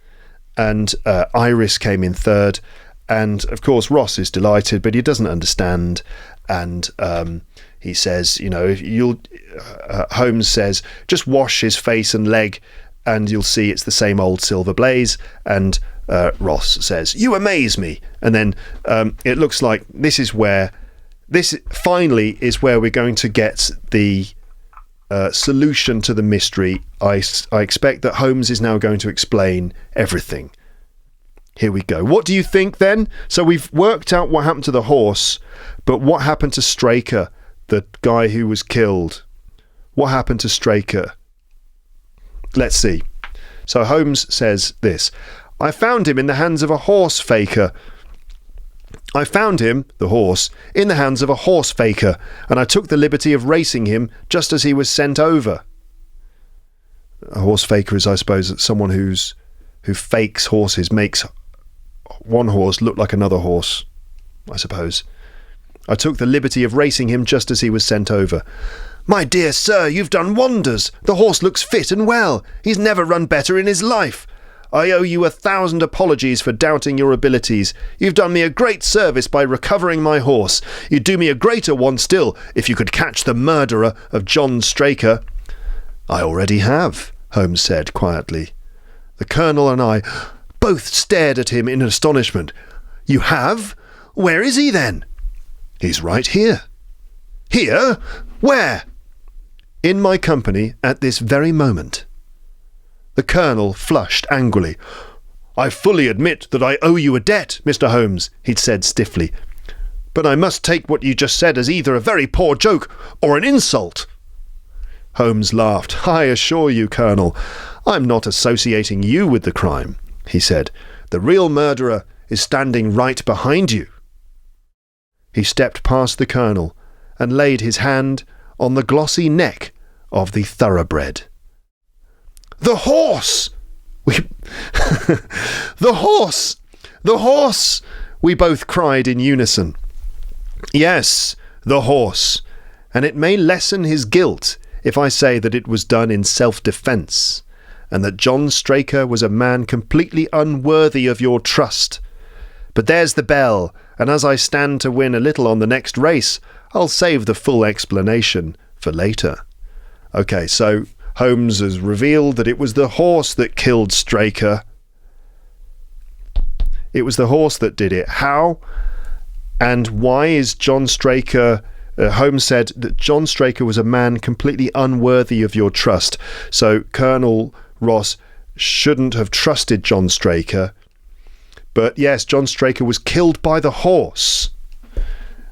Speaker 1: and Iris came in third. And of course Ross is delighted, but he doesn't understand, and he says, Holmes says, "Just wash his face and leg and you'll see it's the same old Silver Blaze." And Ross says, "You amaze me." And then it looks like this finally is where we're going to get the solution to the mystery. I expect that Holmes is now going to explain everything. Here we go. What do you think then? So we've worked out what happened to the horse, but what happened to Straker, the guy who was killed? What happened to Straker? Let's see. So Holmes says this: "I found him in the hands of a horse faker. I found him, the horse, in the hands of a horse faker, and I took the liberty of racing him just as he was sent over." A horse faker is, I suppose, someone who fakes horses, makes one horse look like another horse, I suppose. "I took the liberty of racing him just as he was sent over." "My dear sir, you've done wonders. The horse looks fit and well. He's never run better in his life. I owe you 1,000 apologies for doubting your abilities. You've done me a great service by recovering my horse. You'd do me a greater one still if you could catch the murderer of John Straker." "I already have," Holmes said quietly. The Colonel and I both stared at him in astonishment. "You have? Where is he then?" "He's right here." "Here? Where?" "In my company at this very moment." The Colonel flushed angrily. "I fully admit that I owe you a debt, Mr. Holmes," he'd said stiffly. "But I must take what you just said as either a very poor joke or an insult." Holmes laughed. "I assure you, Colonel, I'm not associating you with the crime," he said. "The real murderer is standing right behind you." He stepped past the Colonel and laid his hand on the glossy neck of the thoroughbred. "The horse!" The horse! The horse! We both cried in unison. "Yes, the horse. And it may lessen his guilt if I say that it was done in self-defence, and that John Straker was a man completely unworthy of your trust. But there's the bell, and as I stand to win a little on the next race, I'll save the full explanation for later." Okay, so Holmes has revealed that it was the horse that killed Straker. It was the horse that did it. How? And why is John Straker... Holmes said that John Straker was a man completely unworthy of your trust. So Colonel Ross shouldn't have trusted John Straker. But yes, John Straker was killed by the horse.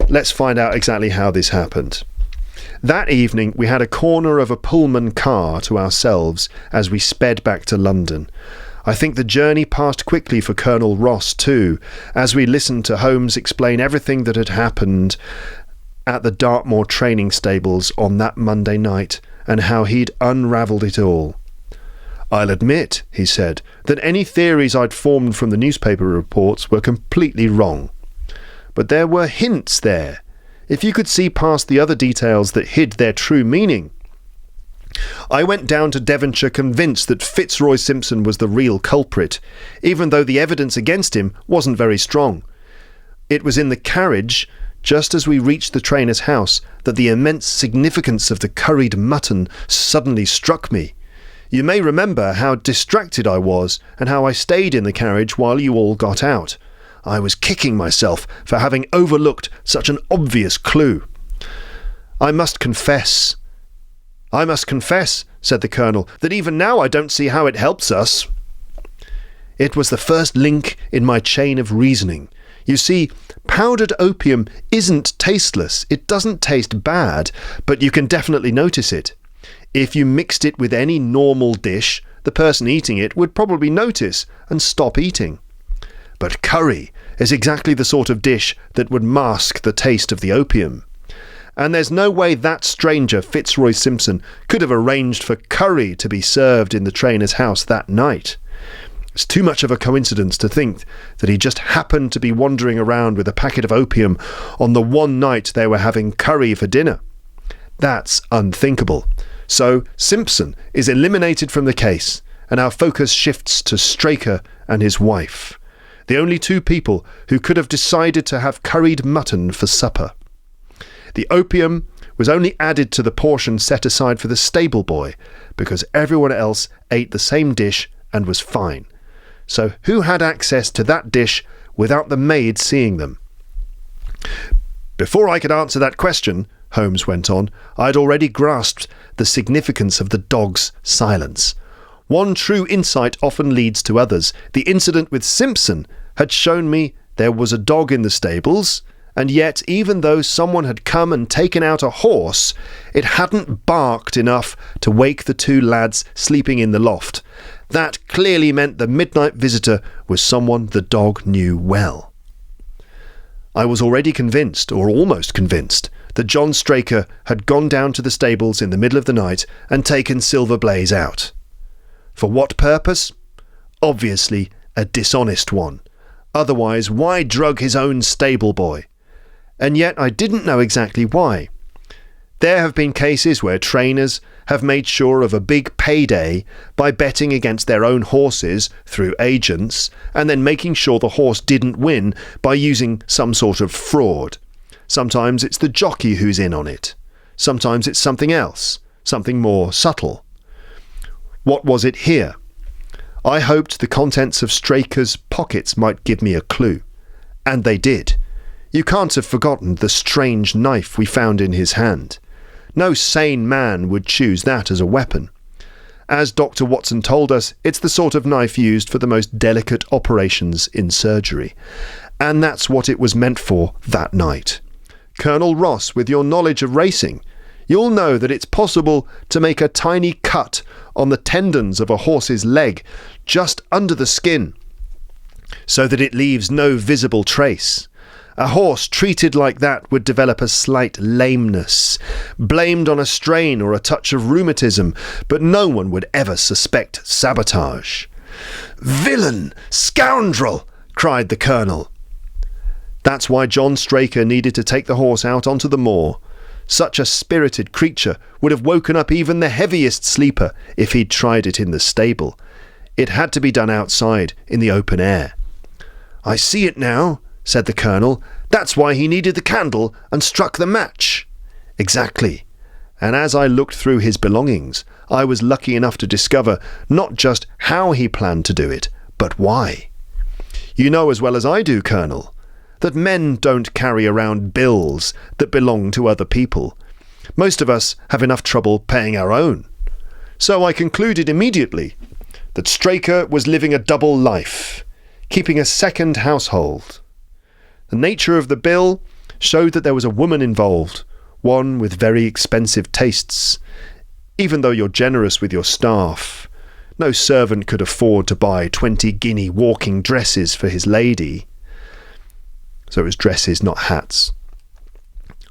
Speaker 1: Let's find out exactly how this happened. That evening we had a corner of a Pullman car to ourselves as we sped back to London. I think the journey passed quickly for Colonel Ross too, as we listened to Holmes explain everything that had happened at the Dartmoor training stables on that Monday night, and how he'd unravelled it all. "I'll admit," he said, "that any theories I'd formed from the newspaper reports were completely wrong. But there were hints there, if you could see past the other details that hid their true meaning. I went down to Devonshire convinced that Fitzroy Simpson was the real culprit, even though the evidence against him wasn't very strong. It was in the carriage, just as we reached the trainer's house, that the immense significance of the curried mutton suddenly struck me. You may remember how distracted I was and how I stayed in the carriage while you all got out. I was kicking myself for having overlooked such an obvious clue. I must confess, said the Colonel, that even now I don't see how it helps us. It was the first link in my chain of reasoning. You see, powdered opium isn't tasteless. It doesn't taste bad, but you can definitely notice it. If you mixed it with any normal dish, the person eating it would probably notice and stop eating. But curry is exactly the sort of dish that would mask the taste of the opium. And there's no way that stranger, Fitzroy Simpson, could have arranged for curry to be served in the trainer's house that night. It's too much of a coincidence to think that he just happened to be wandering around with a packet of opium on the one night they were having curry for dinner. That's unthinkable. So Simpson is eliminated from the case, and our focus shifts to Straker and his wife, the only two people who could have decided to have curried mutton for supper. The opium was only added to the portion set aside for the stable boy, because everyone else ate the same dish and was fine. So who had access to that dish without the maid seeing them? Before I could answer that question, Holmes went on, I'd already grasped the significance of the dog's silence. One true insight often leads to others. The incident with Simpson had shown me there was a dog in the stables, and yet, even though someone had come and taken out a horse, it hadn't barked enough to wake the two lads sleeping in the loft. That clearly meant the midnight visitor was someone the dog knew well. I was already convinced, or almost convinced, that John Straker had gone down to the stables in the middle of the night and taken Silver Blaze out. For what purpose? Obviously, a dishonest one. Otherwise, why drug his own stable boy? And yet I didn't know exactly why. There have been cases where trainers have made sure of a big payday by betting against their own horses through agents and then making sure the horse didn't win by using some sort of fraud. Sometimes it's the jockey who's in on it. Sometimes it's something else, something more subtle. What was it here? I hoped the contents of Straker's pockets might give me a clue. And they did. You can't have forgotten the strange knife we found in his hand. No sane man would choose that as a weapon. As Dr. Watson told us, it's the sort of knife used for the most delicate operations in surgery. And that's what it was meant for that night. Colonel Ross, with your knowledge of racing, you'll know that it's possible to make a tiny cut on the tendons of a horse's leg just under the skin, so that it leaves no visible trace. A horse treated like that would develop a slight lameness, blamed on a strain or a touch of rheumatism, but no one would ever suspect sabotage. "Villain! Scoundrel!" cried the Colonel. That's why John Straker needed to take the horse out onto the moor. Such a spirited creature would have woken up even the heaviest sleeper if he'd tried it in the stable. It had to be done outside, in the open air. "I see it now," said the Colonel. "That's why he needed the candle and struck the match." Exactly. And as I looked through his belongings, I was lucky enough to discover not just how he planned to do it, but why. You know as well as I do, Colonel, that men don't carry around bills that belong to other people. Most of us have enough trouble paying our own. So I concluded immediately that Straker was living a double life, keeping a second household. The nature of the bill showed that there was a woman involved, one with very expensive tastes. Even though you're generous with your staff, no servant could afford to buy 20-guinea walking dresses for his lady. So it was dresses, not hats.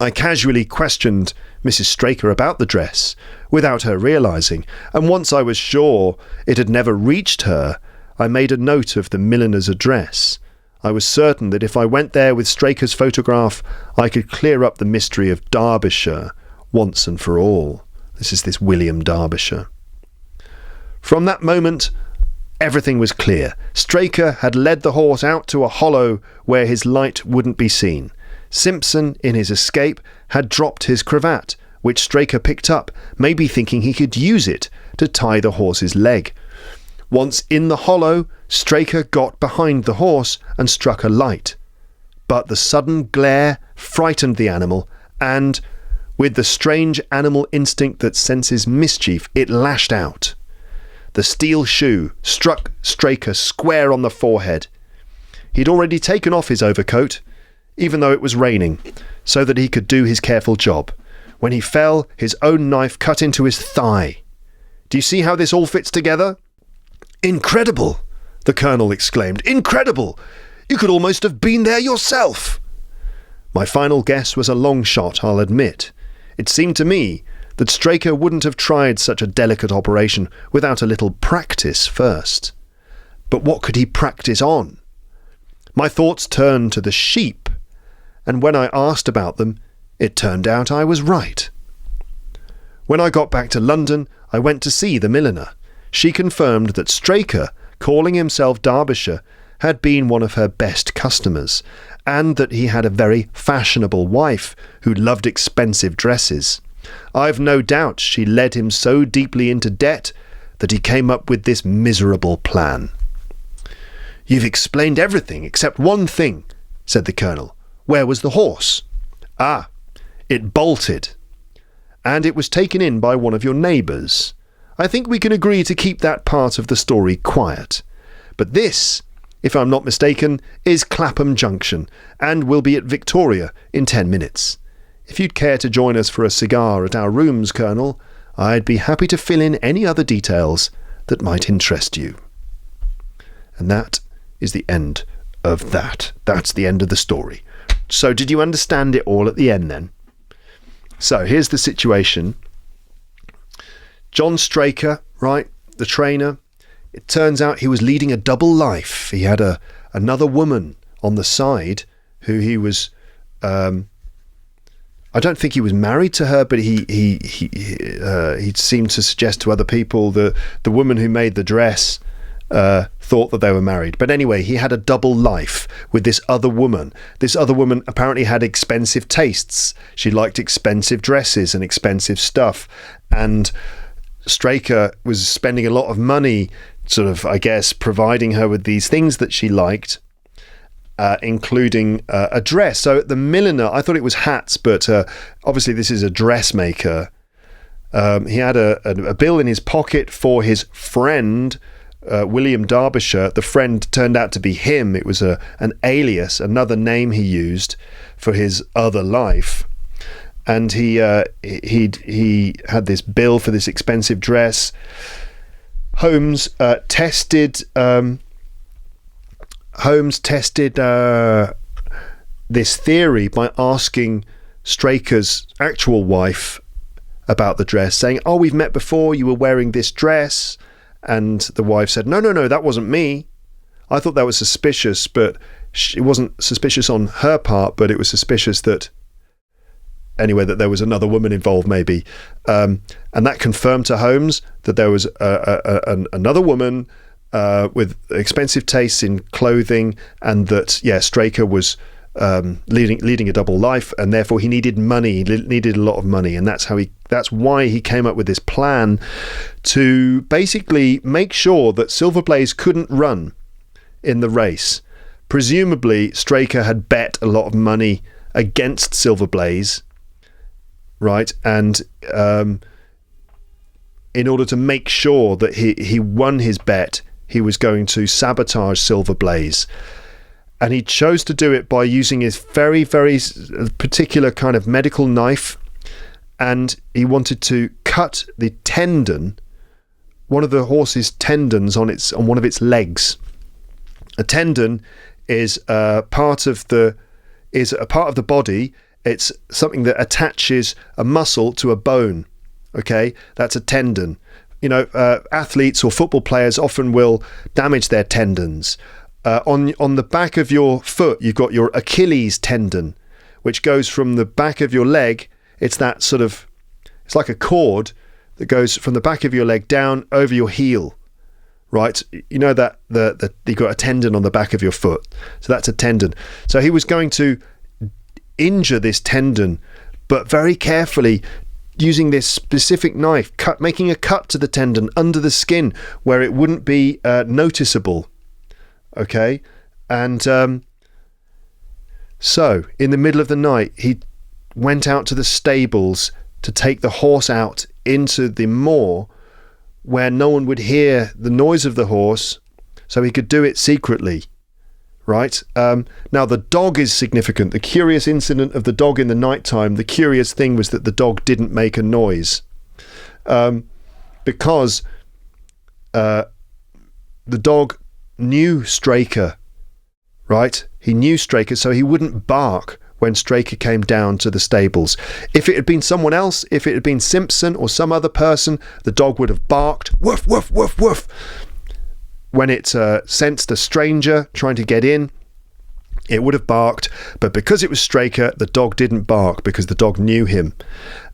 Speaker 1: I casually questioned Mrs. Straker about the dress, without her realising, and once I was sure it had never reached her, I made a note of the milliner's address. I was certain that if I went there with Straker's photograph, I could clear up the mystery of Derbyshire once and for all. This is this William Derbyshire. From that moment, everything was clear. Straker had led the horse out to a hollow where his light wouldn't be seen. Simpson, in his escape, had dropped his cravat, which Straker picked up, maybe thinking he could use it to tie the horse's leg. Once in the hollow, Straker got behind the horse and struck a light. But the sudden glare frightened the animal, and, with the strange animal instinct that senses mischief, it lashed out. The steel shoe struck Straker square on the forehead. He'd already taken off his overcoat, even though it was raining, so that he could do his careful job. When he fell, his own knife cut into his thigh. Do you see how this all fits together? Incredible! The Colonel exclaimed. Incredible! You could almost have been there yourself! My final guess was a long shot, I'll admit. It seemed to me that Straker wouldn't have tried such a delicate operation without a little practice first. But what could he practice on? My thoughts turned to the sheep, and when I asked about them, it turned out I was right. When I got back to London, I went to see the milliner. She confirmed that Straker, calling himself Derbyshire, had been one of her best customers, and that he had a very fashionable wife who loved expensive dresses. I've no doubt she led him so deeply into debt that he came up with this miserable plan. You've explained everything except one thing, said the Colonel. Where was the horse? Ah, it bolted. And it was taken in by one of your neighbours. I think we can agree to keep that part of the story quiet. But this, if I'm not mistaken, is Clapham Junction, and will be at Victoria in 10 minutes. If you'd care to join us for a cigar at our rooms, Colonel, I'd be happy to fill in any other details that might interest you. And that is the end of that. That's the end of the story. So did you understand it all at the end then? So here's the situation. John Straker, right, the trainer, it turns out he was leading a double life. He had another woman on the side who he was... I don't think he was married to her, but he seemed to suggest to other people that the woman who made the dress thought that they were married. But anyway, he had a double life with this other woman. This other woman apparently had expensive tastes. She liked expensive dresses and expensive stuff. And Straker was spending a lot of money, sort of, I guess, providing her with these things that she liked. Including a dress. So the milliner, I thought it was hats, but obviously this is a dressmaker. He had a bill in his pocket for his friend, William Derbyshire. The friend turned out to be him. It was an alias, another name he used for his other life. And he had this bill for this expensive dress. Holmes tested this theory by asking Straker's actual wife about the dress, saying, "Oh, we've met before, you were wearing this dress." And the wife said, No, that wasn't me. I thought that was suspicious, but it wasn't suspicious on her part, but it was suspicious that there was another woman involved maybe. And that confirmed to Holmes that there was another woman with expensive tastes in clothing, and that Straker was leading a double life, and therefore he needed money. He needed a lot of money, and that's why he came up with this plan to basically make sure that Silver Blaze couldn't run in the race. Presumably, Straker had bet a lot of money against Silver Blaze, right? And in order to make sure that he won his bet, he was going to sabotage Silver Blaze. And he chose to do it by using his very, very particular kind of medical knife. And he wanted to cut the tendon, one of the horse's tendons on one of its legs. A tendon is a part of the body. It's something that attaches a muscle to a bone. Okay, that's a tendon. Athletes or football players often will damage their tendons. On the back of your foot, you've got your Achilles tendon, which goes from the back of your leg. It's like a cord that goes from the back of your leg down over your heel, right? You know that you've got a tendon on the back of your foot. So that's a tendon. So he was going to injure this tendon, but very carefully, using this specific knife, making a cut to the tendon under the skin where it wouldn't be noticeable. Okay? And so in the middle of the night, he went out to the stables to take the horse out into the moor where no one would hear the noise of the horse, so he could do it secretly. Right? Now, the dog is significant. The curious incident of the dog in the nighttime, the curious thing was that the dog didn't make a noise. Because the dog knew Straker, right? He knew Straker, so he wouldn't bark when Straker came down to the stables. If it had been someone else, if it had been Simpson or some other person, the dog would have barked, woof, woof, woof, woof. When it sensed a stranger trying to get in, it would have barked. But because it was Straker, the dog didn't bark because the dog knew him.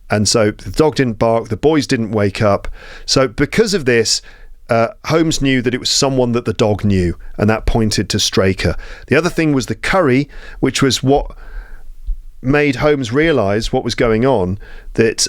Speaker 1: And so the dog didn't bark, the boys didn't wake up. So because of this, Holmes knew that it was someone that the dog knew, and that pointed to Straker. The other thing was the curry, which was what made Holmes realise what was going on. That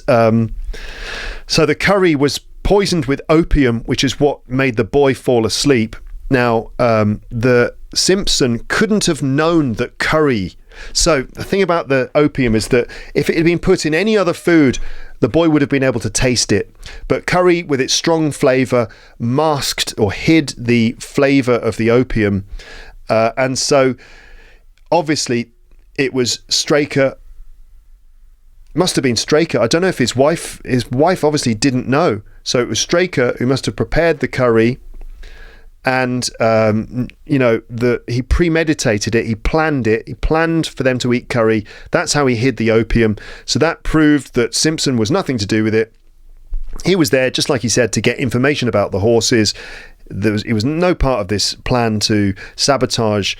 Speaker 1: so the curry was poisoned with opium, which is what made the boy fall asleep. Now, the Simpson couldn't have known that curry. So the thing about the opium is that if it had been put in any other food, the boy would have been able to taste it. But curry, with its strong flavour, masked or hid the flavour of the opium. And so, obviously, it was Straker. Must have been Straker. I don't know if his wife obviously didn't know. So it was Straker who must have prepared the curry, and he premeditated it. He planned it. He planned for them to eat curry. That's how he hid the opium. So that proved that Simpson was nothing to do with it. He was there, just like he said, to get information about the horses. It was no part of this plan to sabotage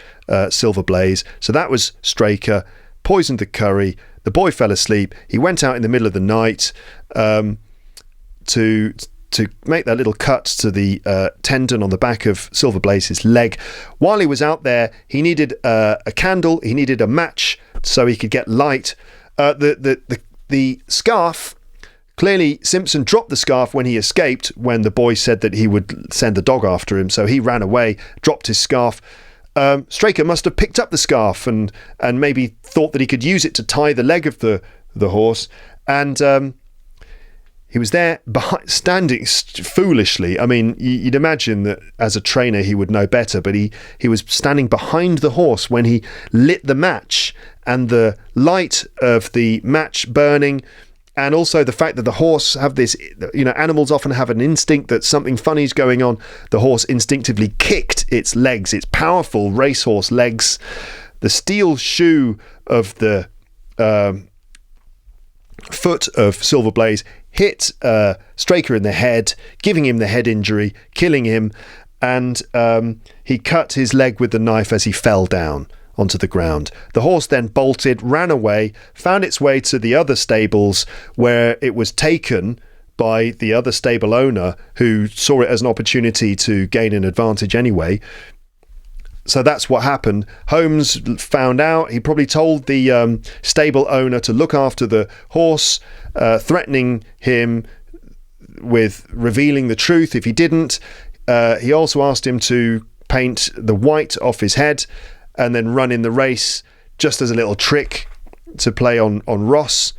Speaker 1: Silver Blaze. So that was Straker. Poisoned the curry. The boy fell asleep. He went out in the middle of the night to make that little cut to the tendon on the back of Silver Blaze's leg. While he was out there, he needed a candle. He needed a match so he could get light. The scarf. Clearly, Simpson dropped the scarf when he escaped, when the boy said that he would send the dog after him. So he ran away, dropped his scarf. Straker must have picked up the scarf and maybe thought that he could use it to tie the leg of the horse. And he was there standing foolishly. I mean, you'd imagine that as a trainer he would know better, but he was standing behind the horse when he lit the match, and the light of the match burning, and also the fact that the horse have this, animals often have an instinct that something funny is going on. The horse instinctively kicked its legs, its powerful racehorse legs. The steel shoe of the foot of Silver Blaze hit Straker in the head, giving him the head injury, killing him, and he cut his leg with the knife as he fell down onto the ground. The horse then bolted, ran away, found its way to the other stables, where it was taken by the other stable owner, who saw it as an opportunity to gain an advantage anyway. So that's what happened. Holmes found out. He probably told the stable owner to look after the horse, threatening him with revealing the truth if he didn't. He also asked him to paint the white off his head and then run in the race, just as a little trick to play on Ross.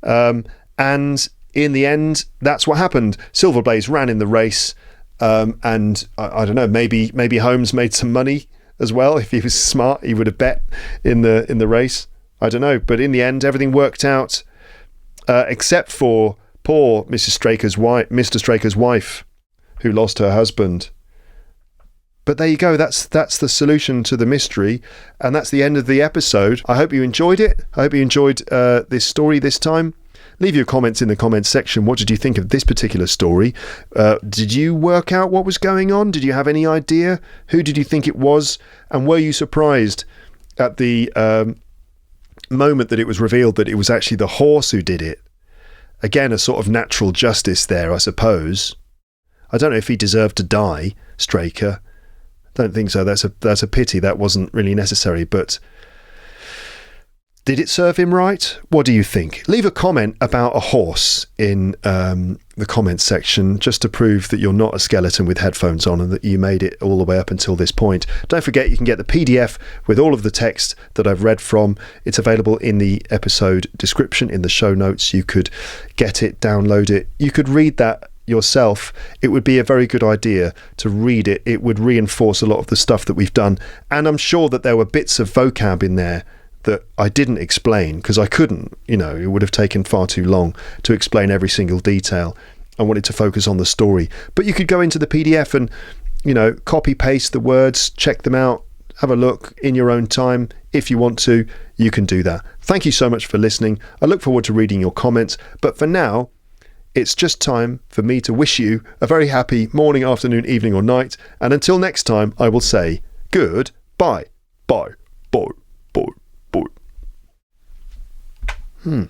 Speaker 1: And in the end, that's what happened. Silver Blaze ran in the race, and I don't know, maybe Holmes made some money as well. If he was smart, he would have bet in the race. I don't know, but in the end, everything worked out, except for poor Mr. Straker's wife, who lost her husband. But there you go. That's the solution to the mystery, and that's the end of the episode. I hope you enjoyed it. I hope you enjoyed this story this time. Leave your comments in the comments section. What did you think of this particular story? Did you work out what was going on? Did you have any idea? Who did you think it was? And were you surprised at the moment that it was revealed that it was actually the horse who did it? again, a sort of natural justice there, I suppose. I don't know if he deserved to die, Straker. Don't think so. That's a pity. That wasn't really necessary. But did it serve him right? What do you think? Leave a comment about a horse in the comments section, just to prove that you're not a skeleton with headphones on and that you made it all the way up until this point. Don't forget, you can get the PDF with all of the text that I've read from. It's available in the episode description, in the show notes. You could get it, download it. You could read that yourself. It would be a very good idea to read it. It would reinforce a lot of the stuff that we've done. And I'm sure that there were bits of vocab in there that I didn't explain because I couldn't. It would have taken far too long to explain every single detail. I wanted to focus on the story. But you could go into the PDF and, copy paste the words, check them out, have a look in your own time. If you want to, you can do that. Thank you so much for listening. I look forward to reading your comments. But for now, it's just time for me to wish you a very happy morning, afternoon, evening or night. And until next time, I will say goodbye. Bye. Bye. Bye. Bye.